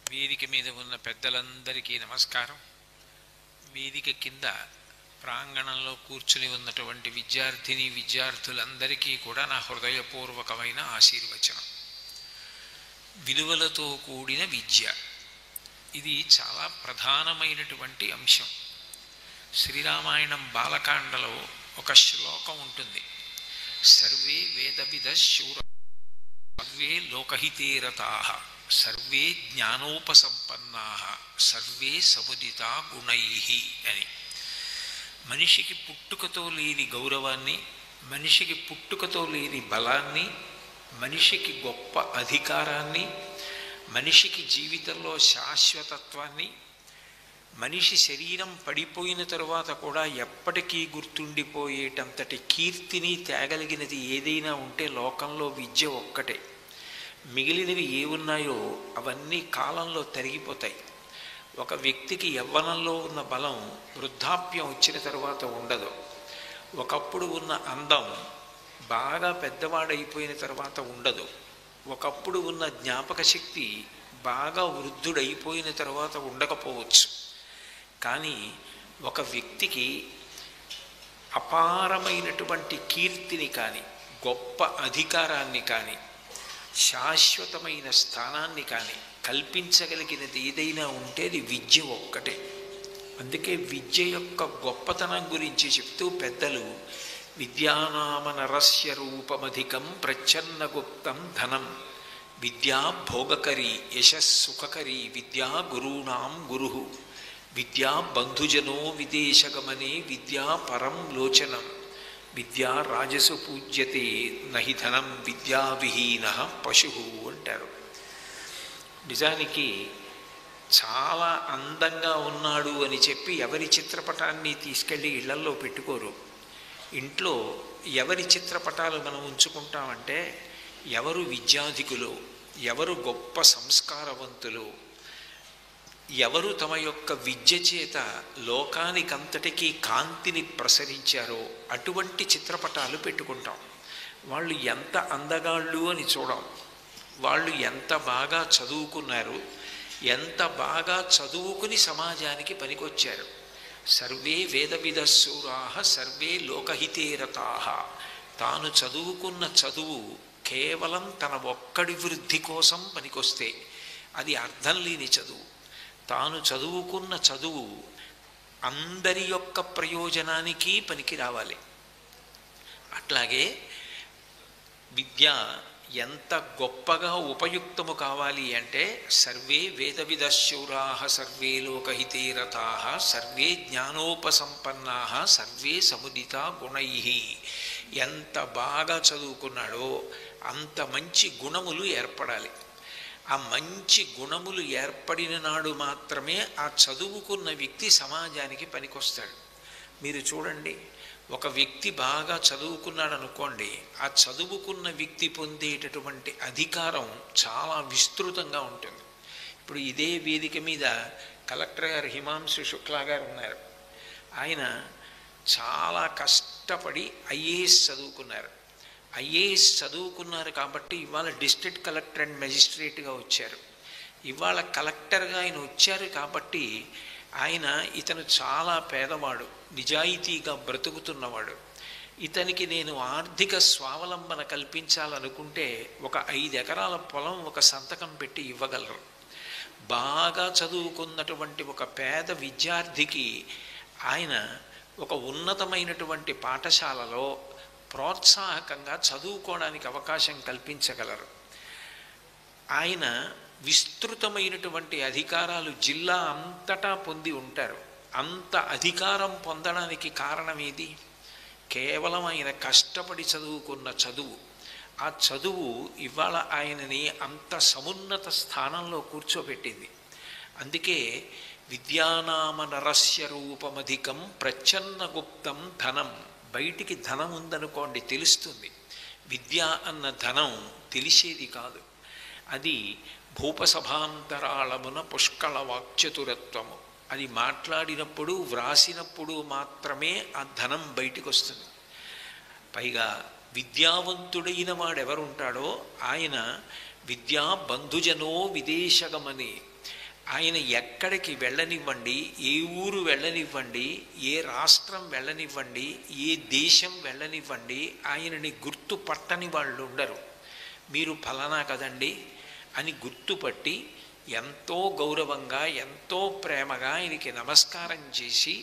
వేదిక మీద ఉన్న పెద్దలందరికీ నమస్కారం. వేదిక కింద ప్రాంగణంలో కూర్చుని ఉన్నటువంటి విద్యార్థులందరికీ కూడా నా హృదయపూర్వకమైన ఆశీర్వచనం. విలువలతో కూడిన విద్య, ఇది చాలా ప్రధానమైనటువంటి అంశం. శ్రీరామాయణం బాలకాండలో ఒక శ్లోకం ఉంటుంది. సర్వే వేదవిద శూర సర్వే లోకహితే రతాః సర్వే జ్ఞానోపసంపన్నాః సర్వే సముదితా గుణైః అని. మనిషికి పుట్టుకతో లేని గౌరవాన్ని, మనిషికి పుట్టుకతో లేని బలాన్ని, మనిషికి గొప్ప అధికారాన్ని, మనిషికి జీవితంలో శాశ్వతత్వాన్ని, మనిషి శరీరం పడిపోయిన తరువాత కూడా ఎప్పటికీ గుర్తుండిపోయేటంతటి కీర్తిని తేగలిగినది ఏదైనా ఉంటే లోకంలో విద్య ఒక్కటే. మిగిలినవి ఏ ఉన్నాయో అవన్నీ కాలంలో తరిగిపోతాయి. ఒక వ్యక్తికి యవ్వనంలో ఉన్న బలం వృద్ధాప్యం వచ్చిన తరువాత ఉండదు. ఒకప్పుడు ఉన్న అందం బాగా పెద్దవాడైపోయిన తర్వాత ఉండదు. ఒకప్పుడు ఉన్న జ్ఞాపక శక్తి బాగా వృద్ధుడైపోయిన తర్వాత ఉండకపోవచ్చు. కానీ ఒక వ్యక్తికి అపారమైనటువంటి కీర్తిని కానీ, గొప్ప అధికారాన్ని కానీ, శాశ్వతమైన స్థానాన్ని కానీ కల్పించగలిగినది ఏదైనా ఉంటే అది విద్య ఒక్కటే. అందుకే విద్య యొక్క గొప్పతనం గురించి చెప్తూ పెద్దలు విద్యానామ నరస్య రూపమధికం ప్రచ్ఛన్నగుప్తం ధనం విద్యా భోగకరీ యశస్సుఖకరీ విద్యా గురూణాం గురు విద్యా బంధుజనో విదేశగమనే విద్యా పరం లోచనం విద్యా రాజసు పూజ్యతే నహి ధనం విద్యావిహీన పశు అంటారు. నిజానికి చాలా అందంగా ఉన్నాడు అని చెప్పి ఎవరి చిత్రపటాన్ని తీసుకెళ్ళి ఇళ్లల్లో పెట్టుకోరు. ఇంట్లో ఎవరి చిత్రపటాలు మనం ఉంచుకుంటామంటే ఎవరు విద్యాధికులు, ఎవరు గొప్ప సంస్కారవంతులు, ఎవరు తమ యొక్క విద్య చేత లోకానికంతటికీ కాంతిని ప్రసరించారో అటువంటి చిత్రపటాలు పెట్టుకుంటాం. వాళ్ళు ఎంత అందగాళ్ళు అని చూడం, వాళ్ళు ఎంత బాగా చదువుకున్నారు, ఎంత బాగా చదువుకుని సమాజానికి పనికొచ్చారు. Survey వేదవిద శూరాః survey లోకహితే రతాః. తాను చదువుకున్న చదువు కేవలం తన ఒక్కడి వృద్ధి కోసం పనికొస్తే అది అర్థం లేని చదువు. తాను చదువుకున్న చదువు అందరి యొక్క ప్రయోజనానికి పనికి రావాలి. అట్లాగే విద్య ఎంత గొప్పగా ఉపయుక్తము కావాలి అంటే సర్వే వేదవిద శూరాః సర్వే లోకహితే రతాః సర్వే జ్ఞానోపసంపన్నాః సర్వే సముదితా గుణైః. ఎంత బాగా చదువుకున్నాడో అంత మంచి గుణములు ఏర్పడాలి. ఆ మంచి గుణములు ఏర్పడిన నాడు మాత్రమే ఆ చదువుకున్న వ్యక్తి సమాజానికి పనికొస్తాడు. మీరు చూడండి, ఒక వ్యక్తి బాగా చదువుకున్నాడు అనుకోండి, ఆ చదువుకున్న వ్యక్తి పొందేటటువంటి అధికారం చాలా విస్తృతంగా ఉంటుంది. ఇప్పుడు ఇదే వేదిక మీద కలెక్టర్ గారు హిమాంశు శుక్లా గారు ఉన్నారు. ఆయన చాలా కష్టపడి ఐఏఎస్ చదువుకున్నారు. ఐఏఎస్ చదువుకున్నారు కాబట్టి ఇవాళ డిస్ట్రిక్ట్ కలెక్టర్ అండ్ మెజిస్ట్రేట్గా వచ్చారు. ఇవాళ కలెక్టర్గా ఆయన వచ్చారు కాబట్టి ఇతను చాలా పేదవాడు, నిజాయితీగా బ్రతుకుతున్నవాడు. ఇతనికి నేను ఆర్థిక స్వావలంబన కల్పించాలనుకుంటే ఒక 5 ఎకరాల పొలం ఒక సంతకం పెట్టి ఇవ్వగలరు. బాగా చదువుకున్నటువంటి ఒక పేద విద్యార్థికి ఆయన ఒక ఉన్నతమైనటువంటి పాఠశాలలో ప్రోత్సాహకంగా చదువుకోవడానికి అవకాశం కల్పించగలరు. ఆయన విస్తృతమైనటువంటి అధికారాలు జిల్లా అంతటా పొంది ఉంటారు. అంత అధికారం పొందడానికి కారణం ఏది? కేవలం ఆయన కష్టపడి చదువుకున్న చదువు. ఆ చదువు ఇవాళ ఆయనని అంత సమున్నత స్థానంలో కూర్చోబెట్టింది. అందుకే విద్యానామ నరస్య రూపమధికం ప్రచ్ఛన్నగుప్తం ధనం. బయటికి ధనం ఉందనుకోండి తెలుస్తుంది, విద్య అన్న ధనం తెలిసేది కాదు. అది భూపసభాంతరాళమున పుష్కళ వాక్చతురత్వము. అది మాట్లాడినప్పుడు వ్రాసినప్పుడు మాత్రమే ఆ ధనం బయటికి వస్తుంది. పైగా విద్యావంతుడైన వాడెవరుంటాడో ఆయన విద్యా బంధుజనో విదేశగమని, ఆయన ఎక్కడికి వెళ్ళనివ్వండి, ఏ ఊరు వెళ్ళనివ్వండి, ఏ రాష్ట్రం వెళ్ళనివ్వండి, ఏ దేశం వెళ్ళనివ్వండి, ఆయనని గుర్తుపట్టని వాళ్ళు ఉండరు. మీరు ఫలానా కదండి అని గుర్తుపట్టి ఎంతో గౌరవంగా ఎంతో ప్రేమగా ఆయనకి నమస్కారం చేసి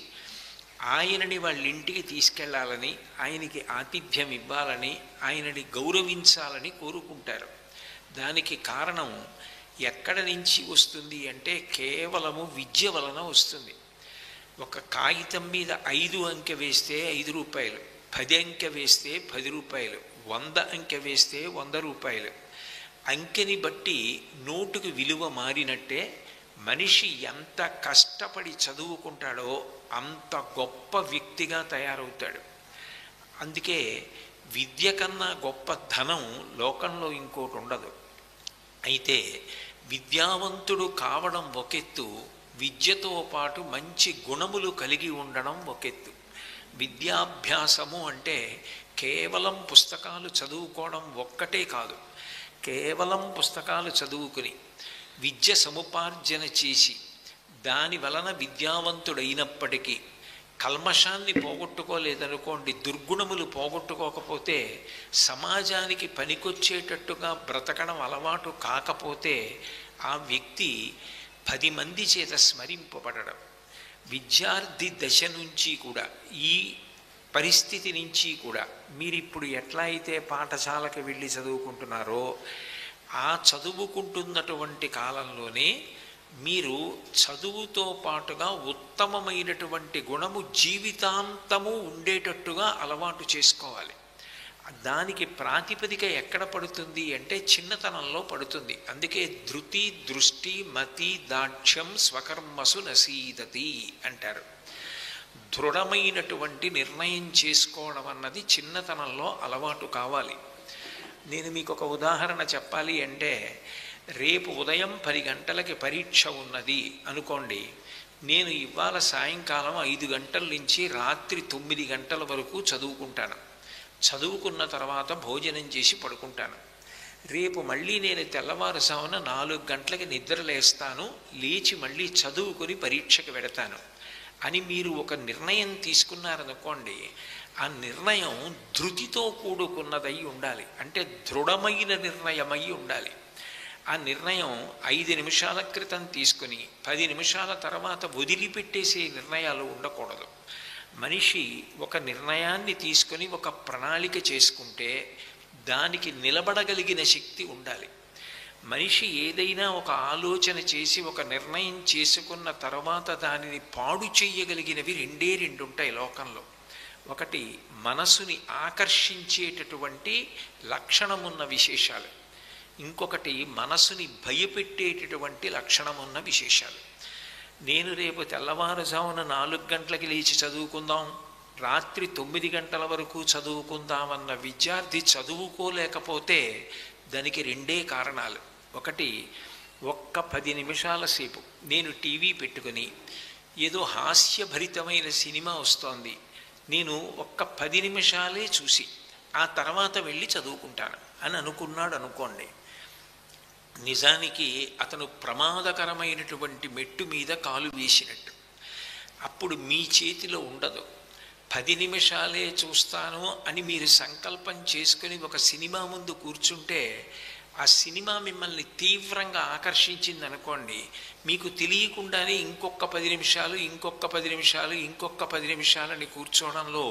ఆయనని వాళ్ళ ఇంటికి తీసుకెళ్లాలని, ఆయనకి ఆతిథ్యం ఇవ్వాలని, ఆయనని గౌరవించాలని కోరుకుంటారు. దానికి కారణం ఎక్కడ నుంచి వస్తుంది అంటే కేవలము విద్య వలన వస్తుంది. ఒక కాగితం మీద 5 అంకె వేస్తే 5 రూపాయలు, 10 అంకె వేస్తే 10 రూపాయలు, 100 అంకె వేస్తే 100 రూపాయలు. అంకెని బట్టి నోటుకు విలువ మారినట్టే మనిషి ఎంత కష్టపడి చదువుకుంటాడో అంత గొప్ప వ్యక్తిగా తయారవుతాడు. అందుకే విద్య కన్నా గొప్ప ధనం లోకంలో ఇంకోటి ఉండదు. అయితే విద్యావంతుడు కావడం ఒకెత్తు, విద్యతో పాటు మంచి గుణములు కలిగి ఉండడం ఒకెత్తు. విద్యాభ్యాసము అంటే కేవలం పుస్తకాలు చదువుకోవడం ఒక్కటే కాదు. కేవలం పుస్తకాలు చదువుకుని విద్య సముపార్జన చేసి దాని వలన విద్యావంతుడైనప్పటికీ కల్మషాన్ని పోగొట్టుకోలేదనుకోండి, దుర్గుణములు పోగొట్టుకోకపోతే, సమాజానికి పనికొచ్చేటట్టుగా బ్రతకడం అలవాటు కాకపోతే ఆ వ్యక్తి 10 మంది చేత స్మరింపబడడం. విద్యార్థి దశ నుంచి కూడా, ఈ పరిస్థితి నుంచి కూడా మీరిప్పుడు ఎట్లా అయితే పాఠశాలకు వెళ్ళి చదువుకుంటున్నారో ఆ చదువుకుంటున్నటువంటి కాలంలోనే మీరు చదువుతో పాటుగా ఉత్తమమైనటువంటి గుణము జీవితాంతము ఉండేటట్టుగా అలవాటు చేసుకోవాలి. దానికి ప్రాతిపదిక ఎక్కడ పడుతుంది అంటే చిన్నతనంలో పడుతుంది. అందుకే ధృతి, దృష్టి, మతి, దాక్ష్యం స్వకర్మసు నసీదతి అంటారు. దృఢమైనటువంటి నిర్ణయం చేసుకోవడం అన్నది చిన్నతనంలో అలవాటు కావాలి. నేను మీకు ఒక ఉదాహరణ చెప్పాలి అంటే, రేపు ఉదయం 10 గంటలకి పరీక్ష ఉన్నది అనుకోండి. నేను ఇవాళ సాయంకాలం 5 గంటల నుంచి రాత్రి 9 గంటల వరకు చదువుకుంటాను. చదువుకున్న తర్వాత భోజనం చేసి పడుకుంటాను. రేపు మళ్ళీ నేను తెల్లవారుజామున 4 గంటలకి నిద్ర లేస్తాను, లేచి మళ్ళీ చదువుకొని పరీక్షకు వెడతాను అని మీరు ఒక నిర్ణయం తీసుకున్నారనుకోండి. ఆ నిర్ణయం ధృతితో కూడుకున్నదై ఉండాలి. అంటే దృఢమైన నిర్ణయమై ఉండాలి. ఆ నిర్ణయం 5 నిమిషాల క్రితం తీసుకుని 10 నిమిషాల తర్వాత వదిలిపెట్టేసే నిర్ణయాలు ఉండకూడదు. మనిషి ఒక నిర్ణయాన్ని తీసుకొని ఒక ప్రణాళిక చేసుకుంటే దానికి నిలబడగలిగిన శక్తి ఉండాలి. మనిషి ఏదైనా ఒక ఆలోచన చేసి ఒక నిర్ణయం చేసుకున్న తర్వాత దానిని పాడు చేయగలిగినవి 2 ఉంటాయి లోకంలో. ఒకటి మనసుని ఆకర్షించేటటువంటి లక్షణమున్న విశేషాలు, ఇంకొకటి మనసుని భయపెట్టేటటువంటి లక్షణమున్న విశేషాలు. నేను రేపు తెల్లవారుజామున 4 గంటలకి లేచి చదువుకుందాం, రాత్రి 9 గంటల వరకు చదువుకుందామన్న విద్యార్థి చదువుకోలేకపోతే దానికి 2 కారణాలు. ఒకటి, ఒక్క 10 నిమిషాల సేపు నేను టీవీ పెట్టుకుని ఏదో హాస్యభరితమైన సినిమా వస్తోంది, నేను ఒక్క 10 నిమిషాలే చూసి ఆ తర్వాత వెళ్ళి చదువుకుంటాను అని అనుకున్నాడు అనుకోండి. నిజానికి అతను ప్రమాదకరమైనటువంటి మెట్టు మీద కాలు వేసినట్టు. అప్పుడు మీ చేతిలో ఉండదు. 10 నిమిషాలే చూస్తాను అని మీరు సంకల్పం చేసుకుని ఒక సినిమా ముందు కూర్చుంటే ఆ సినిమా మిమ్మల్ని తీవ్రంగా ఆకర్షించింది అనుకోండి, మీకు తెలియకుండానే ఇంకొక 10 నిమిషాలు, ఇంకొక 10 నిమిషాలు, ఇంకొక 10 నిమిషాలని కూర్చోవడంలో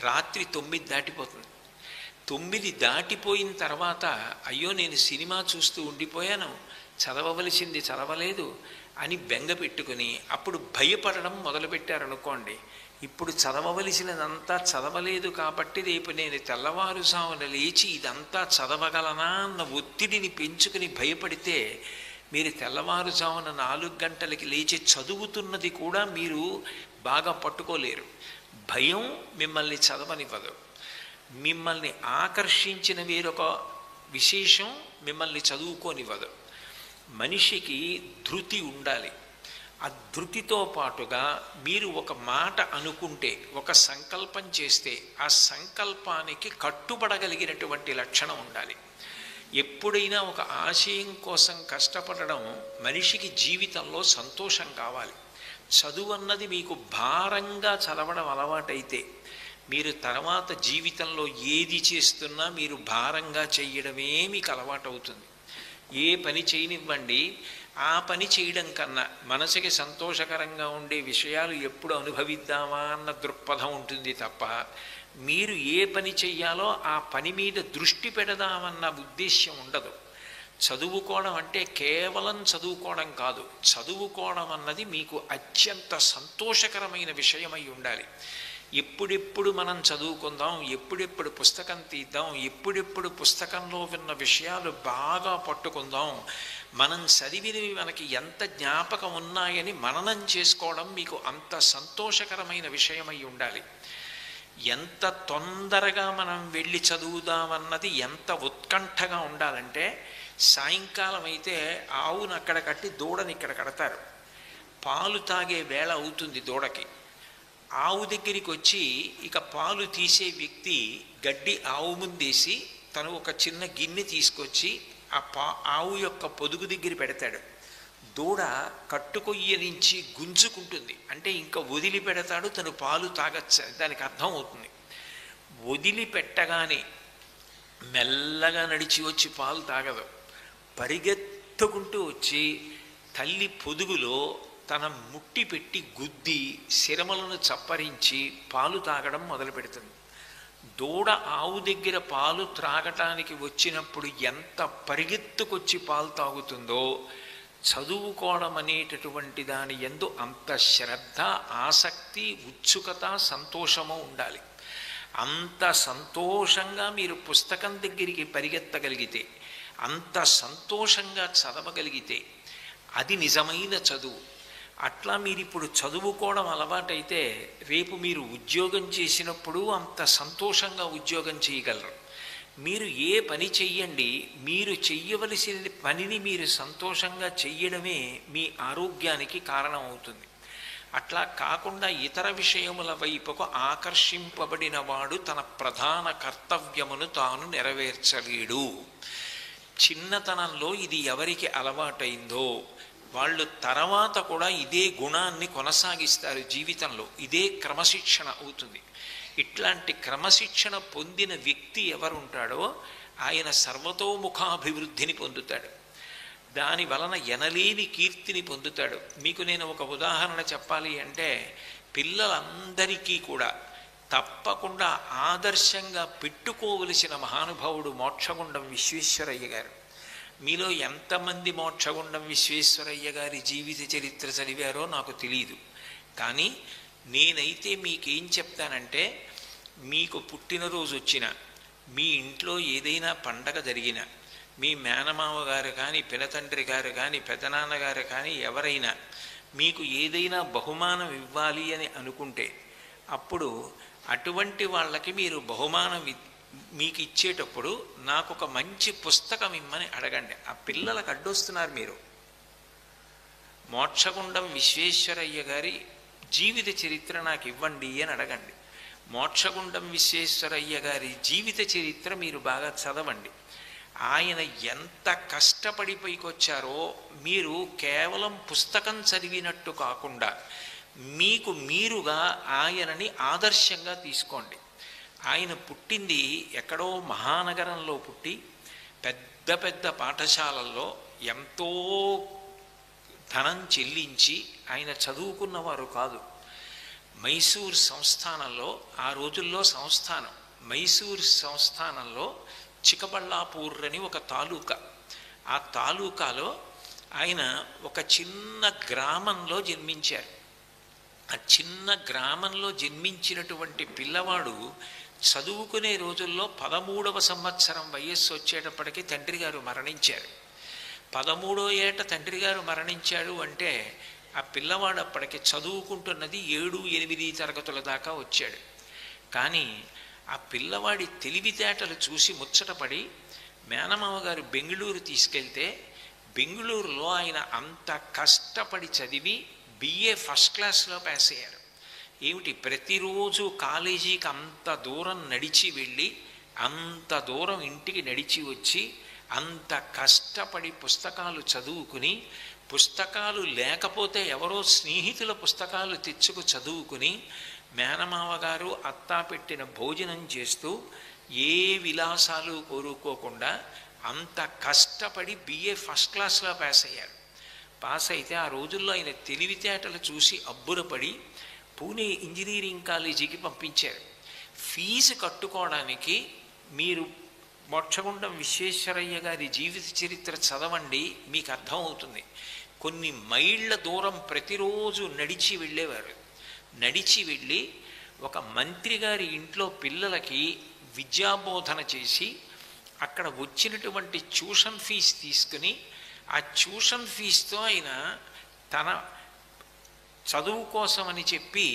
రాత్రి 9 దాటిపోతుంది. 9 దాటిపోయిన తర్వాత అయ్యో నేను సినిమా చూస్తూ ఉండిపోయాను, చదవవలసింది చదవలేదు అని బెంగ పెట్టుకుని అప్పుడు భయపడడం మొదలుపెట్టారనుకోండి. ఇప్పుడు చదవవలసినదంతా చదవలేదు కాబట్టి రేపు నేను తెల్లవారుజామున లేచి ఇదంతా చదవగలనా అన్న ఒత్తిడిని పెంచుకుని భయపడితే మీరు తెల్లవారుజామున 4 గంటలకి లేచి చదువుతున్నది కూడా మీరు బాగా పట్టుకోలేరు. భయం మిమ్మల్ని చదవనివ్వదు. మిమ్మల్ని ఆకర్షించిన వేరొక విశేషం మిమ్మల్ని చదువుకోనివ్వదు. మనిషికి ధృతి ఉండాలి. ఆ ధృతితో పాటుగా మీరు ఒక మాట అనుకుంటే, ఒక సంకల్పం చేస్తే ఆ సంకల్పానికి కట్టుబడగలిగినటువంటి లక్షణం ఉండాలి. ఎప్పుడైనా ఒక ఆశయం కోసం కష్టపడడం మనిషికి జీవితంలో సంతోషం కావాలి. చదువు అన్నది మీకు భారంగా చదవడం అలవాటైతే మీరు తర్వాత జీవితంలో ఏది చేస్తున్నా మీరు భారంగా చెయ్యడమే మీకు అలవాటవుతుంది. ఏ పని చేయనివ్వండి, ఆ పని చేయడం కన్నా మనసుకి సంతోషకరంగా ఉండే విషయాలు ఎప్పుడు అనుభవిద్దామా అన్న దృక్పథం ఉంటుంది తప్ప మీరు ఏ పని చెయ్యాలో ఆ పని మీద దృష్టి పెడదామన్న ఉద్దేశ్యం ఉండదు. చదువుకోవడం అంటే కేవలం చదువుకోవడం కాదు, చదువుకోవడం అన్నది మీకు అత్యంత సంతోషకరమైన విషయమై ఉండాలి. ఎప్పుడెప్పుడు మనం చదువుకుందాం, ఎప్పుడెప్పుడు పుస్తకం తీద్దాం, ఎప్పుడెప్పుడు పుస్తకంలో విన్న విషయాలు బాగా పట్టుకుందాం, మనం చదివినవి మనకి ఎంత జ్ఞాపకం ఉన్నాయని మననం చేసుకోవడం మీకు అంత సంతోషకరమైన విషయమై ఉండాలి. ఎంత తొందరగా మనం వెళ్ళి చదువుదామన్నది ఎంత ఉత్కంఠగా ఉండాలంటే, సాయంకాలం అయితే ఆవును అక్కడ కట్టి దూడని ఇక్కడ కడతారు. పాలు తాగే వేళ అవుతుంది దూడకి. ఆవు దగ్గరికి వచ్చి ఇక పాలు తీసే వ్యక్తి గడ్డి ఆవు ముందేసి తను ఒక చిన్న గిన్నె తీసుకొచ్చి ఆవు యొక్క పొదుగు దగ్గర పెడతాడు. దూడ కట్టుకొయ్య నుంచి గుంజుకుంటుంది, అంటే ఇంకా వదిలిపెడతాడు, తను పాలు తాగచ్చు, దానికి అర్థం అవుతుంది. వదిలిపెట్టగానే మెల్లగా నడిచి వచ్చి పాలు తాగదు, పరిగెత్తుకుంటూ వచ్చి తల్లి పొదుగులో తన ముట్టి పెట్టి గుద్ది శిరమలను చప్పరించి పాలు తాగడం మొదలు పెడుతుంది. దూడ ఆవు దగ్గర పాలు త్రాగటానికి వచ్చినప్పుడు ఎంత పరిగెత్తుకొచ్చి పాలు తాగుతుందో, చదువుకోవడం అనేటటువంటి దాని యందు అంత శ్రద్ధ, ఆసక్తి, ఉత్సుకత, సంతోషము ఉండాలి. అంత సంతోషంగా మీరు పుస్తకం దగ్గరికి పరిగెత్తగలిగితే, అంత సంతోషంగా చదవగలిగితే అది నిజమైన చదువు. అట్లా మీరు ఇప్పుడు చదువుకోవడం అలవాటైతే రేపు మీరు ఉద్యోగం చేసినప్పుడు అంత సంతోషంగా ఉద్యోగం చేయగలరు. మీరు ఏ పని చెయ్యండి, మీరు చెయ్యవలసిన పనిని మీరు సంతోషంగా చెయ్యడమే మీ ఆరోగ్యానికి కారణం అవుతుంది. అట్లా కాకుండా ఇతర విషయముల వైపుకు ఆకర్షింపబడిన వాడు తన ప్రధాన కర్తవ్యమును తాను నెరవేర్చలేడు. చిన్నతనంలో ఇది ఎవరికి అలవాటైందో వాళ్ళు తర్వాత కూడా ఇదే గుణాన్ని కొనసాగిస్తారు జీవితంలో. ఇదే క్రమశిక్షణ అవుతుంది. ఇట్లాంటి క్రమశిక్షణ పొందిన వ్యక్తి ఎవరుంటాడో ఆయన సర్వతోముఖాభివృద్ధిని పొందుతాడు. దాని వలన ఎనలేని కీర్తిని పొందుతాడు. మీకు నేను ఒక ఉదాహరణ చెప్పాలి అంటే, పిల్లలందరికీ కూడా తప్పకుండా ఆదర్శంగా పెట్టుకోవలసిన మహానుభావుడు మోక్షగుండం విశ్వేశ్వరయ్య గారు. మీలో ఎంతమంది మోక్షగుండం విశ్వేశ్వరయ్య గారి జీవిత చరిత్ర చదివారో నాకు తెలియదు. కానీ నేనైతే మీకేం చెప్తానంటే, మీకు పుట్టినరోజు వచ్చిన, మీ ఇంట్లో ఏదైనా పండగ జరిగిన, మీ మేనమామ గారు కానీ, పినతండ్రి గారు కానీ, పెదనాన్నగారు కానీ ఎవరైనా మీకు ఏదైనా బహుమానం ఇవ్వాలి అని అనుకుంటే, అప్పుడు అటువంటి వాళ్ళకి మీరు బహుమానం మీకు ఇచ్చేటప్పుడు నాకు ఒక మంచి పుస్తకం ఇమ్మని అడగండి. ఆ పిల్లలకు అడ్డొస్తున్నారు మీరు. మోక్షగుండం విశ్వేశ్వరయ్య గారి జీవిత చరిత్ర నాకు ఇవ్వండి అని అడగండి. మోక్షగుండం విశ్వేశ్వరయ్య గారి జీవిత చరిత్ర మీరు బాగా చదవండి. ఆయన ఎంత కష్టపడి పైకొచ్చారో మీరు కేవలం పుస్తకం చదివినట్టు కాకుండా మీకు మీరుగా ఆయనని ఆదర్శంగా తీసుకోండి. ఆయన పుట్టింది ఎక్కడో మహానగరంలో పుట్టి పెద్ద పెద్ద పాఠశాలల్లో ఎంతో ధనం చెల్లించి ఆయన చదువుకున్నవారు కాదు. మైసూర్ సంస్థానంలో, ఆ రోజుల్లో సంస్థానం, మైసూర్ సంస్థానంలో చిక్కబళ్ళాపూర్ అని ఒక తాలూకా. ఆ తాలూకాలో ఆయన ఒక చిన్న గ్రామంలో జన్మించారు. ఆ చిన్న గ్రామంలో జన్మించినటువంటి పిల్లవాడు చదువుకునే రోజుల్లో 13వ సంవత్సరం వయస్సు వచ్చేటప్పటికీ తండ్రి గారు మరణించారు. 13వ ఏట తండ్రి గారు మరణించాడు అంటే ఆ పిల్లవాడు అప్పటికి చదువుకుంటున్నది 7-8 తరగతుల దాకా వచ్చాడు. కానీ ఆ పిల్లవాడి తెలివితేటలు చూసి ముచ్చటపడి మేనమామ గారు బెంగళూరు తీసుకెళ్తే, బెంగళూరులో ఆయన అంత కష్టపడి చదివి బిఏ ఫస్ట్ క్లాస్లో పాస్ అయ్యారు. ఏమిటి, ప్రతిరోజు కాలేజీకి అంత దూరం నడిచి వెళ్ళి, అంత దూరం ఇంటికి నడిచి వచ్చి, అంత కష్టపడి పుస్తకాలు చదువుకుని, పుస్తకాలు లేకపోతే ఎవరో స్నేహితుల పుస్తకాలు తెచ్చుకు చదువుకుని, మేనమావ గారు అత్తా పెట్టిన భోజనం చేస్తూ ఏ విలాసాలు కోరుకోకుండా అంత కష్టపడి బిఏ ఫస్ట్ క్లాస్లో పాస్ అయ్యారు. పాస్ అయితే ఆ రోజుల్లో ఆయన తెలివితేటలు చూసి అబ్బురపడి పూణే ఇంజనీరింగ్ కాలేజీకి పంపించారు. ఫీజు కట్టుకోవడానికి మీరు మోక్షగుండం విశ్వేశ్వరయ్య గారి జీవిత చరిత్ర చదవండి, మీకు అర్థమవుతుంది. కొన్ని మైళ్ళ దూరం ప్రతిరోజు నడిచి వెళ్ళేవారు. నడిచి వెళ్ళి ఒక మంత్రి గారి ఇంట్లో పిల్లలకి విద్యాబోధన చేసి అక్కడ వచ్చినటువంటి ట్యూషన్ ఫీజు తీసుకుని ఆ ట్యూషన్ ఫీజుతో ఆయన తన చదువు కోసమని చెప్పి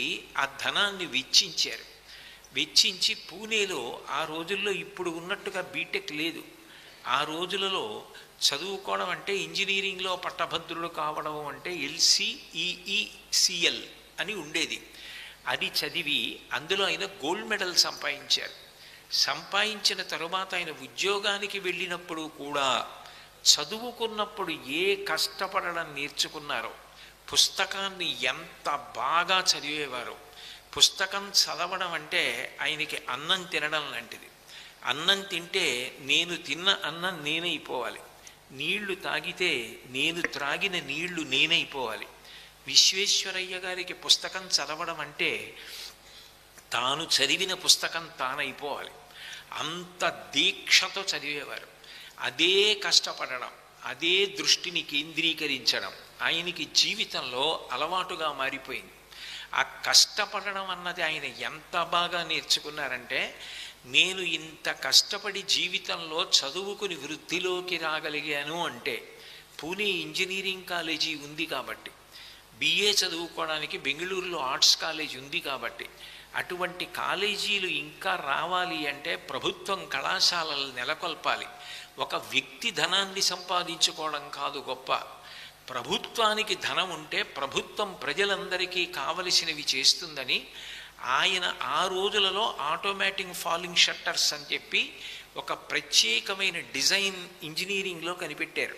ఆ ధనాన్ని వెచ్చించారు. వెచ్చించి పూణేలో ఆ రోజుల్లో ఇప్పుడు ఉన్నట్టుగా బీటెక్ లేదు. ఆ రోజులలో చదువుకోవడం అంటే ఇంజనీరింగ్లో పట్టభద్రుడు కావడం అంటే LCEECL అని ఉండేది. అది చదివి అందులో ఆయన గోల్డ్ మెడల్ సంపాదించారు. సంపాదించిన తరువాత ఆయన ఉద్యోగానికి వెళ్ళినప్పుడు కూడా చదువుకున్నప్పుడు ఏ కష్టపడడం నేర్చుకున్నారో, పుస్తకాన్ని ఎంత బాగా చదివేవారో. పుస్తకం చదవడం అంటే ఆయనకి అన్నం తినడం లాంటిది. అన్నం తింటే నేను తిన్న అన్నం నేనైపోవాలి, నీళ్లు తాగితే నేను త్రాగిన నీళ్లు నేనైపోవాలి. విశ్వేశ్వరయ్య గారికి పుస్తకం చదవడం అంటే తాను చదివిన పుస్తకం తానైపోవాలి. అంత దీక్షతో చదివేవారు. అదే కష్టపడడం, అదే దృష్టిని కేంద్రీకరించడం ఆయనకి జీవితంలో అలవాటుగా మారిపోయింది. ఆ కష్టపడడం అన్నది ఆయన ఎంత బాగా నేర్చుకున్నారంటే, నేను ఇంత కష్టపడి జీవితంలో చదువుకుని వృత్తిలోకి రాగలిగాను అంటే పూణే ఇంజనీరింగ్ కాలేజీ ఉంది కాబట్టి, బిఏ చదువుకోవడానికి బెంగళూరులో ఆర్ట్స్ కాలేజీ ఉంది కాబట్టి, అటువంటి కాలేజీలు ఇంకా రావాలి అంటే ప్రభుత్వం కళాశాలలు నెలకొల్పాలి. ఒక వ్యక్తి ధనాన్ని సంపాదించుకోవడం కాదు గొప్ప, ప్రభుత్వానికి ధనం ఉంటే ప్రభుత్వం ప్రజలందరికీ కావలసినవి చేస్తుందని ఆయన ఆ రోజులలో ఆటోమేటిక్ ఫాలింగ్ షట్టర్స్ అని చెప్పి ఒక ప్రత్యేకమైన డిజైన్ ఇంజనీరింగ్లో కనిపెట్టారు.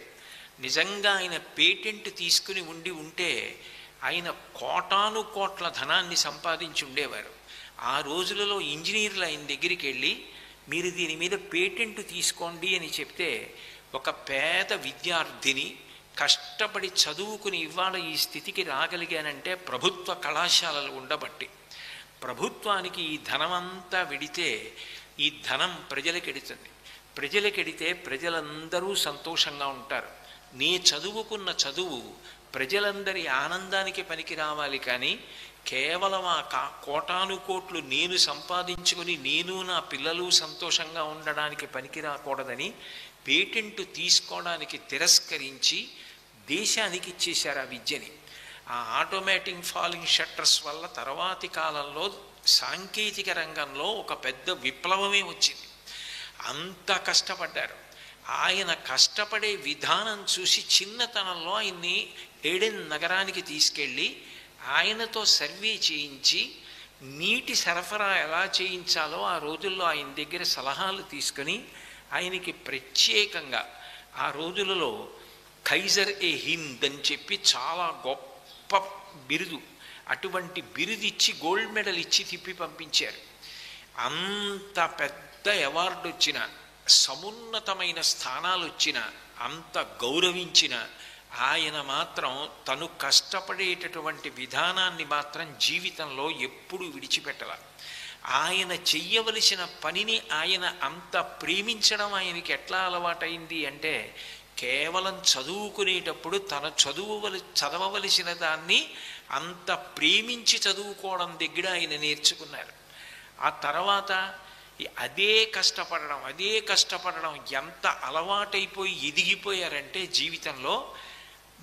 నిజంగా ఆయన పేటెంట్ తీసుకుని ఉంటే ఆయన కోటాను కోట్ల ధనాన్ని సంపాదించి ఉండేవారు. ఆ రోజులలో ఇంజనీర్లు ఆయన దగ్గరికి వెళ్ళి మీరు దీని మీద పేటెంట్ తీసుకోండి అని చెప్తే, ఒక పేద విద్యార్థిని కష్టపడి చదువుకుని ఇవాళ ఈ స్థితికి రాగలిగానంటే ప్రభుత్వ కళాశాలలు ఉండబట్టి. ప్రభుత్వానికి ఈ ధనమంతా వెడితే ఈ ధనం ప్రజలకెడుతుంది. ప్రజలకెడితే ప్రజలందరూ సంతోషంగా ఉంటారు. నే చదువుకున్న చదువు ప్రజలందరి ఆనందానికి పనికి రావాలి, కానీ కేవలం ఆ కోటాను కోట్లు నేను సంపాదించుకొని నేను నా పిల్లలు సంతోషంగా ఉండడానికి పనికి రాకూడదని పేటెంట్ తీసుకోవడానికి తిరస్కరించి దేశానికి ఇచ్చేశారు ఆ విద్యని. ఆ ఆటోమేటిక్ ఫాలింగ్ షట్టర్స్ వల్ల తర్వాతి కాలంలో సాంకేతిక రంగంలో ఒక పెద్ద విప్లవమే వచ్చింది. అంత కష్టపడ్డారు. ఆయన కష్టపడే విధానం చూసి చిన్నతనంలో ఆయన్ని ఏడెన్ నగరానికి తీసుకెళ్ళి ఆయనతో సర్వే చేయించి నీటి సరఫరా ఎలా చేయించాలో ఆ రోజుల్లో ఆయన దగ్గర సలహాలు తీసుకొని ఆయనకి ప్రత్యేకంగా ఆ రోజులలో ఖైజర్ ఏ హింద్ అని చెప్పి చాలా గొప్ప బిరుదు, అటువంటి బిరుదిచ్చి గోల్డ్ మెడల్ ఇచ్చి తిప్పి పంపించారు. అంత పెద్ద అవార్డు వచ్చిన, సమున్నతమైన స్థానాలు వచ్చిన, అంత గౌరవించిన ఆయన మాత్రం తను కష్టపడేటటువంటి విధానాన్ని మాత్రం జీవితంలో ఎప్పుడూ విడిచిపెట్టల. ఆయన చెయ్యవలసిన పనిని ఆయన అంత ప్రేమించడం ఆయనకి ఎట్లా అలవాటైంది అంటే, కేవలం చదువుకునేటప్పుడు తన చదవవలసిన దాన్ని అంత ప్రేమించి చదువుకోవడం దగ్గర ఆయన నేర్చుకున్నారు. ఆ తర్వాత అదే కష్టపడడం ఎంత అలవాటైపోయి ఎదిగిపోయారంటే జీవితంలో.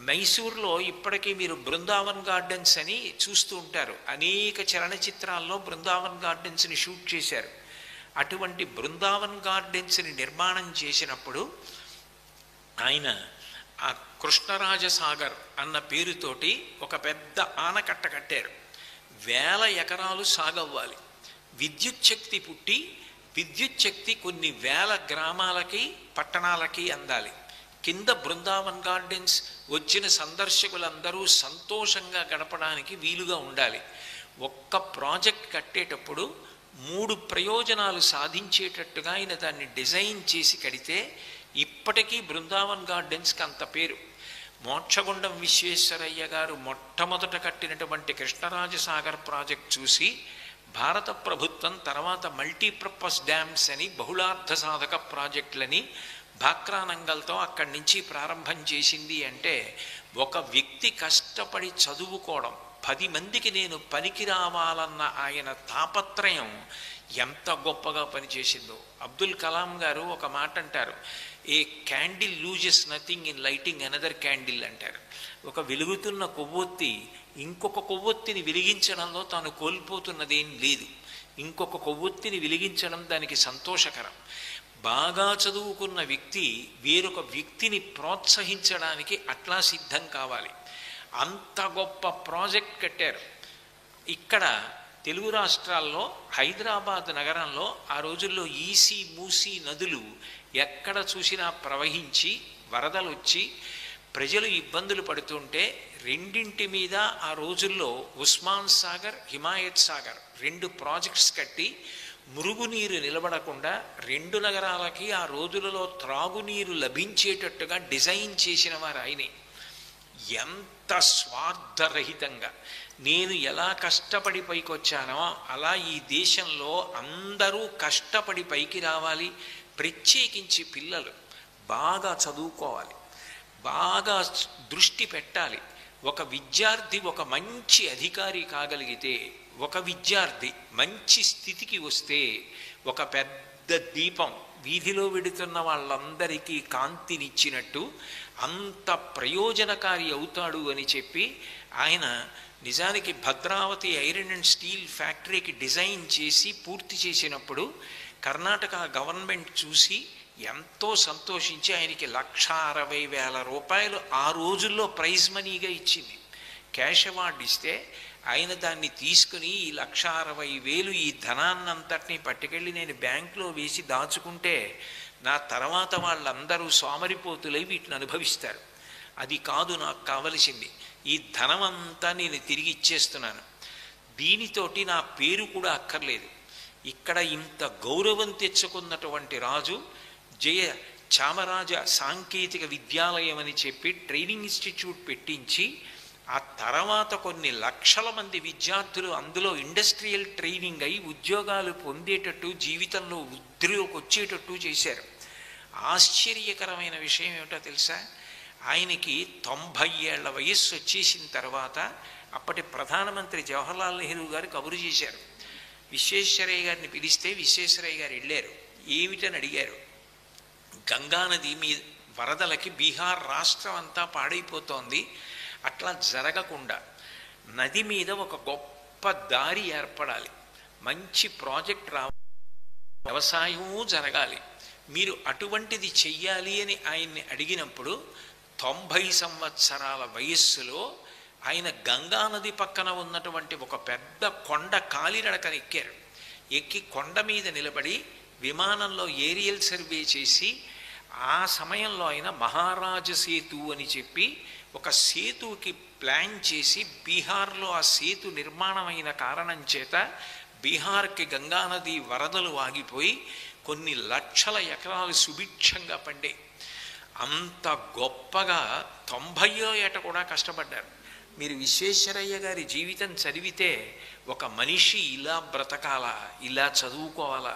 మైసూర్లో ఇప్పటికీ మీరు బృందావన్ గార్డెన్స్ అని చూస్తూ ఉంటారు. అనేక చలనచిత్రాల్లో బృందావన్ గార్డెన్స్ని షూట్ చేశారు. అటువంటి బృందావన్ గార్డెన్స్ని నిర్మాణం చేసినప్పుడు ఆయన ఆ కృష్ణరాజసాగర్ అన్న పేరుతోటి ఒక పెద్ద ఆనకట్ట కట్టారు. 1000 ఎకరాలు సాగవ్వాలి. విద్యుత్ శక్తి పుట్టి విద్యుత్ శక్తి కొన్ని వేల గ్రామాలకి పట్టణాలకి అందాలి. కింద బృందావన్ గార్డెన్స్ వచ్చిన సందర్శకులందరూ సంతోషంగా గడపడానికి వీలుగా ఉండాలి. ఒక్క ప్రాజెక్ట్ కట్టేటప్పుడు 3 ప్రయోజనాలు సాధించేటట్టుగా ఆయన దాన్ని డిజైన్ చేసి కడితే ఇప్పటికీ బృందావన్ గార్డెన్స్కి అంత పేరు. మోక్షగుండం విశ్వేశ్వరయ్య గారు మొట్టమొదట కట్టినటువంటి కృష్ణరాజసాగర్ ప్రాజెక్ట్ చూసి భారత ప్రభుత్వం తర్వాత మల్టీపర్పస్ డ్యామ్స్ అని బహుళార్థ సాధక ప్రాజెక్టులని భాక్రానంగల్తో అక్కడి నుంచి ప్రారంభం చేసింది. అంటే ఒక వ్యక్తి కష్టపడి చదువుకోవడం, 10 మందికి నేను పనికి రావాలన్న ఆయన తాపత్రయం ఎంత గొప్పగా పనిచేసిందో. అబ్దుల్ కలాం గారు ఒక మాట అంటారు, a candle loses nothing in lighting another candle అంటారు. ఒక వెలుగుతున్న కొవ్వొత్తి ఇంకొక కొవ్వొత్తిని వెలిగించడంలో తాను కోల్పోతున్నదేం లేదు. ఇంకొక కొవ్వొత్తిని వెలిగించడం దానికి సంతోషకరం. బాగా చదువుకున్న వ్యక్తి వేరొక వ్యక్తిని ప్రోత్సహించడానికి అట్లా సిద్ధం కావాలి. అంత గొప్ప ప్రాజెక్ట్ కట్టారు. ఇక్కడ తెలుగు రాష్ట్రాల్లో హైదరాబాద్ నగరంలో ఆ రోజుల్లో ఈసీ మూసీ నదులు ఎక్కడ చూసినా ప్రవహించి వరదలు వచ్చి ప్రజలు ఇబ్బందులు పడుతుంటే రెండింటి మీద ఆ రోజుల్లో ఉస్మాన్ సాగర్, హిమాయత్ సాగర్ 2 ప్రాజెక్ట్స్ కట్టి మురుగునీరు నిలబడకుండా 2 నగరాలకి ఆ రోజులలో త్రాగునీరు లభించేటట్టుగా డిజైన్ చేసిన వారు ఆయనే. ఎంత స్వార్థరహితంగా నేను ఎలా కష్టపడి పైకి వచ్చానో అలా ఈ దేశంలో అందరూ కష్టపడి పైకి రావాలి. ప్రత్యేకించి పిల్లలు బాగా చదువుకోవాలి, బాగా దృష్టి పెట్టాలి. ఒక విద్యార్థి ఒక మంచి అధికారి కాగలిగితే, ఒక విద్యార్థి మంచి స్థితికి వస్తే ఒక పెద్ద దీపం వీధిలో వెడుతున్న వాళ్ళందరికీ కాంతినిచ్చినట్టు అంత ప్రయోజనకారి అవుతాడు అని చెప్పి ఆయన నిజానికి భద్రావతి ఐరన్ అండ్ స్టీల్ ఫ్యాక్టరీకి డిజైన్ చేసి పూర్తి చేసినప్పుడు కర్ణాటక గవర్నమెంట్ చూసి ఎంతో సంతోషించి ఆయనకి 1,60,000 రూపాయలు ఆ రోజుల్లో ప్రైజ్ మనీగా ఇచ్చింది. క్యాష్ అవార్డు ఇస్తే ఆయన దాన్ని తీసుకుని ఈ 1,60,000 ఈ ధనాన్నంతటినీ పట్టుకెళ్ళి నేను బ్యాంకులో వేసి దాచుకుంటే నా తర్వాత వాళ్ళందరూ సోమరిపోతులై వీటిని అనుభవిస్తారు. అది కాదు నాకు కావలసింది, ఈ ధనమంతా నేను తిరిగి ఇచ్చేస్తున్నాను, దీనితోటి నా పేరు కూడా అక్కర్లేదు. ఇక్కడ ఇంత గౌరవం తెచ్చుకున్నటువంటి రాజు జయ చామరాజ సాంకేతిక విద్యాలయం అని చెప్పి ట్రైనింగ్ ఇన్స్టిట్యూట్ పెట్టించి ఆ తర్వాత కొన్ని లక్షల మంది విద్యార్థులు అందులో ఇండస్ట్రియల్ ట్రైనింగ్ అయి ఉద్యోగాలు పొందేటట్టు జీవితంలో వృద్ధిలోకి వచ్చేటట్టు చేశారు. ఆశ్చర్యకరమైన విషయం ఏమిటో తెలుసా, ఆయనకి 90 ఏళ్ల వయస్సు వచ్చేసిన తర్వాత అప్పటి ప్రధానమంత్రి జవహర్లాల్ నెహ్రూ గారు కబురు చేశారు. విశ్వేశ్వరయ్య గారిని పిలిస్తే విశ్వేశ్వరయ్య గారు వెళ్ళారు. ఏమిటని అడిగారు. గంగానది మీ వరదలకి బీహార్ రాష్ట్రం అంతా పాడైపోతోంది, అట్లా జరగకుండా నది మీద ఒక గొప్ప దారి ఏర్పడాలి, మంచి ప్రాజెక్ట్ రావాలి, వ్యవసాయము జరగాలి, మీరు అటువంటిది చెయ్యాలి అని ఆయన్ని అడిగినప్పుడు 90 సంవత్సరాల వయస్సులో ఆయన గంగానది పక్కన ఉన్నటువంటి ఒక పెద్ద కొండ కాలినడకని ఎక్కారు. ఎక్కి కొండ మీద నిలబడి విమానంలో ఏరియల్ సర్వే చేసి ఆ సమయంలో ఆయన మహారాజ సేతు అని చెప్పి ఒక సేతుకి ప్లాన్ చేసి బీహార్లో ఆ సేతు నిర్మాణమైన కారణం చేత బీహార్కి గంగానది వరదలు ఆగిపోయి కొన్ని లక్షల ఎకరాలు సుభిక్షంగా పండే. అంత గొప్పగా 90వ ఏట కూడా కష్టపడ్డారు. మీరు విశ్వేశ్వరయ్య గారి జీవితం చదివితే ఒక మనిషి ఇలా బ్రతకాలా, ఇలా చదువుకోవాలా,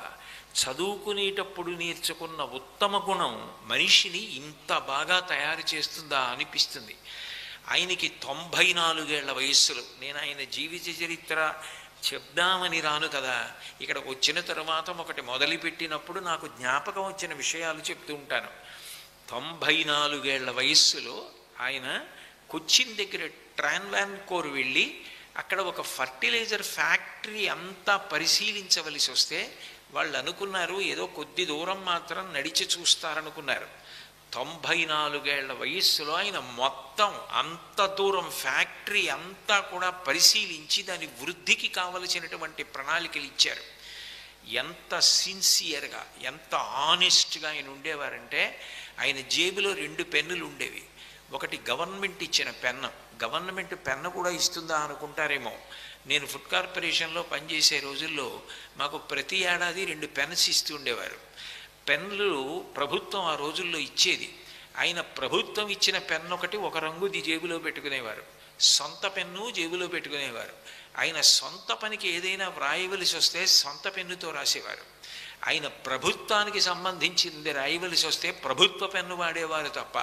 చదువుకునేటప్పుడు నేర్చుకున్న ఉత్తమ గుణం మనిషిని ఇంత బాగా తయారు చేస్తుందా అనిపిస్తుంది. ఆయనకి 94 ఏళ్ల వయస్సులో, నేను ఆయన జీవిత చరిత్ర చెప్దామని రాను కదా, ఇక్కడికి వచ్చిన తర్వాత ఒకటి మొదలుపెట్టినప్పుడు నాకు జ్ఞాపకం వచ్చిన విషయాలు చెప్తూ ఉంటాను. 94 ఏళ్ల వయస్సులో ఆయన కొచ్చిన్ దగ్గర ట్రాన్వాన్కోర్ వెళ్ళి అక్కడ ఒక ఫర్టిలైజర్ ఫ్యాక్టరీ అంతా పరిశీలించవలసి వస్తే వాళ్ళు అనుకున్నారు ఏదో కొద్ది దూరం మాత్రం నడిచి చూస్తారనుకున్నారు. 94 ఏళ్ల వయస్సులో ఆయన మొత్తం అంత దూరం ఫ్యాక్టరీ అంతా కూడా పరిశీలించి దాని వృద్ధికి కావలసినటువంటి ప్రణాళికలు ఇచ్చారు. ఎంత సిన్సియర్గా, ఎంత ఆనెస్ట్గా ఆయన ఉండేవారంటే, ఆయన జేబులో 2 పెన్నులు ఉండేవి. ఒకటి గవర్నమెంట్ ఇచ్చిన పెన్ను. గవర్నమెంట్ పెన్ను కూడా ఇస్తుందా అనుకుంటారేమో. నేను ఫుడ్ కార్పొరేషన్లో పనిచేసే రోజుల్లో మాకు ప్రతి ఏడాది 2 పెన్స్ ఇస్తూ ఉండేవారు. పెన్నులు ప్రభుత్వం ఆ రోజుల్లో ఇచ్చేది. ఆయన ప్రభుత్వం ఇచ్చిన పెన్ను ఒకటి, ఒక రంగుది జేబులో పెట్టుకునేవారు. సొంత పెన్ను జేబులో పెట్టుకునేవారు. ఆయన సొంత పనికి ఏదైనా వ్రాయవలసి వస్తే సొంత పెన్నుతో రాసేవారు. ఆయన ప్రభుత్వానికి సంబంధించింది రాయవలసి వస్తే ప్రభుత్వ పెన్ను వాడేవారు తప్ప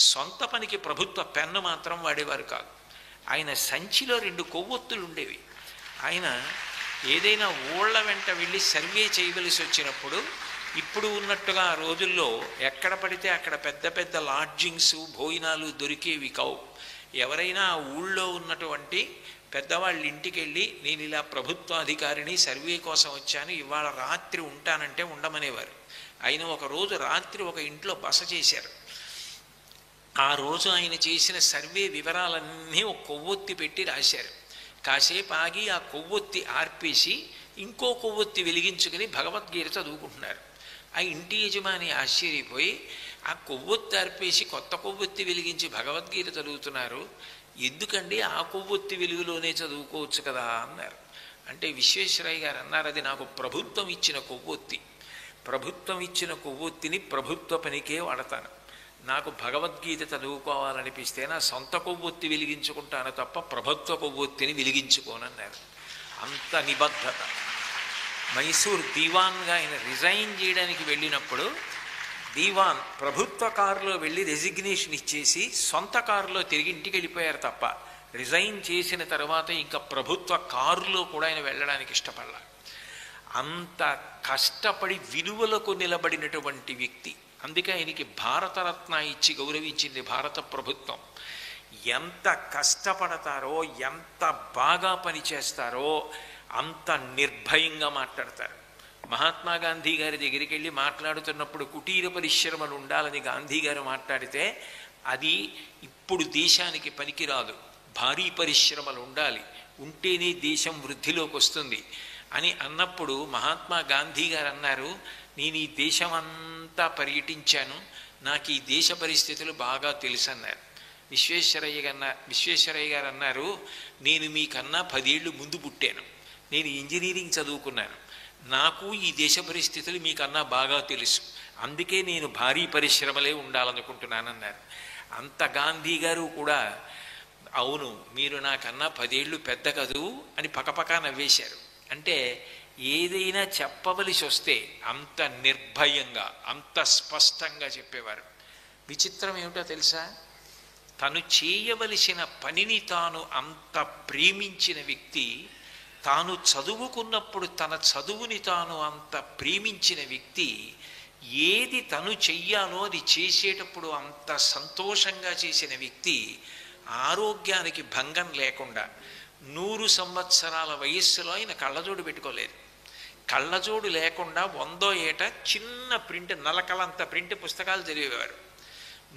సొంత పనికి ప్రభుత్వ పెన్ను మాత్రం వాడేవారు కాదు. ఆయన సంచిలో 2 కొవ్వొత్తులు ఉండేవి. ఆయన ఏదైనా ఊళ్ళ వెంట వెళ్ళి సర్వే చేయవలసి వచ్చినప్పుడు, ఇప్పుడు ఉన్నట్టుగా ఆ రోజుల్లో ఎక్కడ పడితే అక్కడ పెద్ద పెద్ద లాడ్జింగ్స్, భోజనాలు దొరికేవి కావు. ఎవరైనా ఆ ఊళ్ళో ఉన్నటువంటి పెద్దవాళ్ళ ఇంటికి వెళ్ళి, నేను ఇలా ప్రభుత్వాధికారిని, సర్వే కోసం వచ్చాను, ఇవాళ రాత్రి ఉంటానంటే ఉండమనేవారు. ఆయన ఒకరోజు రాత్రి ఒక ఇంట్లో బస చేశారు. ఆ రోజు ఆయన చేసిన సర్వే వివరాలన్నీ ఒక కొవ్వొత్తి పెట్టి రాశారు. కాసేపు ఆగి ఆ కొవ్వొత్తి ఆర్పేసి ఇంకో కొవ్వొత్తి వెలిగించుకుని భగవద్గీత చదువుకుంటున్నారు. ఆ ఇంటి యజమాని ఆశ్చర్యపోయి, ఆ కొవ్వొత్తి ఆర్పేసి కొత్త కొవ్వొత్తి వెలిగించి భగవద్గీత చదువుతున్నారు, ఎందుకండి ఆ కొవ్వొత్తి వెలుగులోనే చదువుకోవచ్చు కదా అన్నారు. అంటే విశ్వేశ్వరయ్య గారు అన్నారు, అది నాకు ప్రభుత్వం ఇచ్చిన కొవ్వొత్తి. ప్రభుత్వం ఇచ్చిన కొవ్వొత్తిని ప్రభుత్వ పనికే వాడతాను. నాకు భగవద్గీత చదువుకోవాలనిపిస్తే నా సొంత కొవ్వొత్తి వెలిగించుకుంటాను తప్ప ప్రభుత్వ కొవ్వొత్తిని వెలిగించుకోనన్నారు. అంత నిబద్ధత. మైసూర్ దీవాన్గా ఆయన రిజైన్ చేయడానికి వెళ్ళినప్పుడు, దీవాన్ ప్రభుత్వ కారులో వెళ్ళి రెసిగ్నేషన్ ఇచ్చేసి సొంత కారులో తిరిగి ఇంటికి వెళ్ళిపోయారు తప్ప రిజైన్ చేసిన తర్వాత ఇంకా ప్రభుత్వ కారులో కూడా ఆయన వెళ్ళడానికి ఇష్టపడాల. అంత కష్టపడి విలువలకు నిలబడినటువంటి వ్యక్తి. అందుకే ఆయనకి భారతరత్న ఇచ్చి గౌరవించింది భారత ప్రభుత్వం. ఎంత కష్టపడతారో, ఎంత బాగా పనిచేస్తారో అంత నిర్భయంగా మాట్లాడతారు. మహాత్మా గాంధీ గారి దగ్గరికి వెళ్ళి మాట్లాడుతున్నప్పుడు కుటీర పరిశ్రమలు ఉండాలని గాంధీ గారు మాట్లాడితే, అది ఇప్పుడు దేశానికి పనికిరాదు, భారీ పరిశ్రమలు ఉండాలి, ఉంటేనే దేశం వృద్ధిలోకి వస్తుంది అని అన్నప్పుడు మహాత్మా గాంధీ గారు అన్నారు, నేను ఈ దేశం అంతా పర్యటించాను, నాకు ఈ దేశ పరిస్థితులు బాగా తెలుసు అన్నారు. విశ్వేశ్వరయ్య గారు అన్నారు, నేను మీకన్నా 10 ఏళ్ళు ముందు పుట్టాను, నేను ఇంజనీరింగ్ చదువుకున్నాను, నాకు ఈ దేశ పరిస్థితులు మీకన్నా బాగా తెలుసు, అందుకే నేను భారీ పరిశ్రమలే ఉండాలనుకుంటున్నానన్నారు. అంత గాంధీ గారు కూడా, అవును మీరు నాకన్నా 10 ఏళ్ళు పెద్ద కదూ అని పకపకా నవ్వేశారు. అంటే ఏదైనా చెప్పవలసి వస్తే అంత నిర్భయంగా, అంత స్పష్టంగా చెప్పేవారు. విచిత్రం ఏమిటో తెలుసా, తను చేయవలసిన పనిని తాను అంత ప్రేమించిన వ్యక్తి, తాను చదువుకున్నప్పుడు తన చదువుని తాను అంత ప్రేమించిన వ్యక్తి, ఏది తను చెయ్యాలో అది చేసేటప్పుడు అంత సంతోషంగా చేసిన వ్యక్తి, ఆరోగ్యానికి భంగం లేకుండా 100 సంవత్సరాల వయస్సులో ఆయన కళ్ళజోడు పెట్టుకోలేదు. కళ్ళజోడు లేకుండా 100 ఏట చిన్న ప్రింట్, నలకలంత ప్రింట్ పుస్తకాలు చదివేవారు.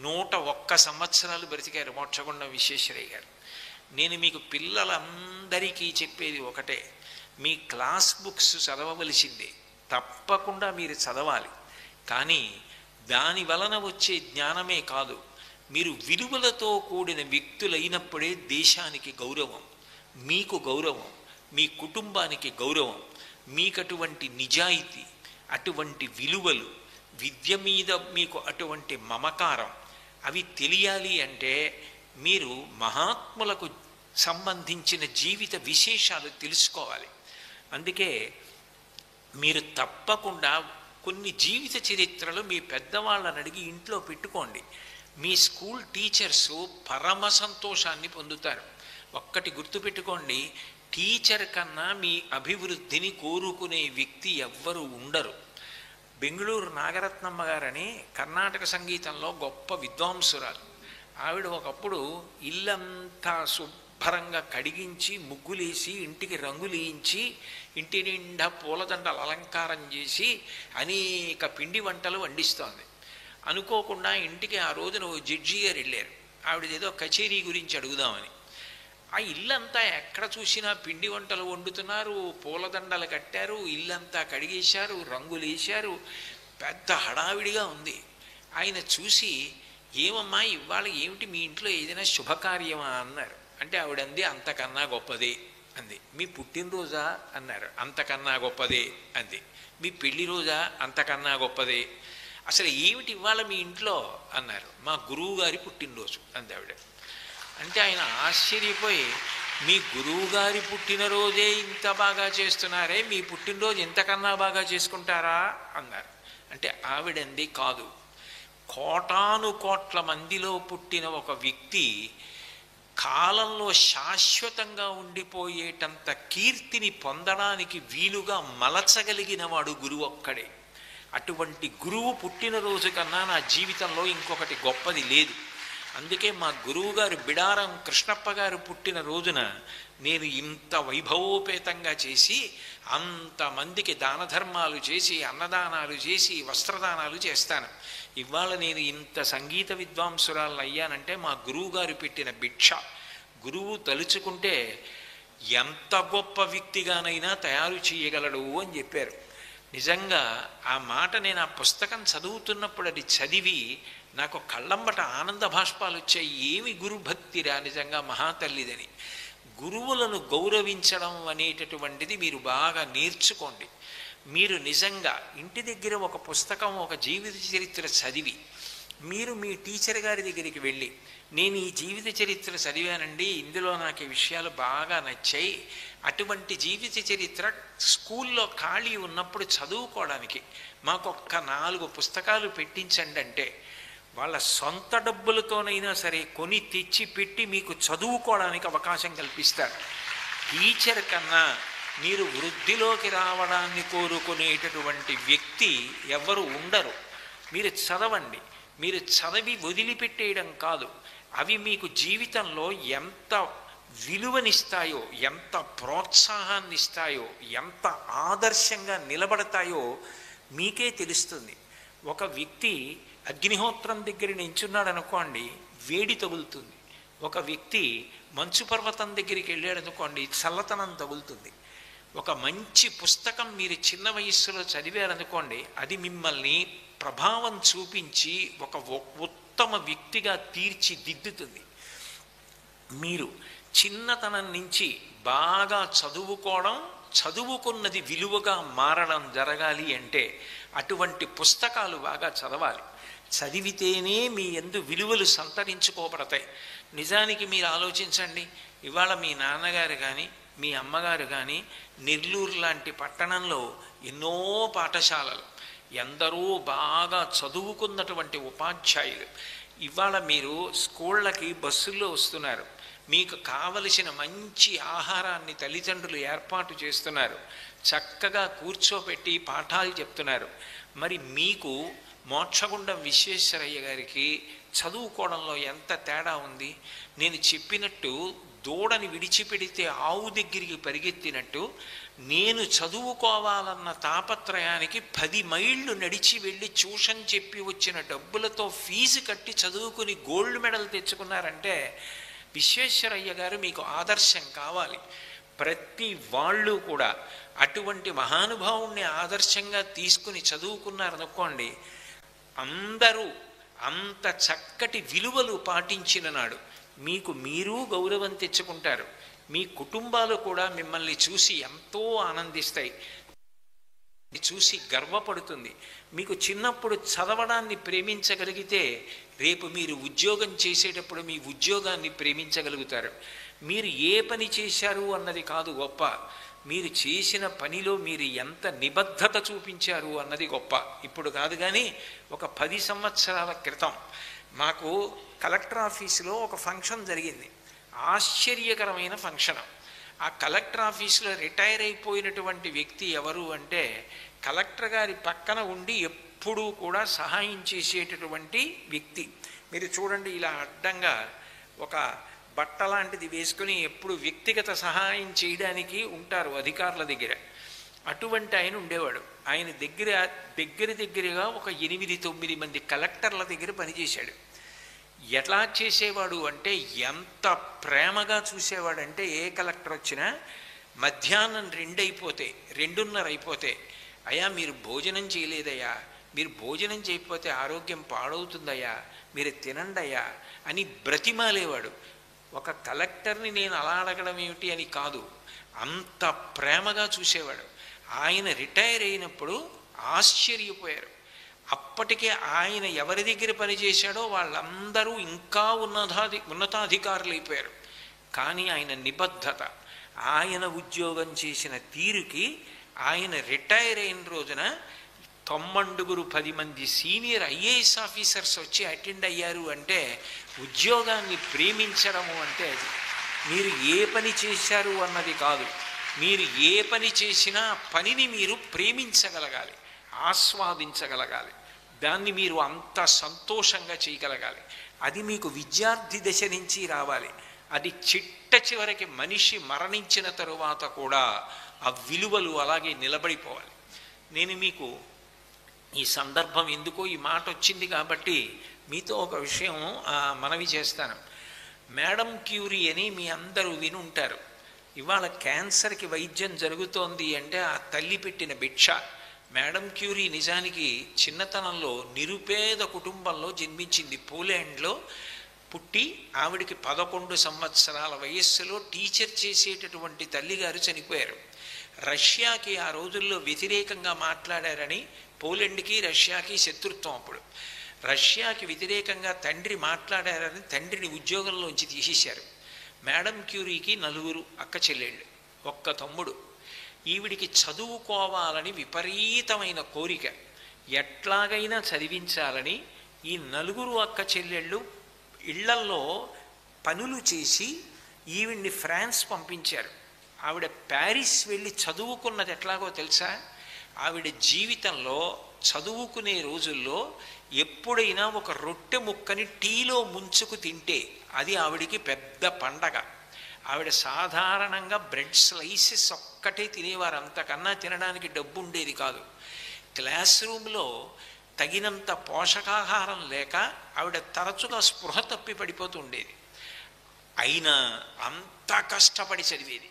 101 సంవత్సరాలు బ్రతికారు మోక్షగుండం విశ్వేశ్వరయ్య గారు. నేను మీకు పిల్లలందరికీ చెప్పేది ఒకటే, మీ క్లాస్ బుక్స్ చదవవలసిందే, తప్పకుండా మీరు చదవాలి. కానీ దాని వలన వచ్చే జ్ఞానమే కాదు, మీరు విలువలతో కూడిన వ్యక్తులైనప్పుడే దేశానికి గౌరవం, మీకు గౌరవం, మీ కుటుంబానికి గౌరవం. మీకు అటువంటి నిజాయితీ, అటువంటి విలువలు, విద్య మీద మీకు అటువంటి మమకారం, అవి తెలియాలి అంటే మీరు మహాత్ములకు సంబంధించిన జీవిత విశేషాలు తెలుసుకోవాలి. అందుకే మీరు తప్పకుండా కొన్ని జీవిత చరిత్రలు మీ పెద్దవాళ్ళని అడిగి ఇంట్లో పెట్టుకోండి. మీ స్కూల్ టీచర్సు పరమ సంతోషాన్ని పొందుతారు. ఒక్కటి గుర్తుపెట్టుకోండి, టీచర్ కన్నా మీ అభివృద్ధిని కోరుకునే వ్యక్తి ఎవ్వరూ ఉండరు. బెంగుళూరు నాగరత్నమ్మ గారని కర్ణాటక సంగీతంలో గొప్ప విద్వాంసురాలు. ఆవిడ ఒకప్పుడు ఇల్లంతా శుభ్రంగా కడిగించి, ముగ్గులేసి, ఇంటికి రంగులేయించి, ఇంటి నిండా పూలదండలు అలంకారం చేసి అనేక పిండి వంటలు వండిస్తోంది. అనుకోకుండా ఇంటికి ఆ రోజున ఓ జడ్జి గారు వెళ్ళారు. ఆవిడ ఏదో కచేరీ గురించి అడుగుదామని. ఆ ఇల్లంతా ఎక్కడ చూసినా పిండి వంటలు వండుతున్నారు, పూలదండలు కట్టారు, ఇల్లంతా కడిగేశారు, రంగులు వేశారు, పెద్ద హడావిడిగా ఉంది. ఆయన చూసి, ఏమమ్మా ఇవాళ ఏమిటి మీ ఇంట్లో ఏదైనా శుభకార్యమా అన్నారు. అంటే ఆవిడంది, అంతకన్నా గొప్పదే అంది. మీ పుట్టినరోజా అన్నారు. అంతకన్నా గొప్పదే అంది. మీ పెళ్లి రోజా? అంతకన్నా గొప్పదే. అసలు ఏమిటి ఇవాళ మీ ఇంట్లో అన్నారు. మా గురువు గారి పుట్టినరోజు అంది ఆవిడ. అంటే ఆయన ఆశ్చర్యపోయి, మీ గురువుగారి పుట్టినరోజే ఇంత బాగా చేస్తున్నారే, మీ పుట్టినరోజు ఇంతకన్నా బాగా చేసుకుంటారా అన్నారు. అంటే ఆవిడంది, కాదు, కోటాను కోట్ల మందిలో పుట్టిన ఒక వ్యక్తి కాలంలో శాశ్వతంగా ఉండిపోయేటంత కీర్తిని పొందడానికి వీలుగా మలచగలిగిన వాడు గురువు ఒక్కడే. అటువంటి గురువు పుట్టినరోజు కన్నా నా జీవితంలో ఇంకొకటి గొప్పది లేదు. అందుకే మా గురువుగారు బిడారం కృష్ణప్ప గారు పుట్టిన రోజున నేను ఇంత వైభవోపేతంగా చేసి, అంతమందికి దాన ధర్మాలు చేసి, అన్నదానాలు చేసి, వస్త్రదానాలు చేస్తాను. ఇవాళ నేను ఇంత సంగీత విద్వాంసురాలను అయ్యానంటే మా గురువుగారు పెట్టిన భిక్ష. గురువు తలుచుకుంటే ఎంత గొప్ప వ్యక్తిగానైనా తయారు చేయగలడు అని చెప్పారు. నిజంగా ఆ మాట నేను ఆ పుస్తకం చదువుతున్నప్పుడు అది చదివి నాకు కళ్ళంబట ఆనంద భాష్పాలు వచ్చాయి. ఏమి గురుభక్తిరా నిజంగా మహాతల్లిదని. గురువులను గౌరవించడం అనేటటువంటిది మీరు బాగా నేర్చుకోండి. మీరు నిజంగా ఇంటి దగ్గర ఒక పుస్తకం, ఒక జీవిత చరిత్ర చదివి మీరు మీ టీచర్ గారి దగ్గరికి వెళ్ళి, నేను ఈ జీవిత చరిత్ర చదివానండి, ఇందులో నాకు ఈ విషయాలు బాగా నచ్చాయి, అటువంటి జీవిత చరిత్ర స్కూల్లో ఖాళీ ఉన్నప్పుడు చదువుకోవడానికి మాకొక్క 4 పుస్తకాలు పెట్టించండి అంటే వాళ్ళ సొంత డబ్బులతోనైనా సరే కొని తెచ్చి పెట్టి మీకు చదువుకోవడానికి అవకాశం కల్పిస్తారు. టీచర్ కన్నా మీరు వృద్ధిలోకి రావడాన్ని కోరుకునేటటువంటి వ్యక్తి ఎవరు ఉండరు. మీరు చదవండి. మీరు చదివి వదిలిపెట్టేయడం కాదు, అవి మీకు జీవితంలో ఎంత విలువనిస్తాయో, ఎంత ప్రోత్సాహాన్ని ఇస్తాయో, ఎంత ఆదర్శంగా నిలబడతాయో మీకే తెలుస్తుంది. ఒక వ్యక్తి అగ్నిహోత్రం దగ్గర నించున్నాడు అనుకోండి, వేడి తగులుతుంది. ఒక వ్యక్తి మంచు పర్వతం దగ్గరికి వెళ్ళాడు అనుకోండి, చల్లతనం తగులుతుంది. ఒక మంచి పుస్తకం మీరు చిన్న వయస్సులో చదివారనుకోండి, అది మిమ్మల్ని ప్రభావం చూపించి ఒక ఉత్తమ వ్యక్తిగా తీర్చిదిద్దుతుంది. మీరు చిన్నతనం నుంచి బాగా చదువుకోవడం, చదువుకున్నది విలువగా మారడం జరగాలి అంటే అటువంటి పుస్తకాలు బాగా చదవాలి. చదివితేనే మీ యందు విలువలు సంతరించుకోబడతాయి. నిజానికి మీరు ఆలోచించండి, ఇవాళ మీ నాన్నగారు కానీ మీ అమ్మగారు కానీ నెల్లూరు లాంటి పట్టణంలో ఎన్నో పాఠశాలలు, ఎందరో బాగా చదువుకున్నటువంటి ఉపాధ్యాయులు. ఇవాళ మీరు స్కూళ్ళకి బస్సుల్లో వస్తున్నారు, మీకు కావలసిన మంచి ఆహారాన్ని తల్లిదండ్రులు ఏర్పాటు చేస్తున్నారు, చక్కగా కూర్చోపెట్టి పాఠాలు చెప్తున్నారు. మరి మీకు మోక్షగుండం విశ్వేశ్వరయ్య గారికి చదువుకోవడంలో ఎంత తేడా ఉంది. నేను చెప్పినట్టు దూడని విడిచిపెడితే ఆవు దగ్గరికి పరిగెత్తినట్టు నేను చదువుకోవాలన్న తాపత్రయానికి 10 మైళ్ళు నడిచి వెళ్ళి ట్యూషన్ చెప్పి వచ్చిన డబ్బులతో ఫీజు కట్టి చదువుకుని గోల్డ్ మెడల్ తెచ్చుకున్నారంటే విశ్వేశ్వరయ్య గారు మీకు ఆదర్శం కావాలి. ప్రతి వాళ్ళు కూడా అటువంటి మహానుభావుణ్ణి ఆదర్శంగా తీసుకుని చదువుకున్నారనుకోండి, అందరూ అంత చక్కటి విలువలు పాటించిన నాడు మీకు మీరు గౌరవం తెచ్చుకుంటారు. మీ కుటుంబాలు కూడా మిమ్మల్ని చూసి ఎంతో ఆనందిస్తాయి, చూసి గర్వపడుతుంది. మీకు చిన్నప్పుడు చదవడాన్ని ప్రేమించగలిగితే రేపు మీరు ఉద్యోగం చేసేటప్పుడు మీ ఉద్యోగాన్ని ప్రేమించగలుగుతారు. మీరు ఏ పని చేశారు అన్నది కాదు గొప్ప, మీరు చేసిన పనిలో మీరు ఎంత నిబద్ధత చూపించారు అన్నది గొప్ప. ఇప్పుడు కాదు కానీ ఒక 10 సంవత్సరాల క్రితం మాకు కలెక్టర్ ఆఫీసులో ఒక ఫంక్షన్ జరిగింది. ఆశ్చర్యకరమైన ఫంక్షన్. ఆ కలెక్టర్ ఆఫీసులో రిటైర్ అయిపోయినటువంటి వ్యక్తి ఎవరు అంటే కలెక్టర్ గారి పక్కన ఉండి ఎప్పుడూ కూడా సహాయం చేసేటటువంటి వ్యక్తి. మీరు చూడండి, ఇలా అడ్డంగా ఒక బట్ట లాంటిది వేసుకుని ఎప్పుడు వ్యక్తిగత సహాయం చేయడానికి ఉంటారు అధికారుల దగ్గర. అటువంటి ఆయన ఉండేవాడు. ఆయన దగ్గరగా ఒక 8-9 మంది కలెక్టర్ల దగ్గర పనిచేశాడు. ఎలా చేసేవాడు అంటే ఎంత ప్రేమగా చూసేవాడంటే ఏ కలెక్టర్ వచ్చినా మధ్యాహ్నం 2 అయిపోతే 2:30 అయిపోతే, అయ్యా మీరు భోజనం చేయలేదయ్యా, మీరు భోజనం చేయకపోతే ఆరోగ్యం పాడవుతుందయ్యా, మీరు తినండయ్యా అని బ్రతిమాలేవాడు. ఒక కలెక్టర్ని నేను అలా అడగడం ఏమిటి అని కాదు, అంత ప్రేమగా చూసేవాడు. ఆయన రిటైర్ అయినప్పుడు ఆశ్చర్యపోయారు. అప్పటికే ఆయన ఎవరి దగ్గర పనిచేశాడో వాళ్ళందరూ ఇంకా ఉన్నతాధికారులు అయిపోయారు. కానీ ఆయన నిబద్ధత, ఆయన ఉద్యోగం చేసిన తీరుకి, ఆయన రిటైర్ అయిన రోజున 9 మంది సీనియర్ ఐఏఎస్ ఆఫీసర్స్ వచ్చి అటెండ్ అయ్యారు అంటే ఉద్యోగాన్ని ప్రేమించడము అంటే అది. మీరు ఏ పని చేశారు అన్నది కాదు, మీరు ఏ పని చేసినా పనిని మీరు ప్రేమించగలగాలి, ఆస్వాదించగలగాలి, దాన్ని మీరు అంత సంతోషంగా చేయగలగాలి. అది మీకు విద్యార్థి దశ నుంచి రావాలి. అది చిట్ట చివరికి మనిషి మరణించిన తరువాత కూడా ఆ విలువలు అలాగే నిలబడిపోవాలి. నేను మీకు ఈ సందర్భం ఎందుకో ఈ మాట వచ్చింది కాబట్టి మీతో ఒక విషయం మనవి చేస్తాను. మేడం క్యూరీ అని మీ అందరూ వినుంటారు. ఇవాళ క్యాన్సర్కి వైద్యం జరుగుతోంది అంటే ఆ తల్లి పెట్టిన భిక్ష. మేడం క్యూరీ నిజానికి చిన్నతనంలో నిరుపేద కుటుంబంలో జన్మించింది. పోలాండ్లో పుట్టి ఆవిడికి 11 సంవత్సరాల వయస్సులో టీచర్ చేసేటటువంటి తల్లిగారు చనిపోయారు. రష్యాకి ఆ రోజుల్లో వ్యతిరేకంగా మాట్లాడారని, పోలాండ్కి రష్యాకి శత్రుత్వం. అప్పుడు రష్యాకి వ్యతిరేకంగా తండ్రి మాట్లాడారని తండ్రిని ఉద్యోగంలోంచి తీసేశారు. మేడం క్యూరీకి 4 అక్క చెల్లెళ్ళు, 1 తమ్ముడు. ఈవిడికి చదువుకోవాలని విపరీతమైన కోరిక, ఎట్లాగైనా చదివించాలని ఈ 4 అక్క చెల్లెళ్ళు ఇళ్లల్లో పనులు చేసి ఈవిడ్ని ఫ్రాన్స్ పంపించారు. ఆవిడ ప్యారిస్ వెళ్ళి చదువుకున్నది ఎట్లాగో తెలుసా? ఆవిడ జీవితంలో చదువుకునే రోజుల్లో ఎప్పుడైనా ఒక రొట్టె ముక్కని టీలో ముంచుకు తింటే అది ఆవిడికి పెద్ద పండగ. ఆవిడ సాధారణంగా బ్రెడ్ స్లైసెస్ ఒక్కటే తినేవారు, అంతకన్నా తినడానికి డబ్బు ఉండేది కాదు. క్లాస్ రూమ్లో తగినంత పోషకాహారం లేక ఆవిడ తరచుగా స్పృహ తప్పి పడిపోతూ ఉండేది. అయినా అంత కష్టపడి చదివేది.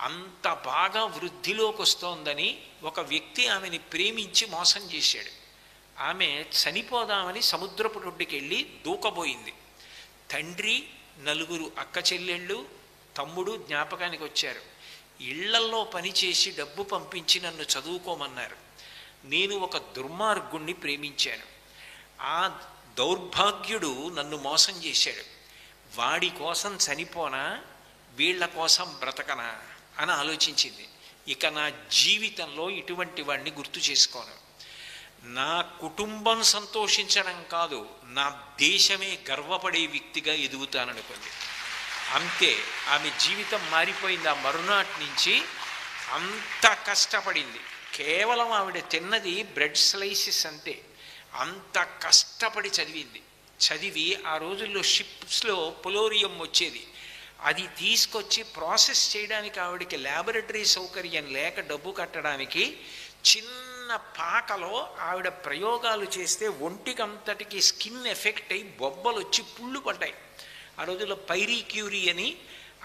అంత బాగా వృద్ధిలోకి వస్తోందని ఒక వ్యక్తి ఆమెని ప్రేమించి మోసం చేశాడు. ఆమె చనిపోదామని సముద్రపు ఒడ్డుకి వెళ్ళి దూకబోయింది. తండ్రి, 4 అక్క చెల్లెళ్ళు, తమ్ముడు జ్ఞాపకానికి వచ్చారు. ఇళ్లల్లో పనిచేసి డబ్బు పంపించి నన్ను చదువుకోమన్నారు. నేను ఒక దుర్మార్గుణ్ణి ప్రేమించాను. ఆ దౌర్భాగ్యుడు నన్ను మోసం చేశాడు. వాడి కోసం చనిపోనా, వీళ్ల కోసం బ్రతకనా అని ఆలోచించింది. ఇక నా జీవితంలో ఇటువంటి వాడిని గుర్తు చేసుకోను. నా కుటుంబం సంతోషించడం కాదు, నా దేశమే గర్వపడే వ్యక్తిగా ఎదుగుతాననుకుంది. అంతే, ఆమె జీవితం మారిపోయింది. ఆ మరునాటి నుంచి అంత కష్టపడింది. కేవలం ఆవిడ తిన్నది బ్రెడ్ స్లైసెస్ అంతే. అంత కష్టపడి చదివింది. చదివి ఆ రోజుల్లో షిప్స్లో పొలోరియం వచ్చేది, అది తీసుకొచ్చి ప్రాసెస్ చేయడానికి ఆవిడకి ల్యాబొరేటరీ సౌకర్యం లేక డబ్బు కట్టడానికి చిన్న పాకలో ఆవిడ ప్రయోగాలు చేస్తే ఒంటికంతటికి స్కిన్ ఎఫెక్ట్ అయి బొబ్బలు వచ్చి పుళ్ళు పడ్డాయి. ఆ రోజుల్లో పైరీ క్యూరీ అని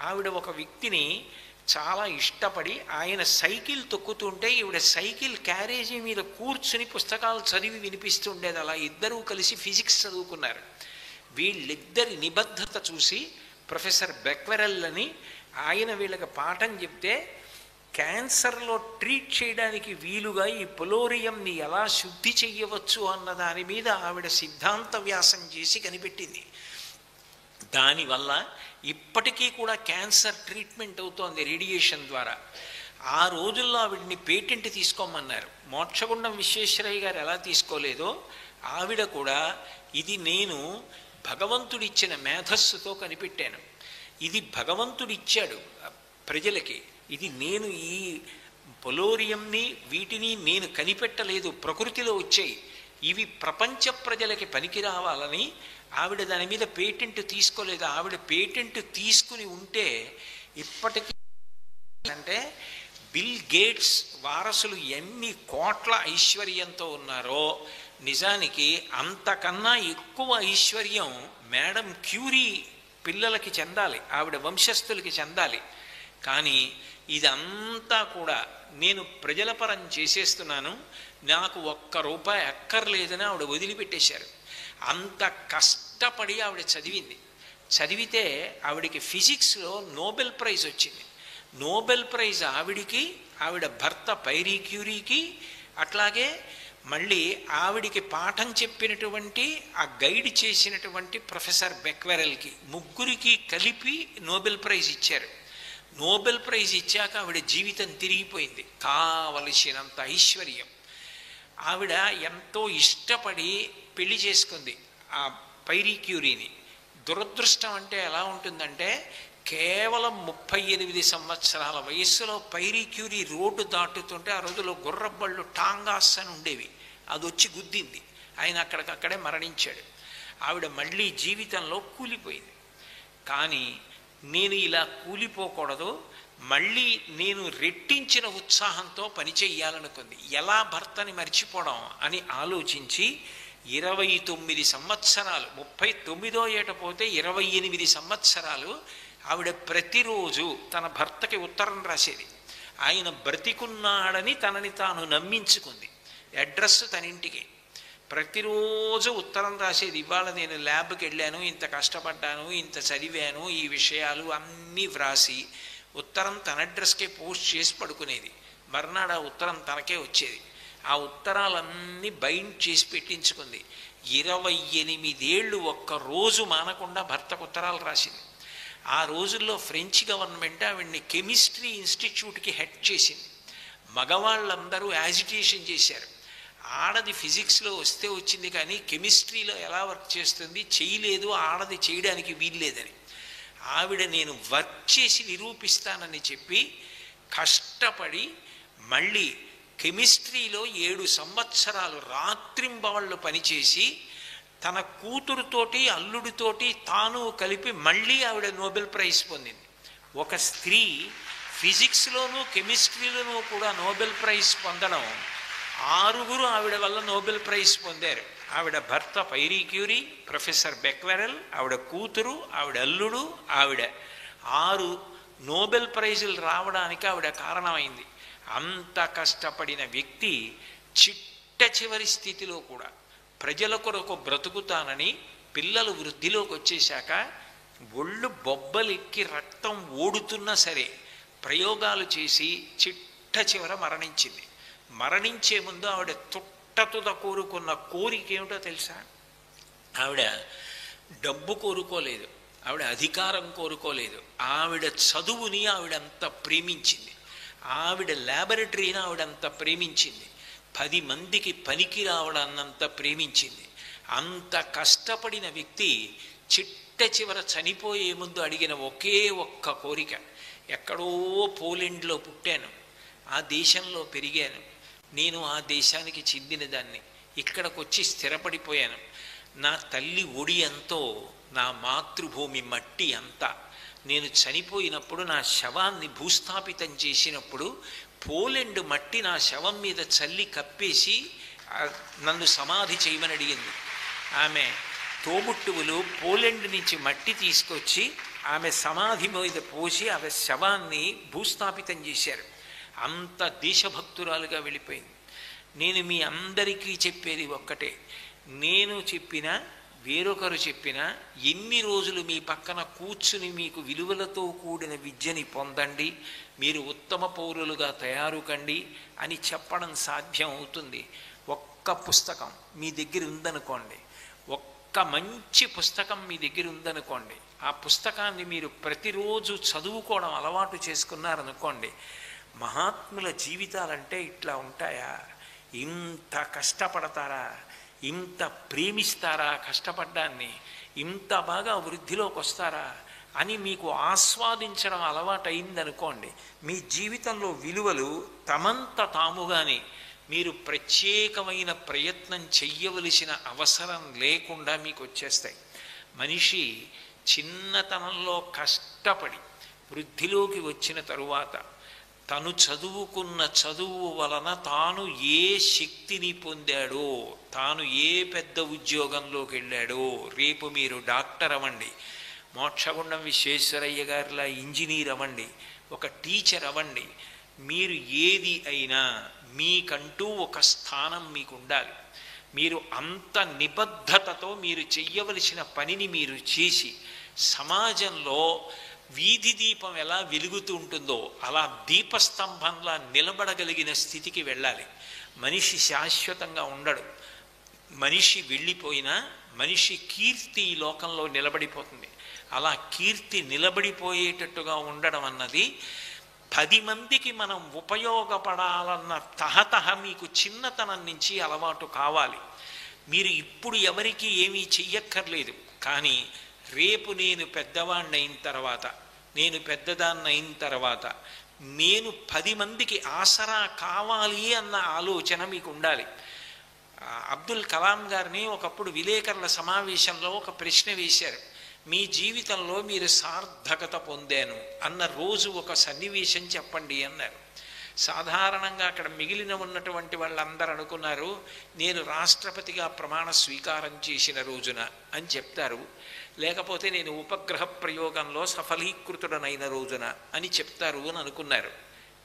ఆవిడ ఒక వ్యక్తిని చాలా ఇష్టపడి, ఆయన సైకిల్ తొక్కుతుంటే ఈవిడ సైకిల్ క్యారేజీ మీద కూర్చుని పుస్తకాలు చదివి వినిపిస్తుండేది. అలా ఇద్దరూ కలిసి ఫిజిక్స్ చదువుకున్నారు. వీళ్ళిద్దరి నిబద్ధత చూసి ప్రొఫెసర్ బెక్వెరెల్ అని ఆయన వీళ్ళకి పాఠం చెప్తే, క్యాన్సర్లో ట్రీట్ చేయడానికి వీలుగా ఈ పొలోరియంని ఎలా శుద్ధి చెయ్యవచ్చు అన్న దాని మీద ఆవిడ సిద్ధాంత వ్యాసం చేసి కనిపెట్టింది. దానివల్ల ఇప్పటికీ కూడా క్యాన్సర్ ట్రీట్మెంట్ అవుతోంది రేడియేషన్ ద్వారా. ఆ రోజుల్లో ఆవిడని పేటెంట్ తీసుకోమన్నారు. మోక్షగుండం విశ్వేశ్వరయ్య గారు ఎలా తీసుకోలేదో ఆవిడ కూడా, ఇది నేను భగవంతుడిచ్చిన మేధస్సుతో కనిపెట్టాను, ఇది భగవంతుడిచ్చాడు ప్రజలకి, ఇది నేను ఈ పొలోరియంని వీటిని నేను కనిపెట్టలేదు, ప్రకృతిలో వచ్చాయి, ఇవి ప్రపంచ ప్రజలకి పనికి రావాలని ఆవిడ దాని మీద పేటెంట్ తీసుకోలేదు. ఆవిడ పేటెంట్ తీసుకుని ఉంటే ఇప్పటికీ అంటే బిల్ గేట్స్ వారసులు ఎన్ని కోట్ల ఐశ్వర్యంతో ఉన్నారో నిజానికి అంతకన్నా ఎక్కువ ఐశ్వర్యం మేడం క్యూరీ పిల్లలకి చెందాలి, ఆవిడ వంశస్థులకి చెందాలి. కానీ ఇదంతా కూడా నేను ప్రజల పరం చేసేస్తున్నాను, నాకు ఒక్క రూపాయి అక్కర్లేదని ఆవిడ వదిలిపెట్టేశారు. అంత కష్టపడి ఆవిడ చదివితే ఆవిడికి ఫిజిక్స్లో నోబెల్ ప్రైజ్ వచ్చింది. నోబెల్ ప్రైజ్ ఆవిడికి, ఆవిడ భర్త పైరీ క్యూరీకి, అట్లాగే మళ్ళీ ఆవిడికి పాఠం చెప్పినటువంటి ఆ గైడ్ చేసినటువంటి ప్రొఫెసర్ బెక్వెరెల్కి, ముగ్గురికి కలిపి నోబెల్ ప్రైజ్ ఇచ్చారు. నోబెల్ ప్రైజ్ ఇచ్చాక ఆవిడ జీవితం తిరిగిపోయింది. కావలసినంత ఐశ్వర్యం. ఆవిడ ఎంతో ఇష్టపడి పెళ్లి చేసుకుంది ఆ పైరీ క్యూరీని. దురదృష్టం అంటే ఎలా ఉంటుందంటే, కేవలం 38 సంవత్సరాల వయస్సులో పైరీ క్యూరీ రోడ్డు దాటుతుంటే, ఆ రోజులో గుర్రబళ్ళు టాంగాస్ అని ఉండేవి, అది వచ్చి గుద్దింది. ఆయన అక్కడికక్కడే మరణించాడు. ఆవిడ మళ్ళీ జీవితంలో కూలిపోయింది. కానీ నేను ఇలా కూలిపోకూడదు, మళ్ళీ నేను రెట్టించిన ఉత్సాహంతో పని చెయ్యాలనుకుంది. ఎలా భర్తని మర్చిపోవడం అని ఆలోచించి 29 సంవత్సరాలు, 39వ ఏట పోతే 28 సంవత్సరాలు ఆవిడ ప్రతిరోజు తన భర్తకి ఉత్తరం రాసేది. ఆయన బ్రతికున్నాడని తనని తాను నమ్మించుకుంది. అడ్రస్ తన ఇంటికి. ప్రతిరోజు ఉత్తరం రాసేది. ఇవాళ నేను ల్యాబ్కి వెళ్ళాను, ఇంత కష్టపడ్డాను, ఇంత చదివాను, ఈ విషయాలు అన్నీ వ్రాసి ఉత్తరం తన అడ్రస్కే పోస్ట్ చేసి పడుకునేది. మర్నాడు ఆ ఉత్తరం తనకే వచ్చేది. ఆ ఉత్తరాలన్నీ బైండ్ చేసి పెట్టించుకుంది. 28 ఏళ్ళు ఒక్కరోజు మానకుండా భర్తకు ఉత్తరాలు రాసింది. ఆ రోజుల్లో ఫ్రెంచ్ గవర్నమెంట్ ఆవిడ్ని కెమిస్ట్రీ ఇన్స్టిట్యూట్కి హెడ్ చేసింది. మగవాళ్ళందరూ యాజిటేషన్ చేశారు. ఆడది ఫిజిక్స్లో వస్తే వచ్చింది కానీ కెమిస్ట్రీలో ఎలా వర్క్ చేస్తుంది చేయలేదు, ఆడది చేయడానికి వీల్లేదని. ఆవిడ నేను వర్క్ చేసి నిరూపిస్తానని చెప్పి కష్టపడి మళ్ళీ కెమిస్ట్రీలో 7 సంవత్సరాలు రాత్రింబవళ్ళు పనిచేసి తన కూతురుతోటి అల్లుడితోటి తాను కలిపి మళ్ళీ ఆవిడ నోబెల్ ప్రైజ్ పొందింది. ఒక స్త్రీ ఫిజిక్స్లోనూ కెమిస్ట్రీలోనూ కూడా నోబెల్ ప్రైజ్ పొందడం, 6 ఆవిడ వల్ల నోబెల్ ప్రైజ్ పొందారు. ఆవిడ భర్త పైరీ క్యూరీ, ప్రొఫెసర్ బెక్వెరెల్, ఆవిడ కూతురు, ఆవిడ అల్లుడు, ఆవిడ 6 నోబెల్ ప్రైజులు రావడానికి ఆవిడ కారణమైంది. అంత కష్టపడిన వ్యక్తి చిట్ట చివరి స్థితిలో కూడా ప్రజల కొరకు బ్రతుకుతానని పిల్లలు వృద్ధిలోకి వచ్చేశాక ఒళ్ళు బొబ్బలెక్కి రక్తం ఓడుతున్నా సరే ప్రయోగాలు చేసి చిట్ట చివర మరణించింది. మరణించే ముందు ఆవిడ తుట్టతుద కోరుకున్న కోరిక ఏమిటో తెలుసా? ఆవిడ డబ్బు కోరుకోలేదు, ఆవిడ అధికారం కోరుకోలేదు. ఆవిడ చదువుని ఆవిడంత ప్రేమించింది, ఆవిడ ల్యాబొరేటరీని ఆవిడంత ప్రేమించింది, 10 మందికి పనికి రావడాన్నంత ప్రేమించింది. అంత కష్టపడిన వ్యక్తి చిట్ట చివర చనిపోయే ముందు అడిగిన ఒకే ఒక్క కోరిక, ఎక్కడో పోలెండ్లో పుట్టాను, ఆ దేశంలో పెరిగాను, నేను ఆ దేశానికి చెందిన దాన్ని, ఇక్కడికి వచ్చి స్థిరపడిపోయాను, నా తల్లి ఒడి ఎంతో నా మాతృభూమి మట్టి అంతా, నేను చనిపోయినప్పుడు నా శవాన్ని భూస్థాపితం చేసినప్పుడు పోలెండ్ మట్టి నా శవం మీద చల్లి కప్పేసి నన్ను సమాధి చేయమని అడిగింది. ఆమె తోబుట్టువులు పోలెండ్ నుంచి మట్టి తీసుకొచ్చి ఆమె సమాధి మీద పోసి ఆమె శవాన్ని భూస్థాపితం చేశారు. అంత దేశభక్తురాలుగా వెళ్ళిపోయింది. నేను మీ అందరికీ చెప్పేది ఒక్కటే, నేను చెప్పినా వేరొకరు చెప్పినా ఎన్ని రోజులు మీ పక్కన కూర్చుని మీకు విలువలతో కూడిన విద్యని పొందండి, మీరు ఉత్తమ పౌరులుగా తయారు కండి అని చెప్పడం సాధ్యం అవుతుంది. ఒక్క పుస్తకం మీ దగ్గర ఉందనుకోండి, ఒక్క మంచి పుస్తకం మీ దగ్గర ఉందనుకోండి, ఆ పుస్తకాన్ని మీరు ప్రతిరోజు చదువుకోవడం అలవాటు చేసుకున్నారనుకోండి, మహాత్ముల జీవితాలంటే ఇట్లా ఉంటాయా, ఇంత కష్టపడతారా, ఇంత ప్రేమిస్తారా కష్టపడ్డాన్ని, ఇంత బాగా వృద్ధిలోకి వస్తారా అని మీకు ఆస్వాదించడం అలవాటైందనుకోండి, మీ జీవితంలో విలువలు తమంత తాముగానే మీరు ప్రత్యేకమైన ప్రయత్నం చెయ్యవలసిన అవసరం లేకుండా మీకు వచ్చేస్తాయి. మనిషి చిన్నతనంలో కష్టపడి వృద్ధిలోకి వచ్చిన తరువాత తను చదువుకున్న చదువు వలన తాను ఏ శక్తిని పొందాడో, తాను ఏ పెద్ద ఉద్యోగంలోకి వెళ్ళాడో, రేపు మీరు డాక్టర్ అవ్వండి, మోక్షగుండం విశ్వేశ్వరయ్య గారిలా ఇంజనీర్ అవ్వండి, ఒక టీచర్ అవ్వండి, మీరు ఏది అయినా మీకంటూ ఒక స్థానం మీకు ఉండాలి. మీరు అంత నిబద్ధతతో మీరు చెయ్యవలసిన పనిని మీరు చేసి సమాజంలో వీధి దీపం ఎలా వెలుగుతూ ఉంటుందో అలా దీపస్తంభంలా నిలబడగలిగిన స్థితికి వెళ్ళాలి. మనిషి శాశ్వతంగా ఉండడు. మనిషి వెళ్ళిపోయినా మనిషి కీర్తి ఈ లోకంలో నిలబడిపోతుంది. అలా కీర్తి నిలబడిపోయేటట్టుగా ఉండడం అన్నది 10 మందికి మనం ఉపయోగపడాలన్న తహతహ మీకు చిన్నతనం నుంచి అలవాటు కావాలి. మీరు ఇప్పుడు ఎవరికి ఏమీ చెయ్యక్కర్లేదు, కానీ రేపు నేను పెద్దవాణ్ణి అయిన తర్వాత, నేను పెద్దదాన్ని అయిన తర్వాత నేను 10 మందికి ఆసరా కావాలి అన్న ఆలోచన మీకు ఉండాలి. అబ్దుల్ కలాం గారిని ఒకప్పుడు విలేకరుల సమావేశంలో ఒక ప్రశ్న వేశారు. మీ జీవితంలో మీరు సార్థకత పొందాను అన్న రోజు ఒక సన్నివేశం చెప్పండి అన్నారు. సాధారణంగా అక్కడ మిగిలిన ఉన్నటువంటి వాళ్ళందరూ అనుకున్నారు, నేను రాష్ట్రపతిగా ప్రమాణ స్వీకారం చేసిన రోజున అని చెప్తారు, లేకపోతే నేను ఉపగ్రహ ప్రయోగంలో సఫలీకృతుడనైన రోజున అని చెప్తారు అని అనుకున్నారు.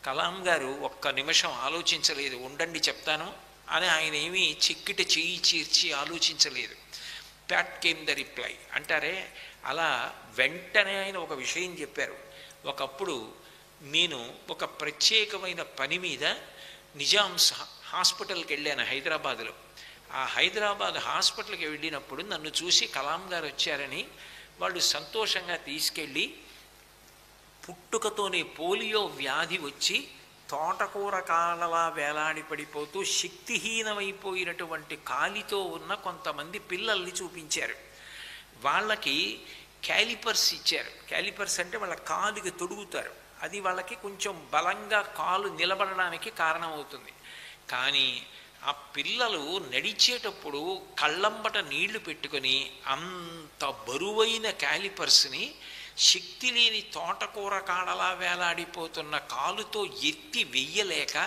కలాం గారు ఒక్క నిమిషం ఆలోచించలేదు. ఉండండి చెప్తాను అని ఆయన ఏమీ చిక్కిటి చేయి చీర్చి ఆలోచించలేదు. ప్యాట్ కేమ్ ద రిప్లై అంటారే, అలా వెంటనే ఆయన ఒక విషయం చెప్పారు. ఒకప్పుడు నేను ఒక ప్రత్యేకమైన పని మీద నిజామ్స్ హాస్పిటల్కి వెళ్ళాను హైదరాబాద్లో. ఆ హైదరాబాద్ హాస్పిటల్కి వెళ్ళినప్పుడు నన్ను చూసి కలాం గారు వచ్చారని వాళ్ళు సంతోషంగా తీసుకెళ్ళి పుట్టుకతోనే పోలియో వ్యాధి వచ్చి తోటకూర కాలలా వేలాడి పడిపోతూ శక్తిహీనమైపోయినటువంటి కాలితో ఉన్న కొంతమంది పిల్లల్ని చూపించారు. వాళ్ళకి క్యాలిపర్స్ ఇచ్చారు. క్యాలిపర్స్ అంటే వాళ్ళ కాలుకి తొడుగుతారు. అది వాళ్ళకి కొంచెం బలంగా కాలు నిలబడడానికి కారణమవుతుంది. కానీ ఆ పిల్లలు నడిచేటప్పుడు కళ్ళంబట నీళ్లు పెట్టుకొని అంత బరువైన క్యాలిపర్స్ని శక్తి లేని తోటకూర కాడలా వేలాడిపోతున్న కాలుతో ఎత్తి వెయ్యలేక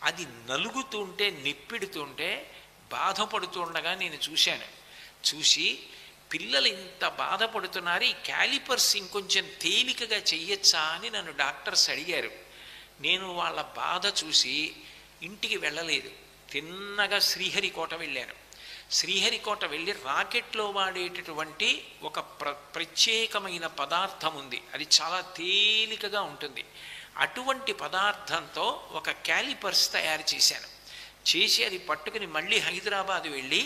అది నలుగుతుంటే నిప్పిడుతుంటే బాధపడుతుండగా నేను చూశాను. చూసి పిల్లలు ఇంత బాధపడుతున్నారు, ఈ క్యాలిపర్స్ ఇంకొంచెం తేలికగా చెయ్యొచ్చా అని నన్ను డాక్టర్స్ అడిగారు. నేను వాళ్ళ బాధ చూసి ఇంటికి వెళ్ళలేదు, తిన్నగా శ్రీహరికోట వెళ్ళాను. శ్రీహరికోట వెళ్ళి రాకెట్లో వాడేటటువంటి ఒక ప్రత్యేకమైన పదార్థం ఉంది, అది చాలా తేలికగా ఉంటుంది. అటువంటి పదార్థంతో ఒక క్యాలిపర్స్ తయారు చేశాను. చేసి అది పట్టుకుని మళ్ళీ హైదరాబాద్ వెళ్ళి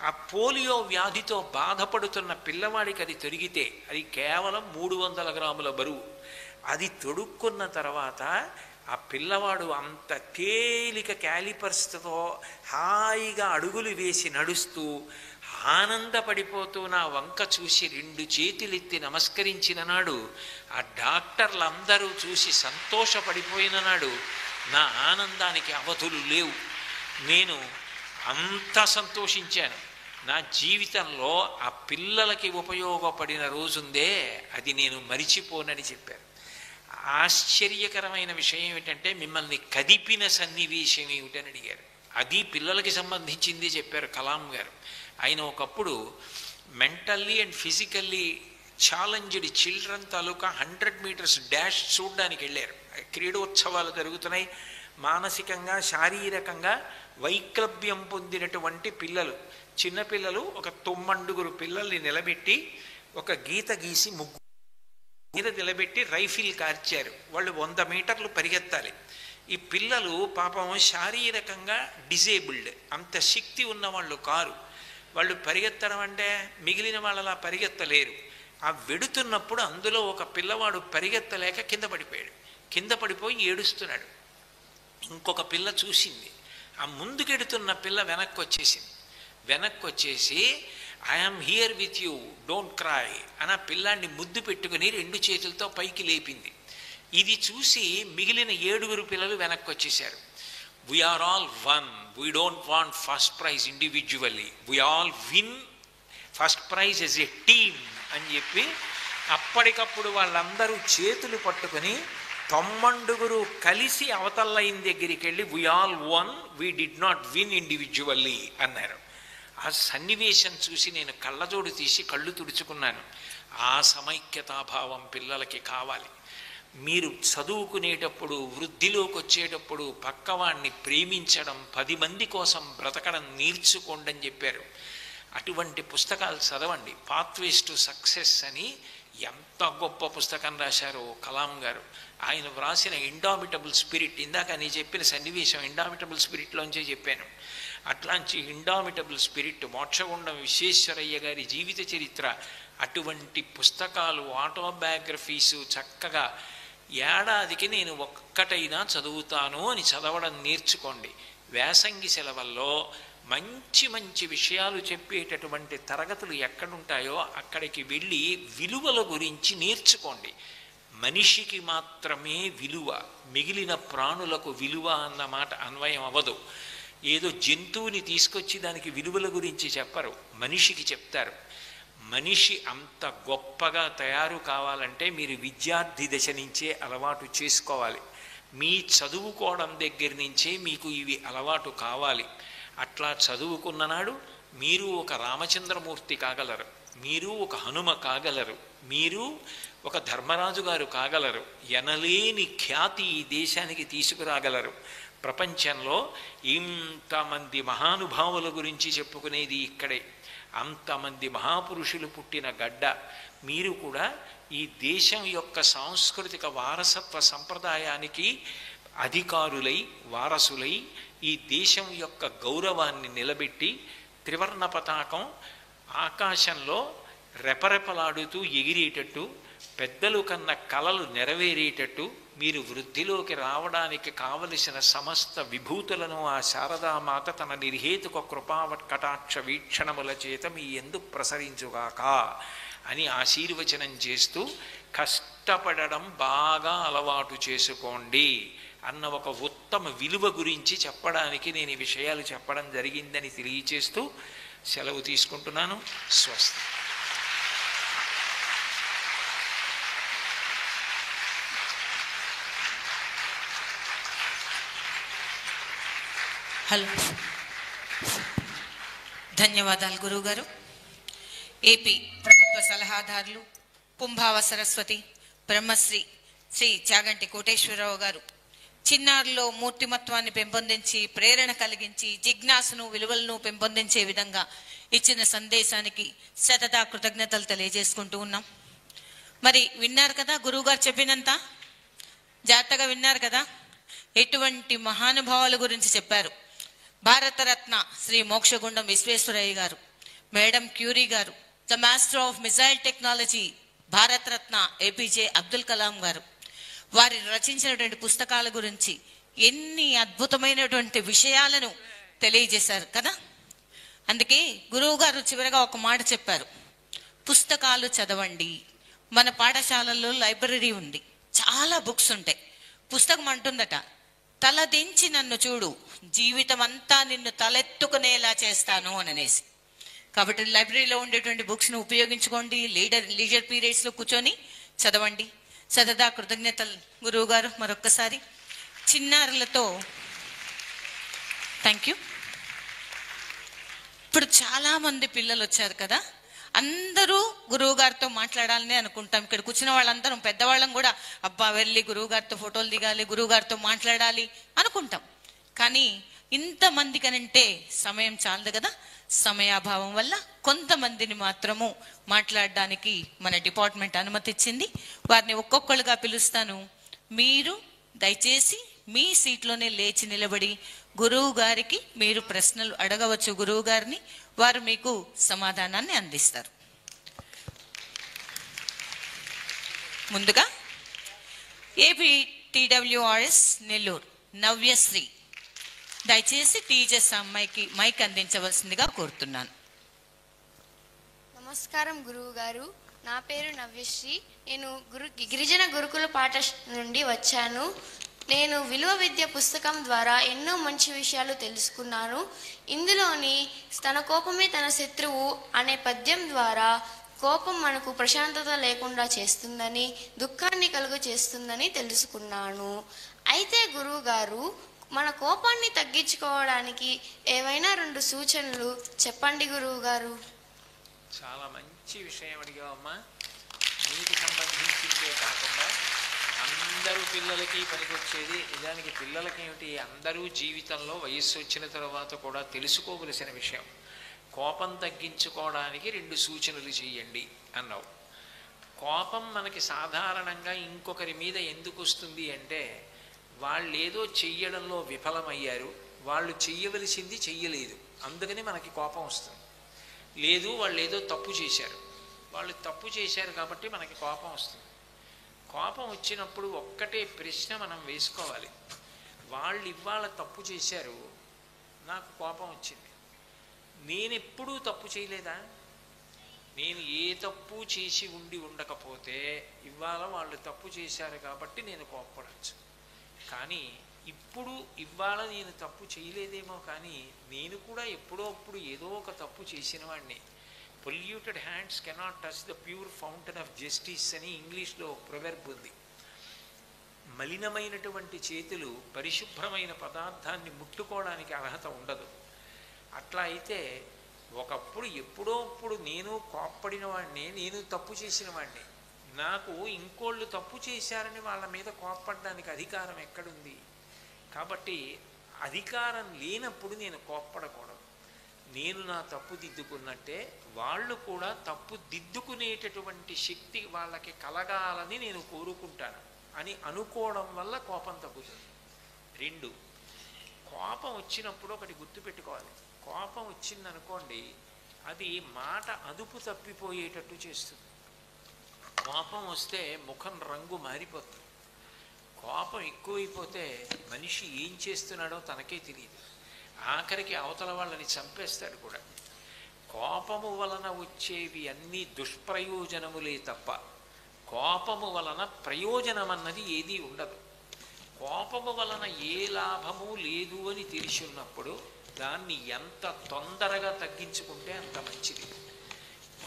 ఆ పోలియో వ్యాధితో బాధపడుతున్న పిల్లవాడికి అది తొడిగితే అది కేవలం 300 గ్రాముల బరువు. అది తొడుక్కున్న తర్వాత ఆ పిల్లవాడు అంత తేలిక క్యాలిపర్స్తో హాయిగా అడుగులు వేసి నడుస్తూ ఆనందపడిపోతూ నా వంక చూసి 2 చేతులెత్తి నమస్కరించిన నాడు, ఆ డాక్టర్లందరూ చూసి సంతోషపడిపోయిన నాడు నా ఆనందానికి అవధులు లేవు. నేను అంత సంతోషించాను. నా జీవితంలో ఆ పిల్లలకి ఉపయోగపడిన రోజుందే, అది నేను మరిచిపోనని చెప్పారు. ఆశ్చర్యకరమైన విషయం ఏమిటంటే, మిమ్మల్ని కదిపిన సన్నివేశం ఏమిటని అడిగారు. అది పిల్లలకి సంబంధించింది చెప్పారు కలాం గారు. ఆయన ఒకప్పుడు mentally and physically challenged children తాలూకా 100 మీటర్స్ డాష్ చూడడానికి వెళ్ళారు. క్రీడోత్సవాలు జరుగుతున్నాయి. మానసికంగా శారీరకంగా వైక్లభ్యం పొందినటువంటి పిల్లలు, చిన్నపిల్లలు ఒక 9 పిల్లల్ని నిలబెట్టి ఒక గీత గీసి ముగ్గు మీద నిలబెట్టి రైఫిల్ కార్చారు. వాళ్ళు 100 మీటర్లు పరిగెత్తాలి. ఈ పిల్లలు పాపం శారీరకంగా డిజేబుల్డ్, అంత శక్తి ఉన్న వాళ్ళు కారు. వాళ్ళు పరిగెత్తడం అంటే మిగిలిన వాళ్ళలా పరిగెత్తలేరు. ఆ వెడుతున్నప్పుడు అందులో ఒక పిల్లవాడు పరిగెత్తలేక కింద పడిపోయాడు. కింద పడిపోయి ఏడుస్తున్నాడు. ఇంకొక పిల్ల చూసింది. ఆ ముందుకెడుతున్న పిల్ల వెనక్కి వచ్చేసింది. వెనక్కి వచ్చేసి I'm here with you, don't cry అని ఆ పిల్లాన్ని ముద్దు పెట్టుకుని 2 చేతులతో పైకి లేపింది. ఇది చూసి మిగిలిన 7 పిల్లలు వెనక్కి వచ్చేసారు. We're all one, we don't want first prize individually, we all win first prize as a team అని చెప్పి అప్పటికప్పుడు వాళ్ళందరూ చేతులు పట్టుకొని తొమ్మండుగురు కలిసి అవతల లైన్ దగ్గరికి వెళ్ళి we all one, we did not win individually అన్నారు. ఆ సన్నివేశం చూసి నేను కళ్ళజోడు తీసి కళ్ళు తుడుచుకున్నాను. ఆ సమైక్యతాభావం పిల్లలకి కావాలి. మీరు చదువుకునేటప్పుడు, వృద్ధిలోకి వచ్చేటప్పుడు పక్కవాణ్ణి ప్రేమించడం, 10 మంది కోసం బ్రతకడం నేర్చుకోండి అని చెప్పారు. అటువంటి పుస్తకాలు చదవండి. పాత్వేస్ టు సక్సెస్ అని ఎంత గొప్ప పుస్తకం రాశారో కలాం గారు. ఆయన వ్రాసిన ఇండామిటబుల్ స్పిరిట్, ఇందాక నేను చెప్పిన సన్నివేశం ఇండామిటబుల్ స్పిరిట్లోంచే చెప్పాను. అట్లాంటి ఇండామిటబుల్ స్పిరిట్, మోక్షగుండం విశ్వేశ్వరయ్య గారి జీవిత చరిత్ర, అటువంటి పుస్తకాలు, ఆటోబయోగ్రఫీసు చక్కగా ఏడాదికి నేను ఒక్కటైనా చదువుతాను అని చదవడం నేర్చుకోండి. వేసంగి సెలవుల్లో మంచి మంచి విషయాలు చెప్పేటటువంటి తరగతులు ఎక్కడుంటాయో అక్కడికి వెళ్ళి విలువల గురించి నేర్చుకోండి. మనిషికి మాత్రమే విలువ, మిగిలిన ప్రాణులకు విలువ అన్న మాట అన్వయం అవ్వదు. ఏదో జంతువుని తీసుకొచ్చి దానికి విలువల గురించి చెప్పరు, మనిషికి చెప్తారు. మనిషి అంత గొప్పగా తయారు కావాలంటే మీరు విద్యార్థి దశ నుంచే అలవాటు చేసుకోవాలి. మీ చదువుకోవడం దగ్గర నుంచే మీకు ఇవి అలవాటు కావాలి. అట్లా చదువుకున్ననాడు మీరు ఒక రామచంద్రమూర్తి కాగలరు, మీరు ఒక హనుమ కాగలరు, మీరు ఒక ధర్మరాజు గారు కాగలరు, ఎనలేని ఖ్యాతి ఈ దేశానికి తీసుకురాగలరు. ప్రపంచంలో ఇంతమంది మహానుభావుల గురించి చెప్పుకునేది ఇక్కడే. అంతమంది మహాపురుషులు పుట్టిన గడ్డ. మీరు కూడా ఈ దేశం యొక్క సాంస్కృతిక వారసత్వ సంప్రదాయానికి అధికారులై, వారసులై, ఈ దేశం యొక్క గౌరవాన్ని నిలబెట్టి త్రివర్ణ పతాకం ఆకాశంలో రెపరెపలాడుతూ ఎగిరేటట్టు, పెద్దలు కన్న కలలు నెరవేరేటట్టు మీరు వృద్ధిలోకి రావడానికి కావలసిన సమస్త విభూతులను ఆ శారదామాత తన నిర్హేతుక కృపావట్ కటాక్ష వీక్షణముల చేత మీ యందు ప్రసరించుగాక అని ఆశీర్వచనం చేస్తూ, కష్టపడడం బాగా అలవాటు చేసుకోండి అన్న ఒక ఉత్తమ విలువ గురించి చెప్పడానికి నేను ఈ విషయాలు చెప్పడం జరిగిందని తెలియచేస్తూ సెలవు తీసుకుంటున్నాను. స్వస్తి. హలో, ధన్యవాదాలు గురువుగారు. ఏపీ ప్రభుత్వ సలహాదారులు పుంభావ సరస్వతి బ్రహ్మశ్రీ శ్రీ చాగంటి కోటేశ్వరరావు గారు చిన్నారులో మూర్తిమత్వాన్ని పెంపొందించి, ప్రేరణ కలిగించి, జిజ్ఞాసను, విలువలను పెంపొందించే విధంగా ఇచ్చిన సందేశానికి శతదా కృతజ్ఞతలు తెలియజేసుకుంటూ ఉన్నాం. మరి విన్నారు కదా, గురువుగారు చెప్పినంత జాగ్రత్తగా విన్నారు కదా, ఎటువంటి మహానుభావుల గురించి చెప్పారు. భారతరత్న శ్రీ మోక్షగుండం విశ్వేశ్వరయ్య గారు, మేడం క్యూరీ గారు, the master of missile technology Bharat Ratna APJ Abdul Kalam గారు, వారి రచించినటువంటి పుస్తకాల గురించి ఎన్ని అద్భుతమైనటువంటి విషయాలను తెలియజేశారు కదా. అందుకే గురువు గారు చివరిగా ఒక మాట చెప్పారు, పుస్తకాలు చదవండి. మన పాఠశాలల్లో లైబ్రరీ ఉంది, చాలా బుక్స్ ఉంటాయి. పుస్తకం అంటుందట, తలదించి నన్ను చూడు, జీవితం అంతా నిన్ను తలెత్తుకునేలా చేస్తాను అని అనేసి. కాబట్టి లైబ్రరీలో ఉండేటువంటి బుక్స్ను ఉపయోగించుకోండి. లీజర్ పీరియడ్స్లో కూర్చొని చదవండి. సదదా కృతజ్ఞతలు గురువు గారు. మరొక్కసారి చిన్నారులతో థ్యాంక్ యూ. ఇప్పుడు చాలామంది పిల్లలు వచ్చారు కదా, అందరూ గురువు గారితో మాట్లాడాలని అనుకుంటాం. ఇక్కడ కూర్చున్న వాళ్ళందరం పెద్దవాళ్ళం కూడా అబ్బా వెళ్ళి గురువు గారితో ఫోటోలు దిగాలి, గురువు గారితో మాట్లాడాలి అనుకుంటాం. కానీ ఇంతమంది కనంటే సమయం చాలదు కదా. సమయాభావం వల్ల కొంతమందిని మాత్రము మాట్లాడడానికి మన డిపార్ట్మెంట్ అనుమతి ఇచ్చింది. వారిని ఒక్కొక్కరుగా పిలుస్తాను. మీరు దయచేసి మీ సీట్లోనే లేచి నిలబడి గురువు గారికి మీరు ప్రశ్నలు అడగవచ్చు. గురువు గారిని, వారు మీకు సమాధానాన్ని అందిస్తారు. ముందుగా ఏపీటీడబ్ల్యూఆర్ఎస్ నెల్లూరు నవ్యశ్రీ, దయచేసి టీచర్స్ అమ్మాయికి మైక్ అందించవలసిందిగా కోరుతున్నాను. నమస్కారం గురువు గారు, నా పేరు నవ్యశ్రీ. నేను గిరిజన గురుకుల పాఠశాల నుండి వచ్చాను. నేను విలువ విద్య పుస్తకం ద్వారా ఎన్నో మంచి విషయాలు తెలుసుకున్నాను. ఇందులోని తన కోపమే తన శత్రువు అనే పద్యం ద్వారా కోపం మనకు ప్రశాంతత లేకుండా చేస్తుందని, దుఃఖాన్ని కలుగ చేస్తుందని తెలుసుకున్నాను. అయితే గురువుగారు, మన కోపాన్ని తగ్గించుకోవడానికి ఏవైనా 2 సూచనలు చెప్పండి గురువుగారు. చాలా మంచి విషయం అడిగావమ్మా. నీకు సంబంధించిందే కాకుండా అందరూ పిల్లలకి పనికొచ్చేది. నిజానికి పిల్లలకి ఏమిటి, అందరూ జీవితంలో వయస్సు వచ్చిన తర్వాత కూడా తెలుసుకోవలసిన విషయం. కోపం తగ్గించుకోవడానికి 2 సూచనలు చేయండి అన్నావు. కోపం మనకి సాధారణంగా ఇంకొకరి మీద ఎందుకు వస్తుంది అంటే, వాళ్ళు ఏదో చెయ్యడంలో విఫలమయ్యారు, వాళ్ళు చెయ్యవలసింది చెయ్యలేదు, అందుకని మనకి కోపం వస్తుంది. లేదు, వాళ్ళు ఏదో తప్పు చేశారు, వాళ్ళు తప్పు చేశారు కాబట్టి మనకి కోపం వస్తుంది. కోపం వచ్చినప్పుడు ఒక్కటే ప్రశ్న మనం వేసుకోవాలి, వాళ్ళు ఇవాళ తప్పు చేశారు, నాకు కోపం వచ్చింది, నేనెప్పుడూ తప్పు చేయలేదా? నేను ఏ తప్పు చేసి ఉండకపోతే ఇవాళ వాళ్ళు తప్పు చేశారు కాబట్టి నేను కోప్పడచ్చు. కానీ ఇవాళ నేను తప్పు చేయలేదేమో, కానీ నేను కూడా ఎప్పుడో అప్పుడు ఏదో ఒక తప్పు చేసిన వాడిని. Polluted hands cannot touch the pure fountain of justice అని ఇంగ్లీష్లో ప్రొవెర్బ్ ఉంది. మలినమైనటువంటి చేతులు పరిశుభ్రమైన పదార్థాన్ని ముట్టుకోవడానికి అర్హత ఉండదు. అట్లా అయితే ఒకప్పుడు ఎప్పుడో అప్పుడు నేను కోప్పడిన వాడిని, నేను తప్పు చేసిన వాడిని. నాకు ఇంకోళ్ళు తప్పు చేశారని వాళ్ళ మీద కోప్పడడానికి అధికారం ఎక్కడుంది? కాబట్టి అధికారం లేనప్పుడు నేను కోప్పడకూడదు. నేను నా తప్పు దిద్దుకున్నట్టే వాళ్ళు కూడా తప్పు దిద్దుకునేటటువంటి శక్తి వాళ్ళకి కలగాలని నేను కోరుకుంటాను అని అనుకోవడం వల్ల కోపం తగ్గుతుంది. 2, కోపం వచ్చినప్పుడు ఒకటి గుర్తుపెట్టుకోవాలి. కోపం వచ్చిందనుకోండి, అది మాట అదుపు తప్పిపోయేటట్టు చేస్తుంది. కోపం వస్తే ముఖం రంగు మారిపోతుంది. కోపం ఎక్కువైపోతే మనిషి ఏం చేస్తున్నాడో తనకే తెలియదు. ఆఖరికి అవతల వాళ్ళని చంపేస్తాడు కూడా. కోపము వలన వచ్చేవి అన్నీ దుష్ప్రయోజనములే తప్ప కోపము వలన ప్రయోజనం అన్నది ఏదీ ఉండదు. కోపము వలన ఏ లాభము లేదు అని తెలిసి ఉన్నప్పుడు దాన్ని ఎంత తొందరగా తగ్గించుకుంటే అంత మంచిది.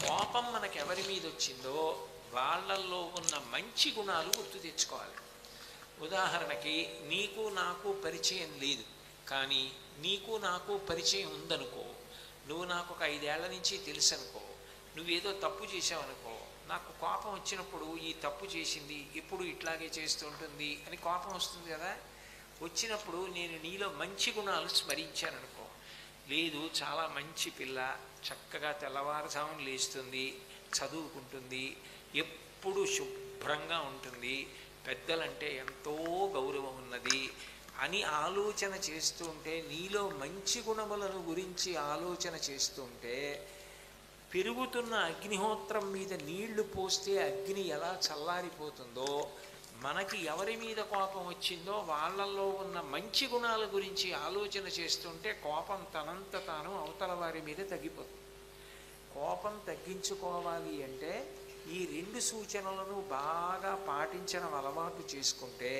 కోపం మనకు ఎవరి మీద వచ్చిందో వాళ్ళల్లో ఉన్న మంచి గుణాలు గుర్తు తెచ్చుకోవాలి. ఉదాహరణకి, నీకు నాకు పరిచయం లేదు, కానీ నీకు నాకు పరిచయం ఉందనుకో, నువ్వు నాకు ఒక 5 ఏళ్ల నుంచి తెలుసు అనుకో, నువ్వేదో తప్పు చేసావనుకో, నాకు కోపం వచ్చినప్పుడు ఈ తప్పు చేసింది ఎప్పుడు ఇట్లాగే చేస్తూ ఉంటుంది అని కోపం వస్తుంది కదా. వచ్చినప్పుడు నేను నీలో మంచి గుణాలు స్మరించాననుకో, లేదు చాలా మంచి పిల్ల, చక్కగా తెల్లవారుజామున లేస్తుంది, చదువుకుంటుంది, ఎప్పుడు శుభ్రంగా ఉంటుంది, పెద్దలంటే ఎంతో గౌరవం ఉన్నది అని ఆలోచన చేస్తుంటే, నీలో మంచి గుణములను గురించి ఆలోచన చేస్తుంటే, పెరుగుతున్న అగ్నిహోత్రం మీద నీళ్లు పోస్తే అగ్ని ఎలా చల్లారిపోతుందో, మనకి ఎవరి మీద కోపం వచ్చిందో వాళ్ళల్లో ఉన్న మంచి గుణాల గురించి ఆలోచన చేస్తుంటే కోపం తనంత తాను అవతల వారి మీద తగ్గిపోతుంది. కోపం తగ్గించుకోవాలి అంటే ఈ 2 సూచనలను బాగా పాటించడం అలవాటు చేసుకుంటే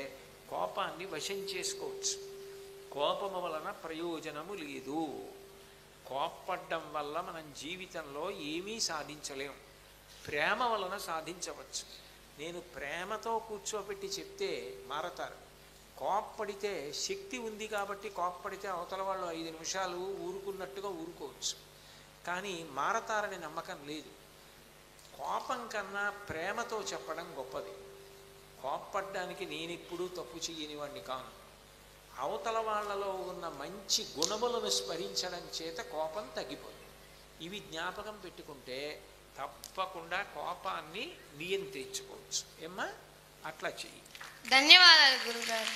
కోపాన్ని వశం చేసుకోవచ్చు. కోపము వలన ప్రయోజనము లేదు. కోప్పడ్డం వల్ల మనం జీవితంలో ఏమీ సాధించలేము. ప్రేమ వలన సాధించవచ్చు. నేను ప్రేమతో కూర్చోబెట్టి చెప్తే మారతారు. కోప్పడితే శక్తి ఉంది కాబట్టి కోప్పడితే అవతల వాళ్ళు 5 నిమిషాలు ఊరుకున్నట్టుగా ఊరుకోవచ్చు, కానీ మారతారని నమ్మకం లేదు. కోపం కన్నా ప్రేమతో చెప్పడం గొప్పది. కోప్పడ్డానికి నేనెప్పుడూ తప్పు చేయని వాడిని కాను. అవతల వాళ్ళలో ఉన్న మంచి గుణములను స్మరించడం చేత కోపం తగ్గిపోతుంది. ఇవి జ్ఞాపకం పెట్టుకుంటే తప్పకుండా కోపాన్ని నియంత్రించుకోవచ్చు. ఏమ్మా, అట్లా చెయ్యి. ధన్యవాదాలు గురుగారు.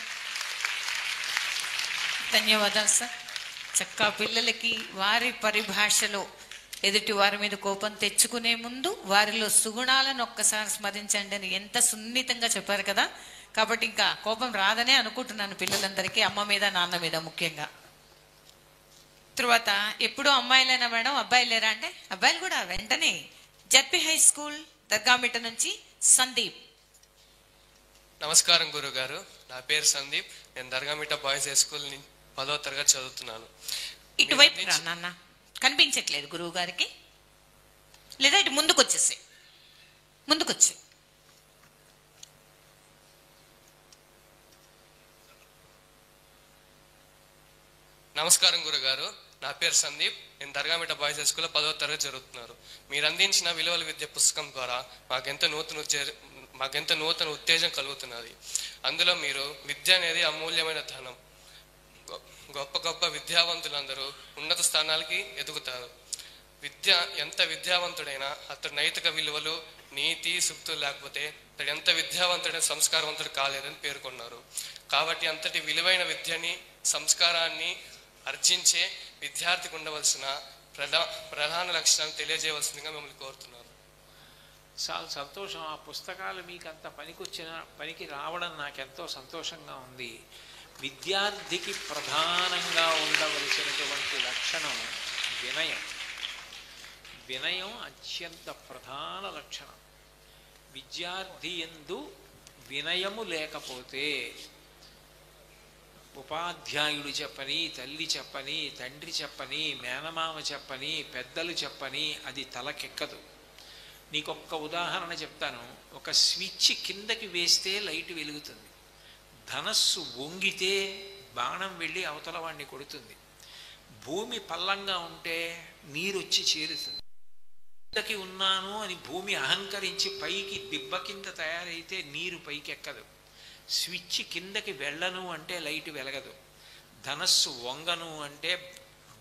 ధన్యవాదాలు సార్. చక్కా పిల్లలకి వారి పరిభాషలో ఎదుటి వారి మీద కోపం తెచ్చుకునే ముందు వారిలో సుగుణాలను ఒక్కసారి స్మరించండి అని ఎంత సున్నితంగా చెప్పారు కదా. కాబట్టి ఇంకా కోపం రాదనే అనుకుంటున్నాను పిల్లలందరికీ, అమ్మ మీద నాన్న మీద ముఖ్యంగా. తర్వాత ఎప్పుడూ అమ్మాయిలేనా మేడం, అబ్బాయిలు లేరా అంటే అబ్బాయిలు కూడా వెంటనే జడ్పీ హై స్కూల్ దర్గామిట నుంచి సందీప్. నమస్కారం గురుగారు, నా పేరు సందీప్. నేను దర్గామిట బాయ్స్ హై స్కూల్ 10వ తరగతి చదువుతున్నాను. ఇటువైపు రా నాన్న, కనిపించట్లేదు గురువు గారికి, లేదా ఇటు ముందుకు వచ్చేసి ముందుకొచ్చు. నమస్కారం గురుగారు, నా పేరు సందీప్. నేను దర్గామిట్ట బాయ్స్ హై స్కూల్లో 10వ తరగతి చదువుతున్నారు. మీరు అందించిన విలువల విద్య పుస్తకం ద్వారా మాకెంత నూతన ఉత్తేజం కలుగుతున్నది. అందులో మీరు విద్య అనేది అమూల్యమైన ధనం, గొప్ప గొప్ప విద్యావంతులందరూ ఉన్నత స్థానాలకి ఎదుగుతారు. ఎంత విద్యావంతుడైనా అతడు నైతిక విలువలు, నీతి, సూక్తులు లేకపోతే అతడు ఎంత విద్యావంతుడైన సంస్కారవంతుడు కాలేదని పేర్కొన్నారు. కాబట్టి అంతటి విలువైన విద్యని, సంస్కారాన్ని ఆర్జించే విద్యార్థికి ఉండవలసిన ప్రధాన లక్షణాలను తెలియజేయవలసిందిగా మిమ్మల్ని కోరుతున్నాను. చాలా సంతోషం. ఆ పుస్తకాలు మీకు అంత పనికి రావడం నాకెంతో సంతోషంగా ఉంది. విద్యార్థికి ప్రధానంగా ఉండవలసినటువంటి లక్షణం వినయం. వినయం అత్యంత ప్రధాన లక్షణం. విద్యార్థి యందు వినయము లేకపోతే ఉపాధ్యాయుడు చెప్పని, తల్లి చెప్పని, తండ్రి చెప్పని, మేనమామ చెప్పని, పెద్దలు చెప్పని అది తలకెక్కదు. నీకొక్క ఉదాహరణ చెప్తాను. ఒక స్విచ్ కిందకి వేస్తే లైట్ వెలుగుతుంది. ధనస్సు వంగితే బాణం వెళ్ళి అవతల వాడిని కొడుతుంది. భూమి పల్లంగా ఉంటే నీరు వచ్చి చేరుతుంది. కిందకి ఉన్నాను అని భూమి అహంకరించి పైకి దిబ్బ కింద తయారైతే నీరు పైకి ఎక్కదు. స్విచ్ కిందకి వెళ్ళను అంటే లైట్ వెలగదు. ధనస్సు వంగను అంటే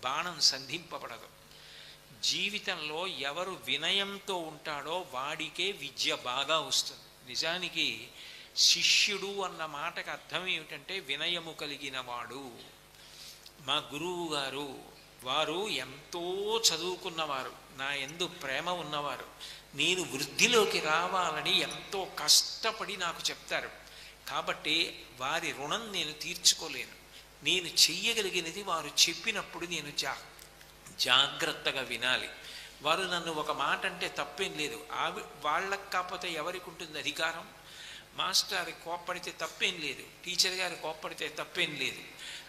బాణం సంధింపబడదు. జీవితంలో ఎవరు వినయంతో ఉంటాడో వాడికే విద్య బాగా వస్తుంది. నిజానికి శిష్యుడు అన్న మాటకు అర్థం ఏమిటంటే వినయము కలిగిన వాడు. మా గురువు గారు వారు ఎంతో చదువుకున్నవారు, నా యందు ప్రేమ ఉన్నవారు. నేను వృద్ధిలోకి రావాలని ఎంతో కష్టపడి నాకు చెప్తారు. కాబట్టి వారి రుణం నేను తీర్చుకోలేను. నేను చెయ్యగలిగినది వారు చెప్పినప్పుడు నేను జాగ్రత్తగా వినాలి. వారు నన్ను ఒక మాట అంటే తప్పేం లేదు. వాళ్ళకి కాకపోతే ఎవరికి ఉంటుంది అధికారం? మాస్టర్ కోప్పడితే తప్పేం లేదు, టీచర్ గారు కోప్పడితే తప్పేం లేదు.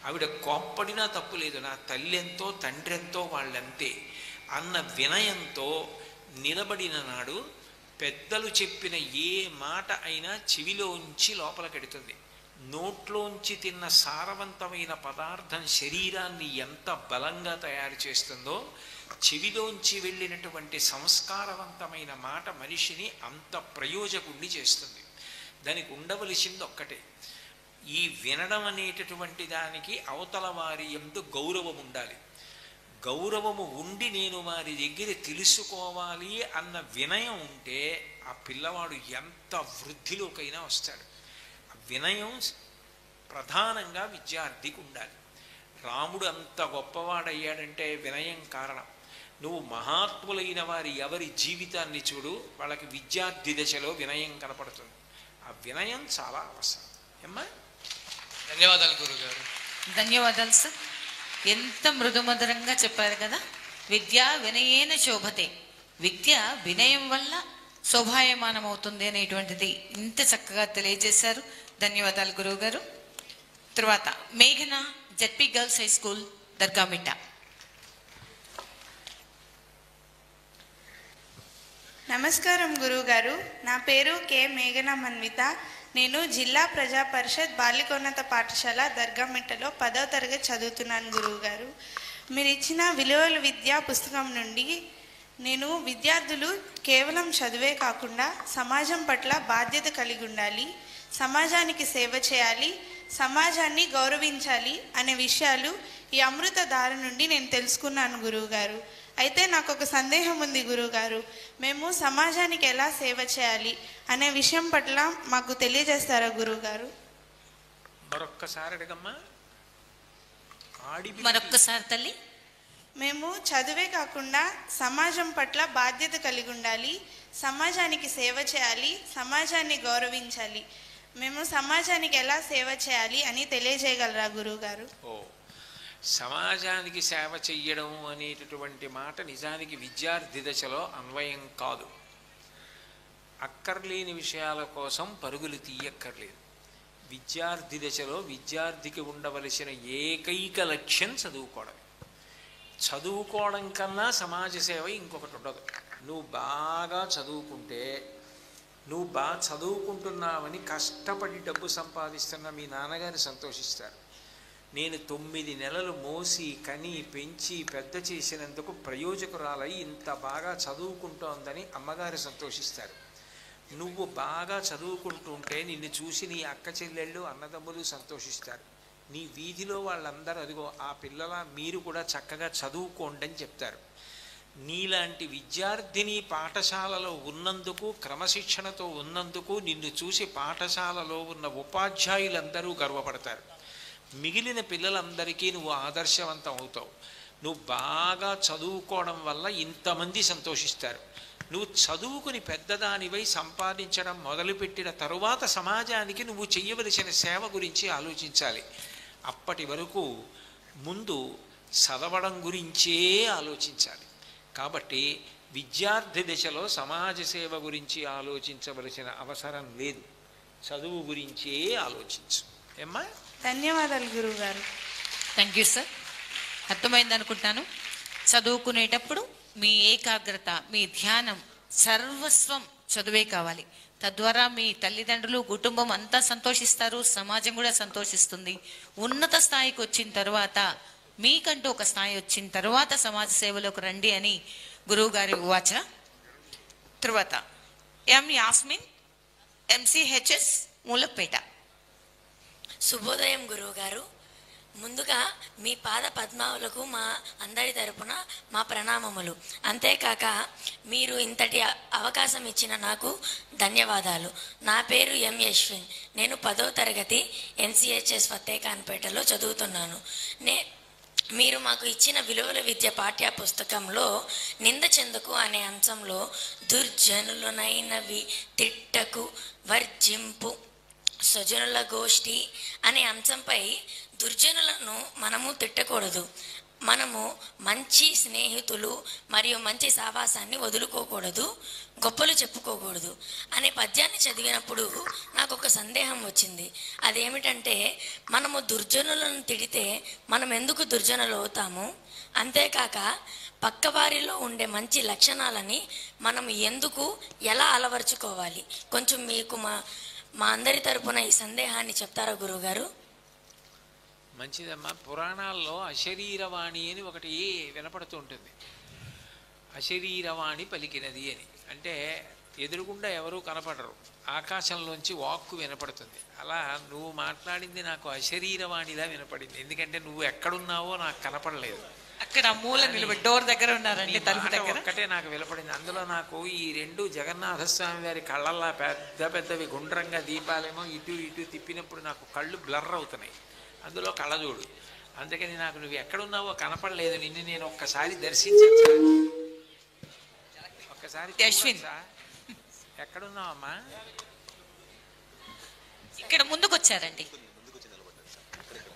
ఆవిడ కోప్పడినా తప్పు లేదు. నా తల్లి ఎంతో, తండ్రి ఎంతో, వాళ్ళంతే అన్న వినయంతో నిలబడిన నాడు పెద్దలు చెప్పిన ఏ మాట అయినా చెవిలోంచి లోపలికెడుతుంది. నోట్లోంచి తిన్న సారవంతమైన పదార్థం శరీరాన్ని ఎంత బలంగా తయారు చేస్తుందో, చెవిలోంచి వెళ్ళినటువంటి సంస్కారవంతమైన మాట మనిషిని అంత ప్రయోజకుణ్ణి చేస్తుంది. దానికి ఉండవలసింది ఒక్కటే, ఈ వినడం అనేటటువంటి దానికి అవతల వారి యందు గౌరవం ఉండాలి. గౌరవము ఉండి నేను వారి దగ్గర తెలుసుకోవాలి అన్న వినయం ఉంటే ఆ పిల్లవాడు ఎంత వృద్ధిలోకైనా వస్తాడు. వినయం ప్రధానంగా విద్యార్థికి ఉండాలి. రాముడు అంత గొప్పవాడయ్యాడంటే వినయం కారణం. నువ్వు మహాత్ములైన వారి ఎవరి జీవితాన్ని చూడు, వాళ్ళకి విద్యార్థి దశలో వినయం కనపడుతుంది. ఆ వినయం చాలా అవసరం. ఏమ్మా? ధన్యవాదాలు గురుగారు. ధన్యవాదాలు సార్. ఎంత మృదుమధురంగా చెప్పారు కదా. విద్య వినయేన శోభతే, విద్య వినయం వల్ల శోభాయమానం అవుతుంది అనేటువంటిది ఇంత చక్కగా తెలియజేశారు. ధన్యవాదాలు గురువు గారు. తర్వాత మేఘన, ZP girls high school, Dargamitta. నమస్కారం గురువుగారు. నా పేరు కె మేఘన మన్విత. నేను జిల్లా ప్రజా పరిషత్ బాలికోన్నత పాఠశాల దర్గామిట్టలో 10వ తరగతి చదువుతున్నాను గురువుగారు. మీరు ఇచ్చిన విలువల విద్యా పుస్తకం నుండి నేను విద్యార్థులు కేవలం చదువే కాకుండా సమాజం పట్ల బాధ్యత కలిగి ఉండాలి, సమాజానికి సేవ చేయాలి, సమాజాన్ని గౌరవించాలి అనే విషయాలు ఈ అమృత ధార నుండి నేను తెలుసుకున్నాను గురువుగారు. అయితే నాకు ఒక సందేహం ఉంది గురువుగారు. మేము సమాజానికి ఎలా సేవ చేయాలి అనే విషయం పట్ల మాకు తెలియజేస్తారా గురువుగారు? మరొక్కసారి అడగమ్మా. మరొక్కసారి తల్లి. మేము చదువే కాకుండా సమాజం పట్ల బాధ్యత కలిగి ఉండాలి, సమాజానికి సేవ చేయాలి, సమాజాన్ని గౌరవించాలి. మేము సమాజానికి ఎలా సేవ చేయాలి అని తెలియజేయగలరా గురువుగారు? సమాజానికి సేవ చెయ్యడం అనేటటువంటి మాట నిజానికి విద్యార్థి దశలో అన్వయం కాదు. అక్కర్లేని విషయాల కోసం పరుగులు తీయక్కర్లేదు. విద్యార్థి దశలో విద్యార్థికి ఉండవలసిన ఏకైక లక్ష్యం చదువుకోవడం. చదువుకోవడం కన్నా సమాజ సేవ ఇంకొకటి ఉండదు. నువ్వు బాగా చదువుకుంటే నువ్వు బాగా చదువుకుంటున్నావని కష్టపడి డబ్బు సంపాదిస్తున్న మీ నాన్నగారు సంతోషిస్తారు. నేను 9 నెలలు మోసి కని పెంచి పెద్ద చేసినందుకు ప్రయోజకురాలై ఇంత బాగా చదువుకుంటోందని అమ్మగారు సంతోషిస్తారు. నువ్వు బాగా చదువుకుంటుంటే నిన్ను చూసి నీ అక్క చెల్లెళ్ళు అన్నదమ్ములు సంతోషిస్తారు. నీ వీధిలో వాళ్ళందరూ అదిగో ఆ పిల్లల మీరు కూడా చక్కగా చదువుకోండి అని చెప్తారు. నీలాంటి విద్యార్థిని పాఠశాలలో ఉన్నందుకు, క్రమశిక్షణతో ఉన్నందుకు నిన్ను చూసి పాఠశాలలో ఉన్న ఉపాధ్యాయులందరూ గర్వపడతారు. మిగిలిన పిల్లలందరికీ నువ్వు ఆదర్శవంతం అవుతావు. నువ్వు బాగా చదువుకోవడం వల్ల ఇంతమంది సంతోషిస్తారు. నువ్వు చదువుకుని పెద్దదానివై సంపాదించడం మొదలుపెట్టిన తరువాత సమాజానికి నువ్వు చెయ్యవలసిన సేవ గురించి ఆలోచించాలి. అప్పటి వరకు ముందు చదవడం గురించే ఆలోచించాలి. కాబట్టి విద్యార్థి దశలో సమాజ సేవ గురించి ఆలోచించవలసిన అవసరం లేదు. చదువు గురించే ఆలోచించు. ఏమ్మా? ధన్యవాదాలు గురువుగారు. Thank you sir. అర్థమైంది అనుకుంటాను. చదువుకునేటప్పుడు మీ ఏకాగ్రత, మీ ధ్యానం, సర్వస్వం చదువే కావాలి. తద్వారా మీ తల్లిదండ్రులు, కుటుంబం అంతా సంతోషిస్తారు, సమాజం కూడా సంతోషిస్తుంది. ఉన్నత స్థాయికి వచ్చిన తర్వాత, మీకంటూ ఒక స్థాయి వచ్చిన తర్వాత సమాజ సేవలోకి రండి అని గురువు గారి వాచ. తర్వాత ఎం యాస్మిన్, MCHS, మూలపేట. శుభోదయం గురువుగారు. ముందుగా మీ పాద పద్మావులకు మా అందరి తరపున మా ప్రణామములు. అంతేకాక మీరు ఇంతటి అవకాశం ఇచ్చిన నాకు ధన్యవాదాలు. నా పేరు ఎం యశ్విన్. నేను 10వ తరగతి MCHS ఫతేఖాన్పేటలో చదువుతున్నాను. మీరు మాకు ఇచ్చిన విలువల విద్య పాఠ్య పుస్తకంలో నింద చెందకు అనే అంశంలో దుర్జనులనైనవి తిట్టకు వర్జింపు స్వజనుల గోష్ఠి అనే అంశంపై దుర్జనులను మనము తిట్టకూడదు, మనము మంచి స్నేహితులు మరియు మంచి సావాసాన్ని వదులుకోకూడదు, గొప్పలు చెప్పుకోకూడదు అనే పద్యాన్ని చదివినప్పుడు నాకు ఒక సందేహం వచ్చింది. అదేమిటంటే, మనము దుర్జనులను తిడితే మనం ఎందుకు దుర్జనులు అవుతాము? అంతేకాక పక్కవారిలో ఉండే మంచి లక్షణాలని మనం ఎందుకు, ఎలా అలవర్చుకోవాలి? కొంచెం మీకు మా అందరి తరపున ఈ సందేహాన్ని చెప్తారా గురువుగారు? మంచిదమ్మా. పురాణాల్లో అశరీరవాణి అని ఒకటి వినపడుతూ ఉంటుంది. అశరీరవాణి పలికినది అని అంటే ఎదురుగుండా ఎవరూ కనపడరు, ఆకాశంలోంచి వాక్కు వినపడుతుంది. అలా నువ్వు మాట్లాడింది నాకు అశరీరవాణిలా వినపడింది. ఎందుకంటే నువ్వు ఎక్కడున్నావో నాకు కనపడలేదు. అక్కడ మూల నిలబడి డోర్ దగ్గర ఉన్నారండి, తలుపు దగ్గర. ఒక్కటే నాకు వినపడింది. అందులో నాకు ఈ 2 జగన్నాథస్వామి వారి కళ్ళల్లా పెద్ద పెద్దవి గుండ్రంగా దీపాలేమో ఇటు ఇటు తిప్పినప్పుడు నాకు కళ్ళు బ్లర్ అవుతున్నాయి. అందులో కళ్ళజోడు. అందుకని నాకు నువ్వు ఎక్కడున్నావో కనపడలేదు. నిన్ను నేను ఒక్కసారి దర్శించచ్చా? ఒక్కసారి యశ్విన్, ఎక్కడున్నావమ్మా? ఇక్కడ ముందుకు వచ్చారండి.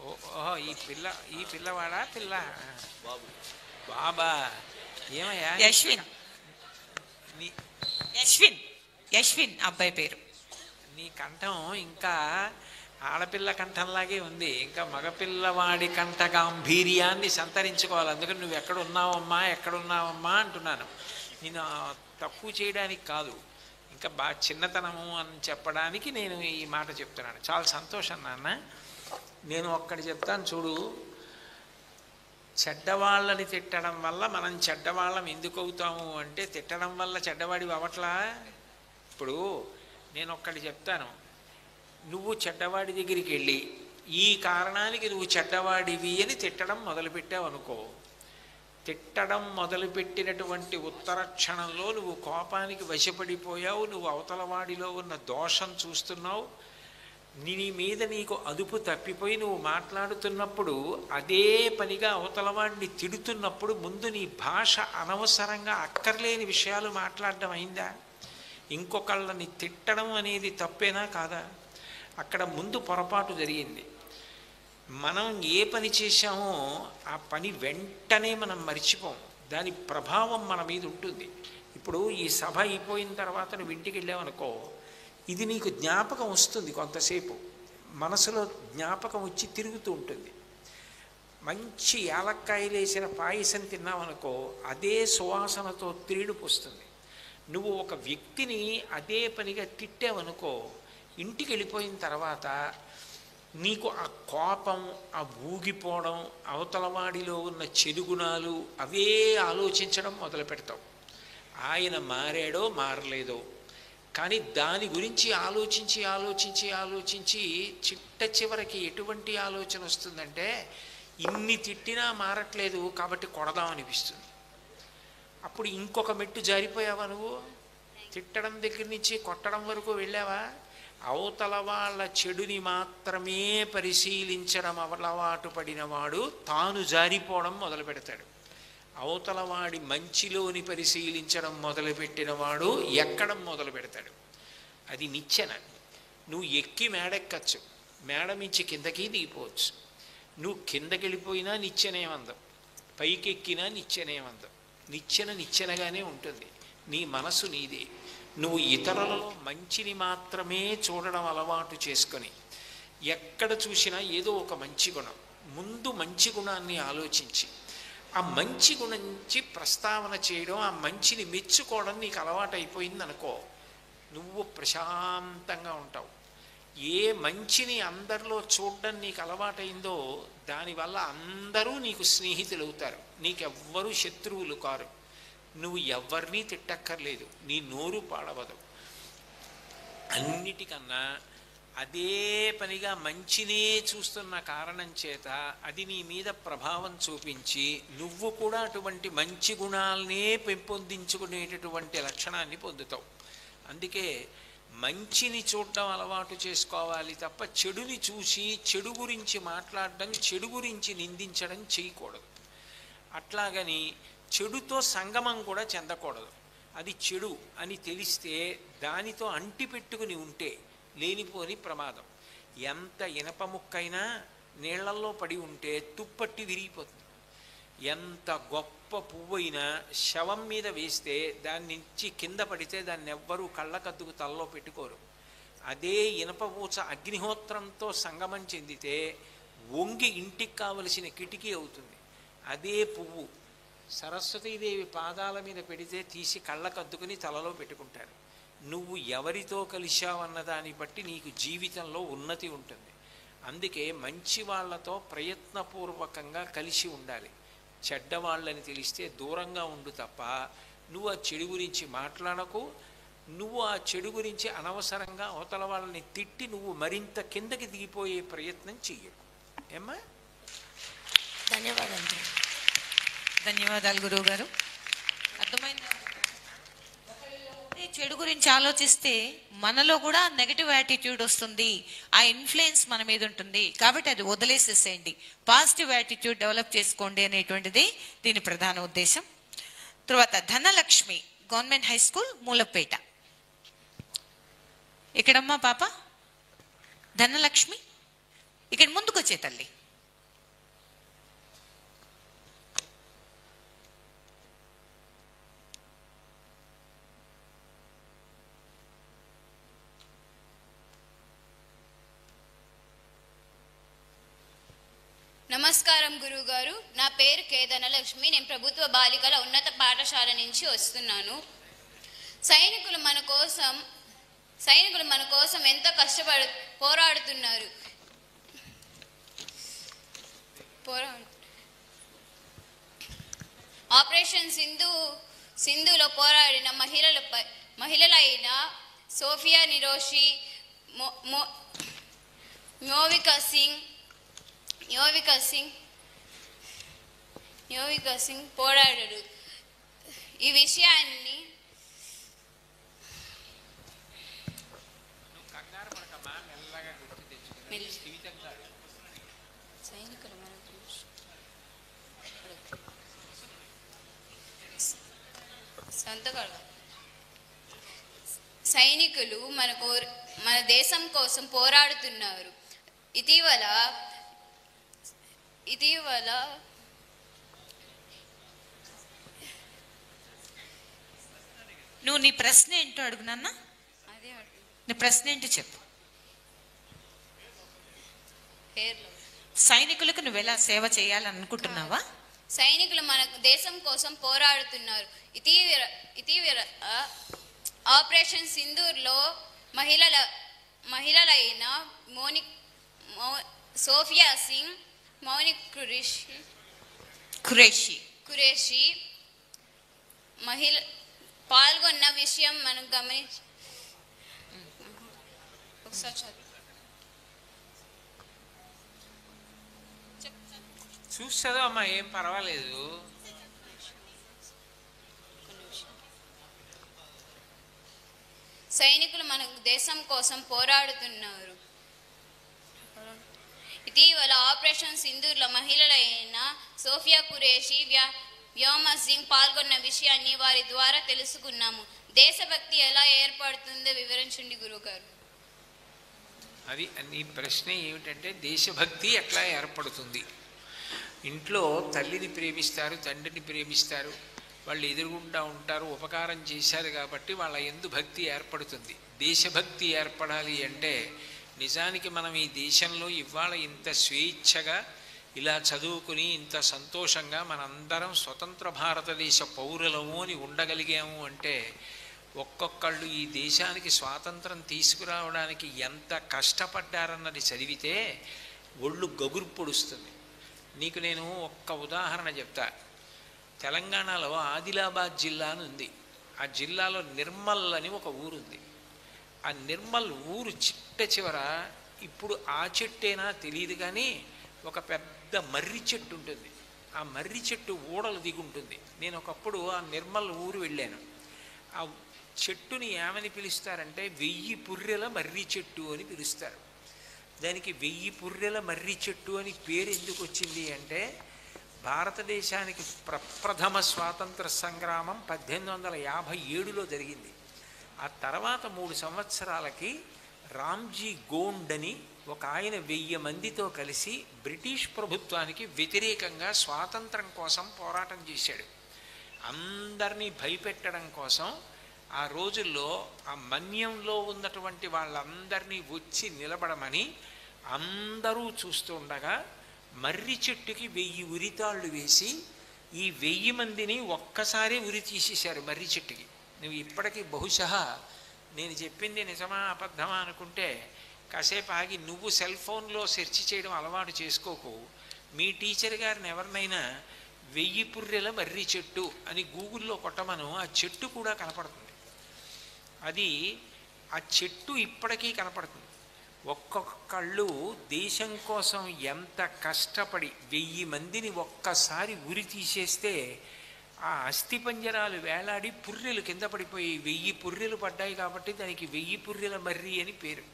ఓహో, ఈ పిల్లవాడా? పిల్ల బాబా. ఏమయ్యా? యశ్విన్ అబ్బాయి పేరు. నీ కంఠం ఇంకా ఆడపిల్ల కంఠంలాగే ఉంది. ఇంకా మగపిల్లవాడి కంఠ గాంభీర్యాన్ని సంతరించుకోవాలి. అందుకని నువ్వు ఎక్కడున్నావమ్మా అంటున్నాను. నేను తక్కువ చేయడానికి కాదు, ఇంకా బాగా చిన్నతనము అని చెప్పడానికి నేను ఈ మాట చెప్తున్నాను. చాలా సంతోషం నాన్న. నేను ఒక్కటి చెప్తాను చూడు. చెడ్డవాళ్ళని తిట్టడం వల్ల మనం చెడ్డవాళ్ళం ఎందుకు అవుతాము అంటే, తిట్టడం వల్ల చెడ్డవాడివి అవట్లా. ఇప్పుడు నేను ఒక్కటి చెప్తాను. నువ్వు చెడ్డవాడి దగ్గరికి వెళ్ళి ఈ కారణానికి నువ్వు చెడ్డవాడివి అని తిట్టడం మొదలుపెట్టావు అనుకో, తిట్టడం మొదలుపెట్టినటువంటి ఉత్తర క్షణంలో నువ్వు కోపానికి వశపడిపోయావు. నువ్వు అవతలవాడిలో ఉన్న దోషం చూస్తున్నావు. నీ మీద నీకు అదుపు తప్పిపోయి నువ్వు మాట్లాడుతున్నప్పుడు అదే పనిగా అవతలవాడిని తిడుతున్నప్పుడు ముందు నీ భాష అనవసరంగా అక్కర్లేని విషయాలు మాట్లాడడం అయిందా? ఇంకొకళ్ళని తిట్టడం అనేది తప్పేనా కాదా? అక్కడ ముందు పొరపాటు జరిగింది. మనం ఏ పని చేశామో ఆ పని వెంటనే మనం మర్చిపోం. దాని ప్రభావం మన మీద ఉంటుంది. ఇప్పుడు ఈ సభ అయిపోయిన తర్వాత నువ్వు ఇంటికి వెళ్ళావనుకో, ఇది నీకు జ్ఞాపకం వస్తుంది. కొంతసేపు మనసులో జ్ఞాపకం వచ్చి తిరుగుతూ ఉంటుంది. మంచి యాలక్కాయలు వేసిన పాయసం తిన్నామనుకో, అదే సువాసనతో త్రీడుపు వస్తుంది. నువ్వు ఒక వ్యక్తిని అదే పనిగా తిట్టావనుకో, ఇంటికి వెళ్ళిపోయిన తర్వాత నీకు ఆ కోపం, ఆ ఊగిపోవడం, అవతలవాడిలో ఉన్న చెడు గుణాలు అవే ఆలోచించడం మొదలు పెడతావు. ఆయన మారాడో మారలేదో కానీ దాని గురించి ఆలోచించి ఆలోచించి ఆలోచించి చిట్ట చివరికి ఎటువంటి ఆలోచన వస్తుందంటే, ఇన్ని తిట్టినా మారట్లేదు కాబట్టి కొడదాం అనిపిస్తుంది. అప్పుడు ఇంకొక మెట్టు జారిపోయావా నువ్వు? తిట్టడం దగ్గర నుంచి కొట్టడం వరకు వెళ్ళావా? అవతల వాళ్ళ చెడుని మాత్రమే పరిశీలించడం అలవాటు పడినవాడు తాను జారిపోవడం మొదలు పెడతాడు. అవతల వాడి మంచిలోని పరిశీలించడం మొదలుపెట్టినవాడు ఎక్కడం మొదలు పెడతాడు. అది నిచ్చెన. నువ్వు ఎక్కి మేడెక్కచ్చు, మేడ మించి కిందకి దిగిపోవచ్చు. నువ్వు కిందకి వెళ్ళిపోయినా నిచ్చెనేమందం, పైకెక్కినా నిచ్చెనేమందం. నిచ్చెన నిచ్చెనగానే ఉంటుంది. నీ మనసు నీదే. నువ్వు ఇతరులలో మంచిని మాత్రమే చూడడం అలవాటు చేసుకొని ఎక్కడ చూసినా ఏదో ఒక మంచి గుణం, ముందు మంచి గుణాన్ని ఆలోచించి ఆ మంచి గురించి ప్రస్తావన చేయడం, ఆ మంచిని మెచ్చుకోవడం నీకు అలవాటు అయిపోయింది అనుకో, నువ్వు ప్రశాంతంగా ఉంటావు. ఏ మంచిని అందరిలో చూడడం నీకు అలవాటైందో దానివల్ల అందరూ నీకు స్నేహితులు అవుతారు, నీకెవ్వరూ శత్రువులు కారు. నువ్వు ఎవరినీ తిట్టక్కర్లేదు, నీ నోరు పాడవదు. అన్నిటికన్నా అదే పనిగా మంచినే చూస్తున్న కారణం చేత అది నీ మీద ప్రభావం చూపించి నువ్వు కూడా అటువంటి మంచి గుణాలనే పెంపొందించుకునేటటువంటి లక్షణాన్ని పొందుతావు. అందుకే మంచిని చూడడం అలవాటు చేసుకోవాలి తప్ప చెడుని చూసి చెడు గురించి మాట్లాడడం, చెడు గురించి నిందించడం చేయకూడదు. అట్లాగని చెడుతో సంగమం కూడా చెందకూడదు. అది చెడు అని తెలిస్తే దానితో అంటిపెట్టుకుని ఉంటే లేనిపోని ప్రమాదం. ఎంత ఇనప ముక్కైనా నీళ్లల్లో పడి ఉంటే తుప్పట్టి విరిగిపోతుంది. ఎంత గొప్ప పువ్వైనా శవం మీద వేస్తే దాని నుంచి కింద పడితే దాన్ని ఎవ్వరూ కళ్ళకద్దుకు తలలో పెట్టుకోరు. అదే ఇనప పూచ అగ్నిహోత్రంతో సంగమం చెందితే వంగి ఇంటికి కావలసిన కిటికీ అవుతుంది. అదే పువ్వు సరస్వతీదేవి పాదాల మీద పెడితే తీసి కళ్ళకద్దుకుని తలలో పెట్టుకుంటారు. నువ్వు ఎవరితో కలిశావన్న దాన్ని బట్టి నీకు జీవితంలో ఉన్నతి ఉంటుంది. అందుకే మంచి వాళ్ళతో ప్రయత్నపూర్వకంగా కలిసి ఉండాలి. చెడ్డవాళ్ళని తెలిస్తే దూరంగా ఉండు తప్ప నువ్వు ఆ చెడు గురించి మాట్లాడకు. నువ్వు ఆ చెడు గురించి అనవసరంగా అవతల వాళ్ళని తిట్టి నువ్వు మరింత కిందకి దిగిపోయే ప్రయత్నం చెయ్యకు. ఏమ్మా? ధన్యవాదాలు. ధన్యవాదాలు గురువు గారు. అర్థమైందా? చెడు గురించి ఆలోచిస్తే మనలో కూడా నెగటివ్ యాటిట్యూడ్ వస్తుంది, ఆ ఇన్ఫ్లుయెన్స్ మన మీద ఉంటుంది. కాబట్టి అది వదిలేసేసేయండి, పాజిటివ్ యాటిట్యూడ్ డెవలప్ చేసుకోండి అనేటువంటిది దీని ప్రధాన ఉద్దేశం. తర్వాత Dhanalakshmi, government high school, Moolapeta. ఇక్కడమ్మా పాప ధనలక్ష్మి, ఇక్కడ ముందుకు వచ్చే తల్లి. నమస్కారం గురువుగారు. నా పేరు కే ధనలక్ష్మి. నేను ప్రభుత్వ బాలికల ఉన్నత పాఠశాల నుంచి వస్తున్నాను. సైనికులు మన కోసం ఎంతో పోరాడుతున్నారు. ఆపరేషన్ సింధులో పోరాడిన మహిళలైన సోఫియా నిరోషి, యోవికా సింగ్ పోరాడారు. ఈ విషయాన్ని సైనికులు మన దేశం కోసం పోరాడుతున్నారు. ఇటీవల నువ్వు నీ ప్రశ్న ఏంటో అడుగునన్నా. నీ ప్రశ్న ఏంటి చెప్పు. సైనికులకు నువ్వు ఎలా సేవ చేయాలని అనుకుంటున్నావా? సైనికులు మన దేశం కోసం పోరాడుతున్నారు. ఇటీవల ఆపరేషన్ సింధూర్లో మహిళలైన సోఫియా సింగ్, మౌనిక్ ఖురేషి పాల్గొన్న విషయం మనం చూస్తుందో అమ్మా, ఏం పర్వాలేదు. సైనికులు మన దేశం కోసం పోరాడుతున్నారు. ఇటీవల ఆపరేషన్ సింధూర్లో మహిళలైన సోఫియా ఖురేషి, వ్యోమ సింగ్ పాల్గొన్న విషయాన్ని వారి ద్వారా తెలుసుకున్నాము. దేశభక్తి ఎలా ఏర్పడుతుందో వివరించండి గురువుగారు. అది నీ ప్రశ్న ఏమిటంటే దేశభక్తి ఎట్లా ఏర్పడుతుంది? ఇంట్లో తల్లిని ప్రేమిస్తారు, తండ్రిని ప్రేమిస్తారు, వాళ్ళు ఎదురుగుండా ఉంటారు, ఉపకారం చేశారు కాబట్టి వాళ్ళ యందు భక్తి ఏర్పడుతుంది. దేశభక్తి ఏర్పడాలి అంటే నిజానికి మనం ఈ దేశంలో ఇవాళ ఇంత స్వేచ్ఛగా ఇలా చదువుకుని ఇంత సంతోషంగా మనందరం స్వతంత్ర భారతదేశ పౌరులము అని ఉండగలిగాము అంటే ఒక్కొక్కళ్ళు ఈ దేశానికి స్వాతంత్రం తీసుకురావడానికి ఎంత కష్టపడ్డారన్నది చదివితే ఒళ్ళు గగురు పొడుస్తుంది. నీకు నేను ఒక్క ఉదాహరణ చెప్తా. తెలంగాణలో ఆదిలాబాద్ జిల్లా అని ఉంది. ఆ జిల్లాలో నిర్మల్ అని ఒక ఊరుంది. ఆ నిర్మల్ ఊరు చిట్ట చివర ఇప్పుడు ఆ చెట్టేనా తెలియదు కానీ ఒక పెద్ద మర్రి చెట్టు ఉంటుంది. ఆ మర్రి చెట్టు ఊడలు దిగుంటుంది. నేను ఒకప్పుడు ఆ నిర్మల్ ఊరు వెళ్ళాను. ఆ చెట్టుని ఏమని పిలుస్తారంటే 1000 పుర్రెల మర్రి చెట్టు అని పిలుస్తారు. దానికి 1000 పుర్రెల మర్రి చెట్టు అని పేరు ఎందుకు వచ్చింది అంటే భారతదేశానికి ప్రప్రథమ స్వాతంత్ర సంగ్రామం 1857లో జరిగింది. ఆ తర్వాత 3 సంవత్సరాలకి రామ్జీ గోండ్ అని ఒక ఆయన 1000 మందితో కలిసి బ్రిటిష్ ప్రభుత్వానికి వ్యతిరేకంగా స్వాతంత్రం కోసం పోరాటం చేశాడు. అందరినీ భయపెట్టడం కోసం ఆ రోజుల్లో ఆ మన్యంలో ఉన్నటువంటి వాళ్ళందరినీ వచ్చి నిలబడమని అందరూ చూస్తుండగా మర్రి చెట్టుకి 1000 ఉరితాళ్ళు వేసి ఈ 1000 మందిని ఒక్కసారి ఉరి తీసేశారు మర్రి చెట్టుకి. నువ్వు ఇప్పటికీ బహుశా నేను చెప్పింది నిజమా అబద్ధమా అనుకుంటే కాసేపు ఆగి నువ్వు సెల్ ఫోన్లో సెర్చ్ చేయడం అలవాటు చేసుకోకు. మీ టీచర్ గారిని ఎవరినైనా 1000 పుర్రెల మర్రి చెట్టు అని గూగుల్లో కొట్టమను, ఆ చెట్టు కూడా కనపడుతుంది. అది ఆ చెట్టు ఇప్పటికీ కనపడుతుంది. ఒక్కొక్కళ్ళు దేశం కోసం ఎంత కష్టపడి 1000 మందిని ఒక్కసారి ఉరి తీసేస్తే ఆ అస్థిపంజరాలు వేలాడి పుర్రెలు కింద పడిపోయి 1000 పుర్రెలు పడ్డాయి కాబట్టి దానికి 1000 పుర్రెల మర్రి అని పేరు.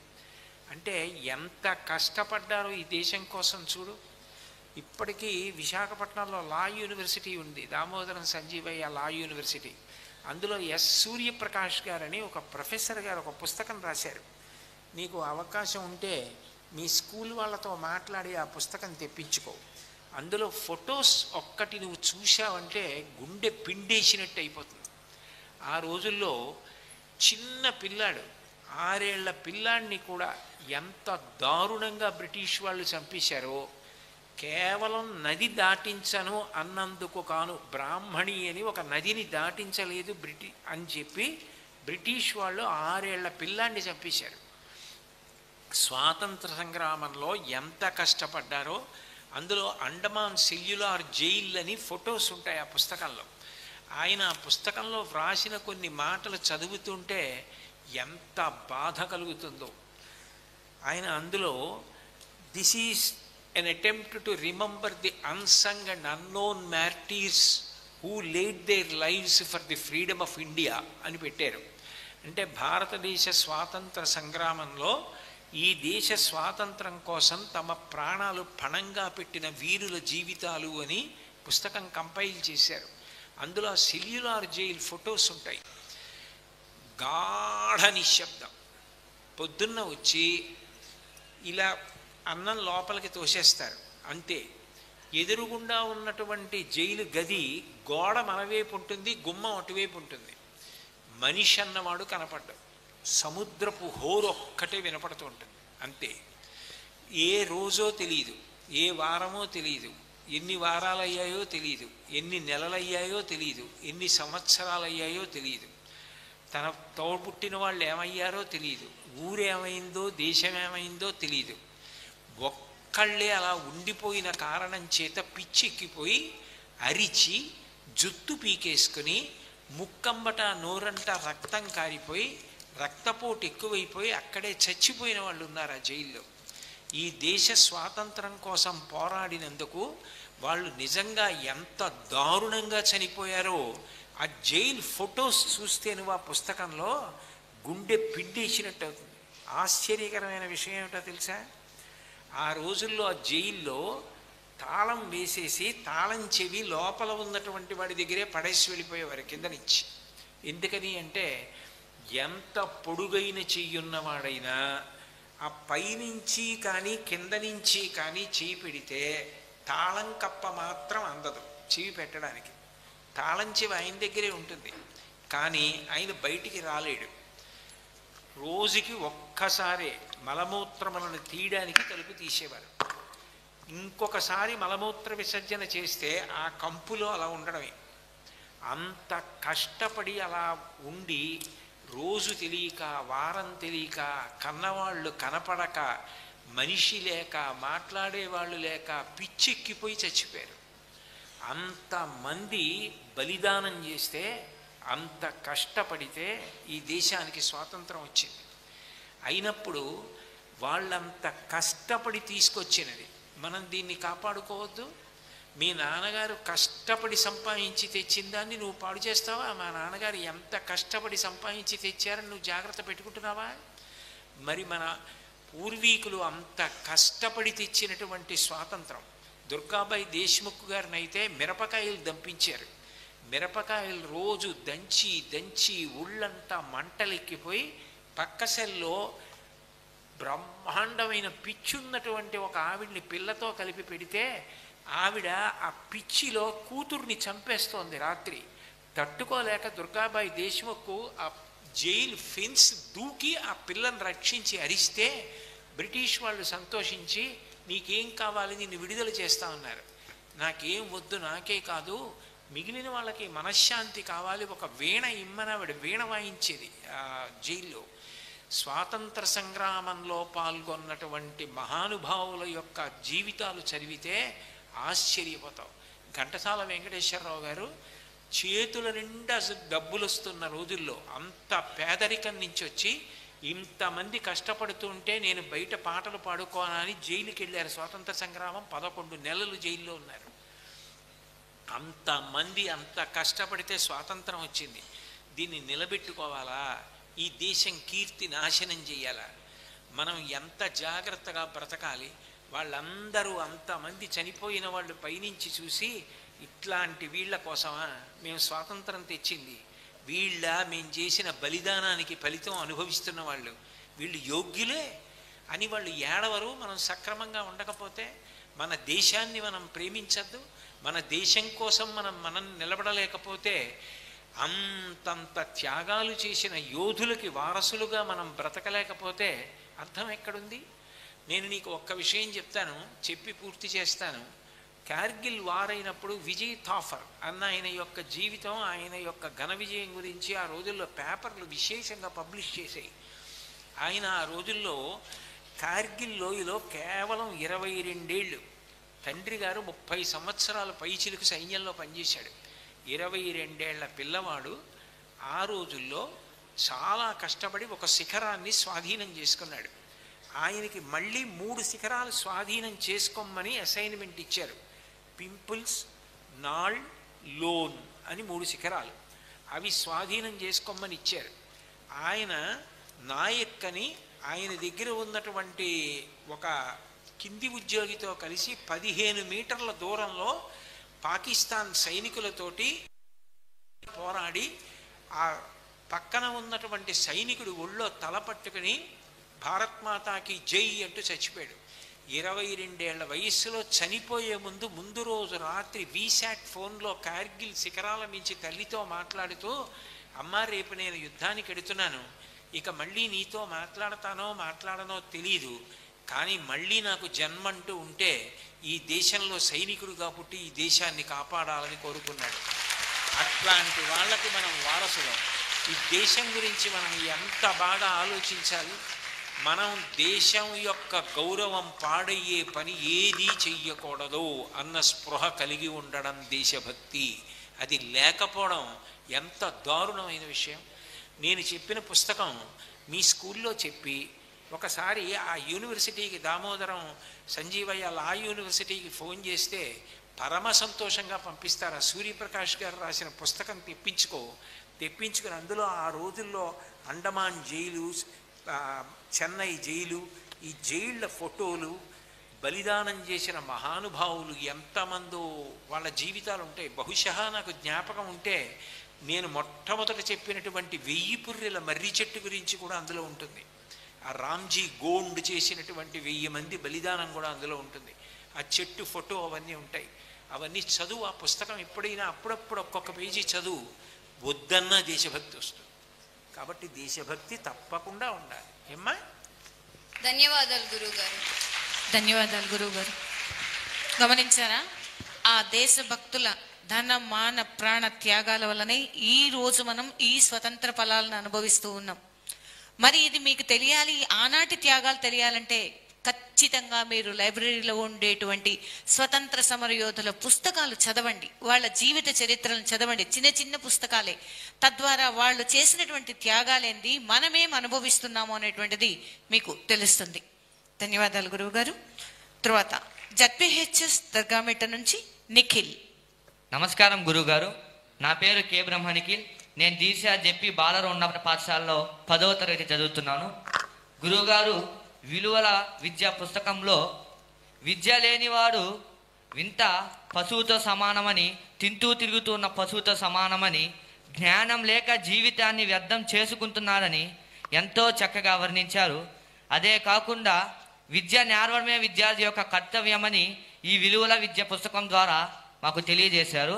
అంటే ఎంత కష్టపడ్డారో ఈ దేశం కోసం చూడు. ఇప్పటికీ విశాఖపట్నంలో లా యూనివర్సిటీ ఉంది, దామోదరం సంజీవయ్య లా యూనివర్సిటీ. అందులో ఎస్ సూర్యప్రకాష్ గారని ఒక ప్రొఫెసర్ గారు ఒక పుస్తకం రాశారు. నీకు అవకాశం ఉంటే మీ స్కూల్ వాళ్ళతో మాట్లాడి ఆ పుస్తకం తెప్పించుకో. అందులో ఫొటోస్ ఒక్కటి నువ్వు చూసావంటే గుండె పిండేసినట్టు అయిపోతుంది. ఆ రోజుల్లో చిన్న పిల్లాడు 6 ఏళ్ల పిల్లాడిని కూడా ఎంత దారుణంగా బ్రిటిష్ వాళ్ళు చంపేశారో కేవలం నది దాటించను అన్నందుకు కాను బ్రాహ్మణి అని ఒక నదిని దాటించలేదు అని చెప్పి బ్రిటిష్ వాళ్ళు 6 ఏళ్ల పిల్లాడిని చంపేశారు. స్వాతంత్ర సంగ్రామంలో ఎంత కష్టపడ్డారో అందులో అండమాన్ సెల్యులార్ జైల్ అని ఫొటోస్ ఉంటాయి ఆ పుస్తకంలో. ఆయన ఆ పుస్తకంలో వ్రాసిన కొన్ని మాటలు చదువుతుంటే ఎంత బాధ కలుగుతుందో. ఆయన అందులో this is an attempt to remember the unsung and unknown martyrs who laid their lives for the freedom of India అని పెట్టారు. అంటే భారతదేశ స్వాతంత్ర సంగ్రామంలో ఈ దేశ స్వాతంత్రం కోసం తమ ప్రాణాలు పణంగా పెట్టిన వీరుల జీవితాలు అని పుస్తకం కంపైల్ చేశారు. అందులో సెల్యులార్ జైల్ ఫొటోస్ ఉంటాయి. గాఢ నిశ్శబ్దం. పొద్దున్న వచ్చి ఇలా అన్నం లోపలికి తోసేస్తారు అంతే. ఎదురుగుండా ఉన్నటువంటి జైలు గది గోడ మనవైపు ఉంటుంది, గుమ్మం అటువైపు ఉంటుంది. మనిషి అన్నవాడు కనపడ్డాడు. సముద్రపు హోరు ఒక్కటే వినపడుతూ ఉంటుంది అంతే. ఏ రోజో తెలియదు, ఏ వారమో తెలియదు. ఎన్ని వారాలు అయ్యాయో తెలియదు, ఎన్ని నెలలు అయ్యాయో తెలియదు, ఎన్ని సంవత్సరాలు అయ్యాయో తెలియదు, తన తోడ్పుట్టిన వాళ్ళు ఏమయ్యారో తెలియదు, ఊరేమైందో దేశం ఏమైందో తెలియదు. ఒక్కళ్ళే అలా ఉండిపోయిన కారణం చేత పిచ్చెక్కిపోయి అరిచి జుత్తు పీకేసుకుని ముక్కంబట నోరంట రక్తం కారిపోయి రక్తపోటు ఎక్కువైపోయి అక్కడే చచ్చిపోయిన వాళ్ళు ఉన్నారు ఆ జైల్లో. ఈ దేశ స్వాతంత్రం కోసం పోరాడినందుకు వాళ్ళు నిజంగా ఎంత దారుణంగా చనిపోయారో ఆ జైలు ఫొటోస్ చూస్తే నువ్వు ఆ పుస్తకంలో గుండె పిండేసినట్టు అవుతుంది. ఆశ్చర్యకరమైన విషయం ఏమిటో తెలుసా? ఆ రోజుల్లో ఆ జైల్లో తాళం వేసేసి తాళం చెవి లోపల ఉన్నటువంటి వాడి దగ్గరే పడేసి వెళ్ళిపోయేవారు కింద నుంచి. ఎందుకని అంటే ఎంత పొడుగైన చెయ్యున్నవాడైనా ఆ పైనుంచి కానీ కింద నుంచి కానీ చెయ్యి పెడితే తాళం కప్ప మాత్రం అందదు చెవి పెట్టడానికి. తాళం చెవి ఆయన దగ్గరే ఉంటుంది, కానీ ఆయన బయటికి రాలేడు. రోజుకి ఒక్కసారే మలమూత్రములను తీయడానికి తలుపు తీసేవారు. ఇంకొకసారి మలమూత్ర విసర్జన చేస్తే ఆ కంపులో అలా ఉండడమే. అంత కష్టపడి అలా ఉండి రోజు తెలియక వారం తెలియక కన్నవాళ్ళు కనపడక మనిషి లేక మాట్లాడేవాళ్ళు లేక పిచ్చెక్కిపోయి చచ్చిపోయారు. అంతమంది బలిదానం చేస్తే అంత కష్టపడితే ఈ దేశానికి స్వాతంత్రం వచ్చింది. అయినప్పుడు వాళ్ళంత కష్టపడి తీసుకొచ్చినది మనం దీన్ని కాపాడుకోవద్దు. మీ నాన్నగారు కష్టపడి సంపాదించి తెచ్చిన దాన్ని నువ్వు పాడు చేస్తావా? మా నాన్నగారు ఎంత కష్టపడి సంపాదించి తెచ్చారని నువ్వు జాగ్రత్త పెట్టుకుంటున్నావా? మరి మన పూర్వీకులు అంత కష్టపడి తెచ్చినటువంటి స్వాతంత్రం. దుర్గాబాయి దేశ్ముఖ్ గారిని అయితే మిరపకాయలు దంపించారు. మిరపకాయలు రోజు దంచి దంచి ఉళ్ళంతా మంటలెక్కిపోయి పక్కసెల్లో బ్రహ్మాండమైన పిచ్చున్నటువంటి ఒక ఆవిడ్ని పిల్లతో కలిపి పెడితే ఆవిడ ఆ పిచ్చిలో కూతుర్ని చంపేస్తోంది రాత్రి. తట్టుకోలేక దుర్గాబాయి దేశ్ముఖ్ ఆ జైలు ఫెన్స్ దూకి ఆ పిల్లని రక్షించి అరిస్తే బ్రిటిష్ వాళ్ళు సంతోషించి నీకేం కావాలి నిన్ను విడుదల చేస్తా ఉన్నారు. నాకేం వద్దు, నాకే కాదు మిగిలిన వాళ్ళకి మనశ్శాంతి కావాలి, ఒక వీణ ఇమ్మని ఆవిడ వీణ వాయించేది ఆ జైల్లో. స్వాతంత్ర సంగ్రామంలో పాల్గొన్నటువంటి మహానుభావుల యొక్క జీవితాలు చదివితే ఆశ్చర్యపోతావు. ఘంటసాల వెంకటేశ్వరరావు గారు చేతుల నిండా డబ్బులు వస్తున్న రోజుల్లో అంత పేదరికం నుంచి వచ్చి ఇంతమంది కష్టపడుతుంటే నేను బయట పాటలు పాడుకోనని జైలుకి వెళ్ళారు. స్వాతంత్ర సంగ్రామం 11 నెలలు జైల్లో ఉన్నారు. అంతమంది అంత కష్టపడితే స్వాతంత్రం వచ్చింది. దీన్ని నిలబెట్టుకోవాలా? ఈ దేశం కీర్తి నాశనం చేయాలా? మనం ఎంత జాగ్రత్తగా బ్రతకాలి? వాళ్ళందరూ అంతమంది చనిపోయిన వాళ్ళు పైనుంచి చూసి ఇట్లాంటి వీళ్ళ కోసమా మేము స్వాతంత్రం తెచ్చింది? వీళ్ళ మేము చేసిన బలిదానానికి ఫలితం అనుభవిస్తున్న వాళ్ళు, వీళ్ళు యోగ్యులే అని వాళ్ళు ఏడవరు. మనం సక్రమంగా ఉండకపోతే మన దేశాన్ని మనం ప్రేమించద్దు, మన దేశం కోసం మనం నిలబడలేకపోతే అంతంత త్యాగాలు చేసిన యోధులకి వారసులుగా మనం బ్రతకలేకపోతే అర్థం ఎక్కడుంది? నేను నీకు ఒక్క విషయం చెప్తాను, చెప్పి పూర్తి చేస్తాను. కార్గిల్ వార్ అయినప్పుడు విజయ్ థాఫర్ అన్న ఆయన యొక్క జీవితం, ఆయన యొక్క ఘన విజయం గురించి ఆ రోజుల్లో పేపర్లు విశేషంగా పబ్లిష్ చేశాయి. ఆయన ఆ రోజుల్లో కార్గిల్ లోయలో కేవలం 22 ఏళ్ళు, తండ్రి గారు 30 సంవత్సరాల పైచిలకు సైన్యంలో పనిచేశాడు. 22 ఏళ్ల పిల్లవాడు ఆ రోజుల్లో చాలా కష్టపడి ఒక శిఖరాన్ని స్వాధీనం చేసుకున్నాడు. ఆయనకి మళ్ళీ 3 శిఖరాలు స్వాధీనం చేసుకోమని అసైన్మెంట్ ఇచ్చారు. పింపుల్స్, నాల్, లోన్ అని 3 శిఖరాలు. అవి స్వాధీనం చేసుకోమని ఇచ్చారు. ఆయన నాయక్ అని ఆయన దగ్గర ఉన్నటువంటి ఒక కింది ఉద్యోగితో కలిసి 15 మీటర్ల దూరంలో పాకిస్తాన్ సైనికులతోటి పోరాడి ఆ పక్కన ఉన్నటువంటి సైనికుడు ఒళ్ళో తల పట్టుకుని భారత్ మాతాకి జై అంటూ చచ్చిపోయాడు. 22 ఏళ్ల వయస్సులో చనిపోయే ముందు రోజు రాత్రి వీసాట్ ఫోన్లో కార్గిల్ శిఖరాల నుంచి తల్లితో మాట్లాడుతూ, అమ్మా రేపు నేను యుద్ధానికి ఎడుతున్నాను, ఇక మళ్ళీ నీతో మాట్లాడతానో మాట్లాడనో తెలీదు, కానీ మళ్ళీ నాకు జన్మ అంటూ ఉంటే ఈ దేశంలో సైనికుడుగా పుట్టి ఈ దేశాన్ని కాపాడాలని కోరుకున్నాడు. అట్లాంటి వాళ్ళకి మనం వారసులం. ఈ దేశం గురించి మనం ఎంత బాగా ఆలోచించాలి. మనం దేశం యొక్క గౌరవం పాడయ్యే పని ఏదీ చెయ్యకూడదు అన్న స్పృహ కలిగి ఉండడం దేశభక్తి. అది లేకపోవడం ఎంత దారుణమైన విషయం. నేను చెప్పిన పుస్తకం మీ స్కూల్లో చెప్పి ఒకసారి ఆ యూనివర్సిటీకి దామోదరం సంజీవయ్య లా యూనివర్సిటీకి ఫోన్ చేస్తే పరమ సంతోషంగా పంపిస్తారు. ఆ సూర్యప్రకాష్ గారు రాసిన పుస్తకం తెప్పించుకుని అందులో ఆ రోజుల్లో అండమాన్ జైలు, చెన్నై జైలు, ఈ జైళ్ళ ఫోటోలు, బలిదానం చేసిన మహానుభావులు ఎంతమందో వాళ్ళ జీవితాలు ఉంటాయి. బహుశా నాకు జ్ఞాపకం ఉంటే నేను మొట్టమొదట చెప్పినటువంటి 1000 పుర్రెల మర్రి చెట్టు గురించి కూడా అందులో ఉంటుంది. ఆ రామ్జీ గోండ్ చేసినటువంటి 1000 మంది బలిదానం కూడా అందులో ఉంటుంది. ఆ చెట్టు ఫోటో అవన్నీ ఉంటాయి. అవన్నీ చదువు. ఆ పుస్తకం ఎప్పుడైనా అప్పుడప్పుడు ఒక్కొక్క పేజీ చదువు. వద్దన్నా దేశభక్తి వస్తుంది. కాబట్టి దేశభక్తి తప్పకుండా ఉండాలి. ఏమ్మా? ధన్యవాదాలు గురువుగారు. ధన్యవాదాలు గురువుగారు. గమనించారా? ఆ దేశభక్తుల ధన మాన ప్రాణ త్యాగాల వల్లనే ఈ రోజు మనం ఈ స్వతంత్ర ఫలాలను అనుభవిస్తూ ఉన్నాం. మరి ఇది మీకు తెలియాలి, ఆనాటి త్యాగాలు తెలియాలంటే ఖచ్చితంగా మీరు లైబ్రరీలో ఉండేటువంటి స్వతంత్ర సమరయోధుల పుస్తకాలు చదవండి. వాళ్ళ జీవిత చరిత్రలను చదవండి. చిన్న చిన్న పుస్తకాలే. తద్వారా వాళ్ళు చేసినటువంటి త్యాగాలేంది, మనమేం అనుభవిస్తున్నాము అనేటువంటిది మీకు తెలుస్తుంది. ధన్యవాదాలు గురువు గారు. తర్వాత జడ్పీహెచ్ఎస్ దర్గామిట్ట నుంచి నిఖిల్. నమస్కారం గురుగారు. నా పేరు కే బ్రహ్మ నిఖిల్. నేను దీక్ష జెపి బాలర ఉన్నత పాఠశాలలో 10వ తరగతి చదువుతున్నాను. గురువుగారు విలువల విద్య పుస్తకంలో విద్య లేనివాడు వింత పశువుతో సమానమని, తింటూ తిరుగుతూ ఉన్న పశువుతో సమానమని, జ్ఞానం లేక జీవితాన్ని వ్యర్థం చేసుకుంటున్నారని ఎంతో చక్కగా వర్ణించారు. అదే కాకుండా విద్య నేర్వడమే విద్యార్థి యొక్క కర్తవ్యమని ఈ విలువల విద్య పుస్తకం ద్వారా మాకు తెలియజేశారు.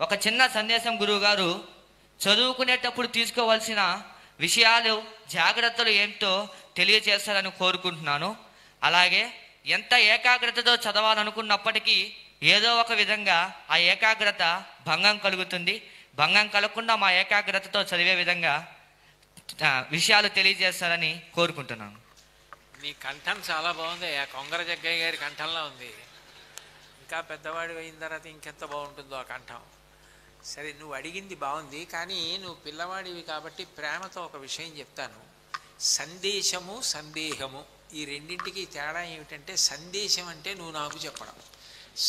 ఒక చిన్న సందేశం గురువుగారు, చదువుకునేటప్పుడు తీసుకోవాల్సిన విషయాలు, జాగ్రత్తలు ఏమిటో తెలియజేస్తారని కోరుకుంటున్నాను. అలాగే ఎంత ఏకాగ్రతతో చదవాలనుకున్నప్పటికీ ఏదో ఒక విధంగా ఆ ఏకాగ్రత భంగం కలుగుతుంది. భంగం కలగకుండా మా ఏకాగ్రతతో చదివే విధంగా విషయాలు తెలియజేస్తారని కోరుకుంటున్నాను. నీ కంఠం చాలా బాగుంది. ఆ కొంగర జగ్గయ్య గారి కంఠంలో ఉంది. ఇంకా పెద్దవాడి అయిన తర్వాత ఇంకెంత బాగుంటుందో ఆ కంఠం. సరే, నువ్వు అడిగింది బాగుంది, కానీ నువ్వు పిల్లవాడివి కాబట్టి ప్రేమతో ఒక విషయం చెప్తాను. సందేశము, సందేహము, ఈ రెండింటికి తేడా ఏమిటంటే, సందేశం అంటే నువ్వు నాకు చెప్పడం,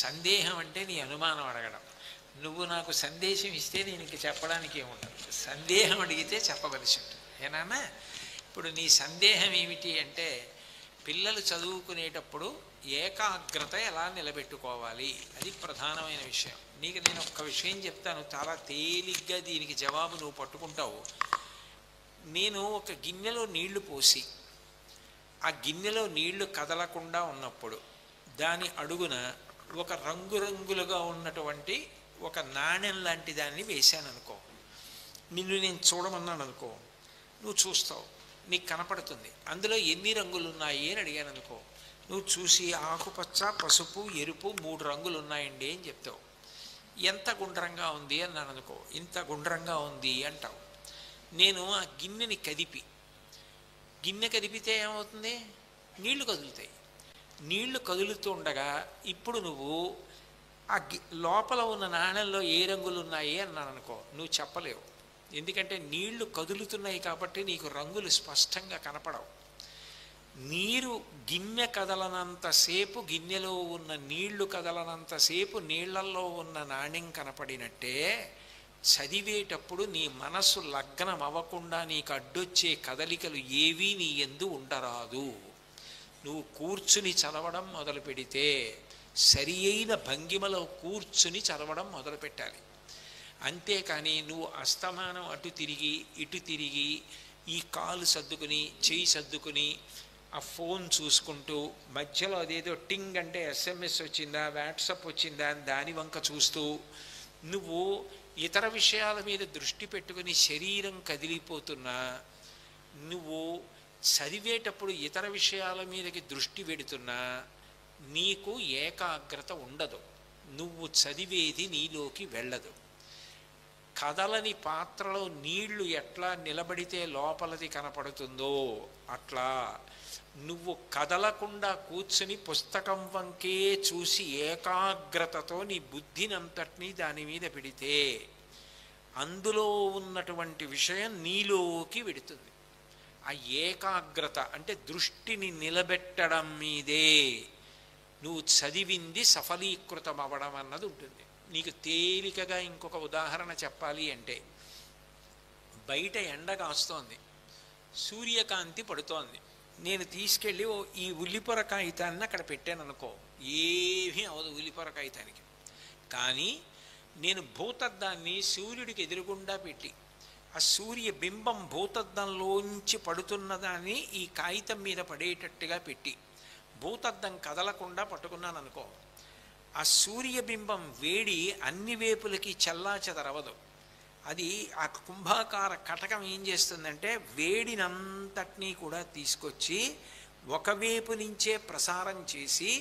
సందేహం అంటే నీ అనుమానం అడగడం. నువ్వు నాకు సందేశం ఇస్తే నేను ఇంక చెప్పడానికి ఏముండదు. సందేహం అడిగితే చెప్పవలసి ఉంటుంది. ఏనామా? ఇప్పుడు నీ సందేహం ఏమిటి అంటే, పిల్లలు చదువుకునేటప్పుడు ఏకాగ్రత ఎలా నిలబెట్టుకోవాలి, అది ప్రధానమైన విషయం. నీకు నేను ఒక్క విషయం చెప్తాను, చాలా తేలిగ్గా దీనికి జవాబు నువ్వు పట్టుకుంటావు. నేను ఒక గిన్నెలో నీళ్లు పోసి ఆ గిన్నెలో నీళ్లు కదలకుండా ఉన్నప్పుడు దాని అడుగున ఒక రంగురంగులుగా ఉన్నటువంటి ఒక నాణెం లాంటి దాన్ని వేశాను అనుకో. నిన్ను నేను చూడమన్నాను అనుకో, నువ్వు చూస్తావు, నీకు కనపడుతుంది. అందులో ఎన్ని రంగులు ఉన్నాయి అని అడిగాను అనుకో, నువ్వు చూసి ఆకుపచ్చ, పసుపు, ఎరుపు 3 రంగులు ఉన్నాయండి అని చెప్తావు. ఎంత గుండ్రంగా ఉంది అన్నాను అనుకో, ఇంత గుండ్రంగా ఉంది అంటావు. నేను ఆ గిన్నెని గిన్నె కదిపితే ఏమవుతుంది? నీళ్లు కదులుతాయి. నీళ్లు కదులుతూ ఉండగా ఇప్పుడు నువ్వు ఆ లోపల ఉన్న నాణెంలో ఏ రంగులు ఉన్నాయి అన్నాను అనుకో, నువ్వు చెప్పలేవు. ఎందుకంటే నీళ్లు కదులుతున్నాయి కాబట్టి నీకు రంగులు స్పష్టంగా కనపడవు. నీరు గిన్నె కదలనంతసేపు, గిన్నెలో ఉన్న నీళ్లు కదలనంతసేపు నీళ్లలో ఉన్న నాణ్యం కనపడినట్టే చదివేటప్పుడు నీ మనస్సు లగ్నం అవ్వకుండా నీకు అడ్డొచ్చే కదలికలు ఏవీ నీ యందు ఉండరాదు. నువ్వు కూర్చుని చదవడం మొదలు పెడితే సరి అయిన భంగిమలో కూర్చుని చదవడం మొదలుపెట్టాలి. అంతేకాని నువ్వు అస్తమానం అటు తిరిగి ఇటు తిరిగి ఈ కాలు సర్దుకుని చెయ్యి సర్దుకుని ఆ ఫోన్ చూసుకుంటూ మధ్యలో అదేదో టింగ్ అంటే SMS వచ్చిందా, వాట్సాప్ వచ్చిందా అని దాని వంక చూస్తూ నువ్వు ఇతర విషయాల మీద దృష్టి పెట్టుకుని శరీరం కదిలిపోతున్నా నువ్వు చదివేటప్పుడు ఇతర విషయాల మీదకి దృష్టి పెడుతున్నా నీకు ఏకాగ్రత ఉండదు, నువ్వు చదివేది నీలోకి వెళ్ళదు. కదలని పాత్రలో నీళ్లు ఎట్లా నిలబడితే లోపలది కనపడుతుందో అట్లా నువ్వు కదలకుండా కూర్చుని పుస్తకం వంకే చూసి ఏకాగ్రతతో నీ బుద్ధినంతటినీ దాని మీద పెడితే అందులో ఉన్నటువంటి విషయం నీలోకి వెడుతుంది. ఆ ఏకాగ్రత అంటే దృష్టిని నిలబెట్టడం మీదే నువ్వు చదివింది సఫలీకృతం అవ్వడం అన్నది ఉంటుంది. నీకు తేలికగా ఇంకొక ఉదాహరణ చెప్పాలి అంటే, బయట ఎండ కాస్తోంది, సూర్యకాంతి పడుతోంది, నేను తీసుకెళ్ళి ఈ ఉల్లిపొర కాగితాన్ని అక్కడ పెట్టాను అనుకో, ఏమీ అవదు ఉల్లిపొర కాగితానికి. కానీ నేను భూతద్దాన్ని సూర్యుడికి ఎదురుగుండా పెట్టి ఆ సూర్య బింబం భూతద్దంలోంచి పడుతున్న దాన్ని ఈ కాగితం మీద పడేటట్టుగా పెట్టి భూతద్దం కదలకుండా పట్టుకున్నాను అనుకో, ఆ సూర్యబింబం వేడి అన్ని వేపులకి చల్లా చెదరవదు. అది ఆ కుంభాకార కటకం ఏం చేస్తుందంటే వేడినంతటినీ కూడా తీసుకొచ్చి ఒకవైపు నుంచే ప్రసారం చేసి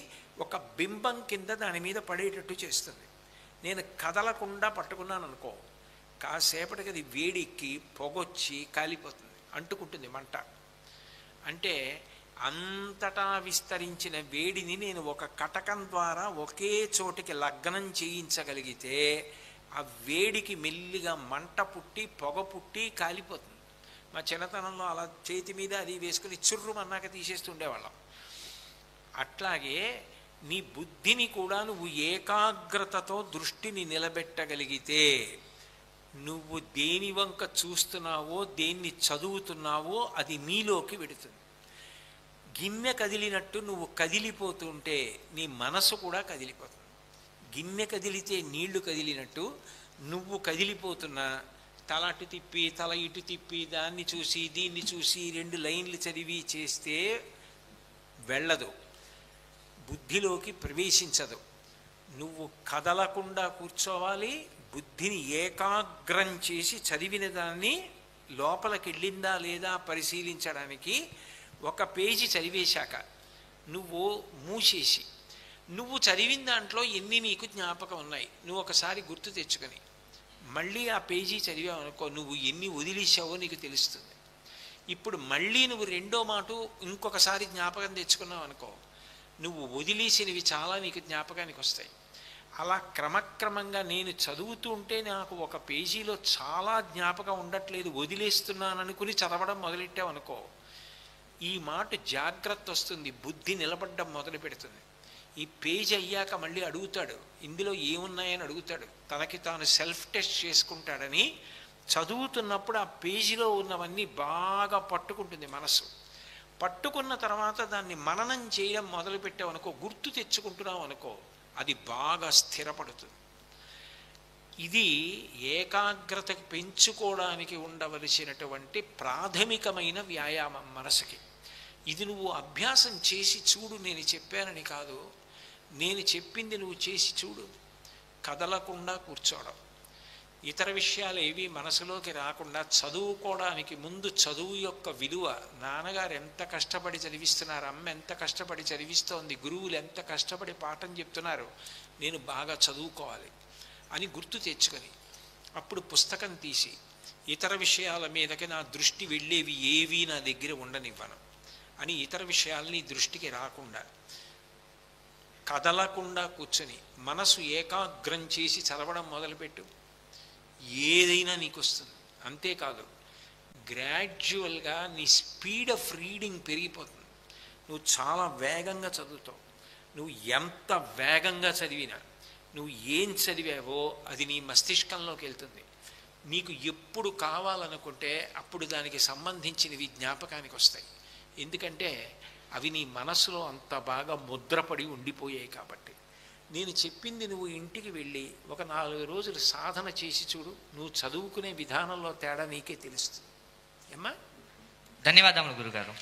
ఒక బింబం కింద దాని మీద పడేటట్టు చేస్తుంది. నేను కదలకుండా పట్టుకున్నాను అనుకో, కాసేపటికి అది వేడికి పొగొచ్చి కాలిపోతుంది, అంటుకుంటుంది మంట. అంటే అంతటా విస్తరించిన వేడిని నేను ఒక కటకం ద్వారా ఒకే చోటికి లగ్నం చేయించగలిగితే ఆ వేడికి మెల్లిగా మంట పుట్టి పొగ పుట్టి కాలిపోతుంది. మా చిన్నతనంలో అలా చేతి మీద అది వేసుకుని చుర్రుమన్నాక తీసేస్తుండేవాళ్ళం. అట్లాగే నీ బుద్ధిని కూడా నువ్వు ఏకాగ్రతతో దృష్టిని నిలబెట్టగలిగితే నువ్వు దేని వంక చూస్తున్నావో దేన్ని చదువుతున్నావో అది నీలోకి వెడుతుంది. గిన్నె కదిలినట్టు నువ్వు కదిలిపోతుంటే నీ మనసు కూడా కదిలిపోతుంది. గిన్నె కదిలితే నీళ్లు కదిలినట్టు నువ్వు కదిలిపోతున్నా తల అటు తిప్పి తల ఇటు తిప్పి దాన్ని చూసి దీన్ని చూసి 2 లైన్లు చదివి చేస్తే వెళ్ళదు, బుద్ధిలోకి ప్రవేశించదు. నువ్వు కదలకుండా కూర్చోవాలి, బుద్ధిని ఏకాగ్రం చేసి చదివిన దాన్ని లోపలికి వెళ్ళిందా లేదా పరిశీలించడానికి ఒక పేజీ చదివేశాక నువ్వు మూసేసి నువ్వు చదివిన దాంట్లో ఎన్ని నీకు జ్ఞాపకం ఉన్నాయి నువ్వు ఒకసారి గుర్తు తెచ్చుకొని మళ్ళీ ఆ పేజీ చదివావు అనుకో, నువ్వు ఎన్ని వదిలేసావో నీకు తెలుస్తుంది. ఇప్పుడు మళ్ళీ నువ్వు రెండో మాట ఇంకొకసారి జ్ఞాపకం తెచ్చుకున్నావు అనుకో, నువ్వు వదిలేసినవి చాలా నీకు జ్ఞాపకానికి వస్తాయి. అలా క్రమక్రమంగా నేను చదువుతూ ఉంటే నాకు ఒక పేజీలో చాలా జ్ఞాపకం ఉండట్లేదు, వదిలేస్తున్నాను అనుకుని చదవడం మొదలెట్టావు అనుకో, ఈ మాట జాగ్రత్త వస్తుంది, బుద్ధి నిలబడ్డం మొదలు పెడుతుంది. ఈ పేజీ అయ్యాక మళ్ళీ అడుగుతాడు, ఇందులో ఏమున్నాయని అడుగుతాడు, తనకి తాను సెల్ఫ్ టెస్ట్ చేసుకుంటాడని చదువుతున్నప్పుడు ఆ పేజీలో ఉన్నవన్నీ బాగా పట్టుకుంటుంది మనసు. పట్టుకున్న తర్వాత దాన్ని మననం చేయడం మొదలుపెట్టావు అనుకో, గుర్తు తెచ్చుకుంటున్నావు అనుకో, అది బాగా స్థిరపడుతుంది. ఇది ఏకాగ్రతకు పెంచుకోవడానికి ఉండవలసినటువంటి ప్రాథమికమైన వ్యాయామం మనసుకి. ఇది నువ్వు అభ్యాసం చేసి చూడు, నేను చెప్పానని కాదు, నేను చెప్పింది నువ్వు చేసి చూడు. కదలకుండా కూర్చోవడం, ఇతర విషయాలు ఏవి మనసులోకి రాకుండా చదువుకోవడానికి ముందు చదువు యొక్క విలువ, నాన్నగారు ఎంత కష్టపడి చదివిస్తున్నారు, అమ్మ ఎంత కష్టపడి చదివిస్తోంది, గురువులు ఎంత కష్టపడి పాఠం చెప్తున్నారు, నేను బాగా చదువుకోవాలి అని గుర్తు తెచ్చుకొని అప్పుడు పుస్తకం తీసి ఇతర విషయాల మీదకి నా దృష్టి వెళ్ళేవి ఏవి నా దగ్గర ఉండనివ్వను అని ఇతర విషయాలని దృష్టికి రాకుండా కదలకుండా కూర్చొని మనసు ఏకాగ్రం చేసి చదవడం మొదలుపెట్టు, ఏదైనా నీకు వస్తుంది. అంతేకాదు, గ్రాడ్యువల్గా నీ స్పీడ్ ఆఫ్ రీడింగ్ పెరిగిపోతుంది. నువ్వు చాలా వేగంగా చదువుతావు. నువ్వు ఎంత వేగంగా చదివినా నువ్వు ఏం చదివావో అది నీ మస్తిష్కంలోకి వెళ్తుంది. నీకు ఎప్పుడు కావాలనుకుంటే అప్పుడు దానికి సంబంధించినవి జ్ఞాపకానికి వస్తాయి. ఎందుకంటే అవి నీ మనసులో అంత బాగా ముద్రపడి ఉండిపోయాయి. కాబట్టి నేను చెప్పింది నువ్వు ఇంటికి వెళ్ళి ఒక 4 రోజులు సాధన చేసి చూడు, నువ్వు చదువుకునే విధానంలో తేడా నీకే తెలుస్తుంది. ఏమ్మా? ధన్యవాదములు గురుగారు.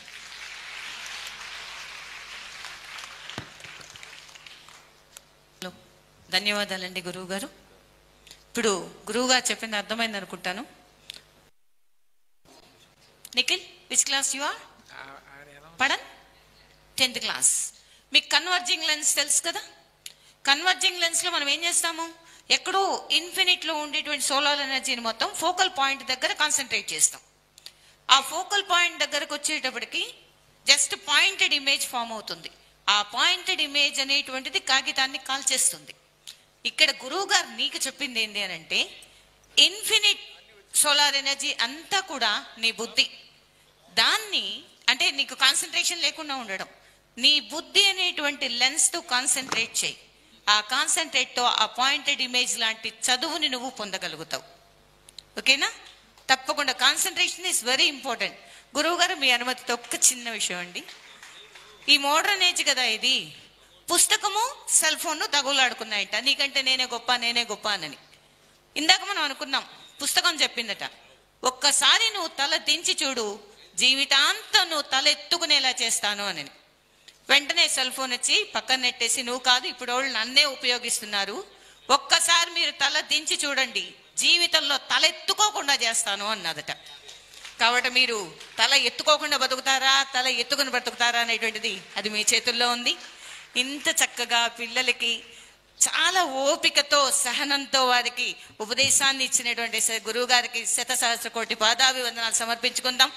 ధన్యవాదాలండి గురువు గారు. ఇప్పుడు గురువుగారు చెప్పింది అర్థమైంది అనుకుంటాను. Nikhil, which class you are? Pardon 10th class. మీకు కన్వర్జింగ్ లెన్స్ తెలుసు కదా. కన్వర్జింగ్ లెన్స్లో మనం ఏం చేస్తాము, ఎక్కడో ఇన్ఫినిట్లో ఉండేటువంటి సోలార్ ఎనర్జీని మొత్తం ఫోకల్ పాయింట్ దగ్గర కాన్సన్ట్రేట్ చేస్తాం. ఆ ఫోకల్ పాయింట్ దగ్గరకు వచ్చేటప్పటికి జస్ట్ పాయింటెడ్ ఇమేజ్ ఫామ్ అవుతుంది. ఆ పాయింటెడ్ ఇమేజ్ అనేటువంటిది కాగితాన్ని కాల్చేస్తుంది. ఇక్కడ గురువు గారు నీకు చెప్పింది ఏంటి అని అంటే, ఇన్ఫినిట్ సోలార్ ఎనర్జీ అంతా కూడా నీ బుద్ధి, దాన్ని అంటే నీకు కాన్సన్ట్రేషన్ లేకుండా ఉండడం, నీ బుద్ధి అనేటువంటి లెన్స్తో కాన్సన్ట్రేట్ చేయి. ఆ కాన్సన్ట్రేట్తో ఆ పాయింటెడ్ ఇమేజ్ లాంటి చదువుని నువ్వు పొందగలుగుతావు. ఓకేనా? తప్పకుండా కాన్సన్ట్రేషన్ ఈజ్ వెరీ ఇంపార్టెంట్. గురువు గారు మీ అనుమతితో ఒక్క చిన్న విషయం అండి. ఈ మోడర్న్ ఏజ్ కదా ఇది, పుస్తకము సెల్ ఫోన్ తగులాడుకున్నాయట, నీకంటే నేనే గొప్ప అని. ఇందాక మనం అనుకున్నాం, పుస్తకం చెప్పిందట, ఒక్కసారి నువ్వు తల దించి చూడు, జీవితాంతం నువ్వు తల ఎత్తుకునేలా చేస్తాను అని. వెంటనే సెల్ ఫోన్ వచ్చి పక్కన నెట్టేసి, నువ్వు కాదు ఇప్పుడు వాళ్ళు నన్నే ఉపయోగిస్తున్నారు, ఒక్కసారి మీరు తల దించి చూడండి, జీవితంలో తల ఎత్తుకోకుండా చేస్తాను అన్నదట. కాబట్టి మీరు తల ఎత్తుకోకుండా బతుకుతారా, తల ఎత్తుకుని బ్రతుకుతారా అనేటువంటిది అది మీ చేతుల్లో ఉంది. ఇంత చక్కగా పిల్లలకి చాలా ఓపికతో సహనంతో వారికి ఉపదేశాన్ని ఇచ్చినటువంటి గురువు గారికి శత సహస్ర కోటి పాదాభివందనాలు సమర్పించుకుందాం.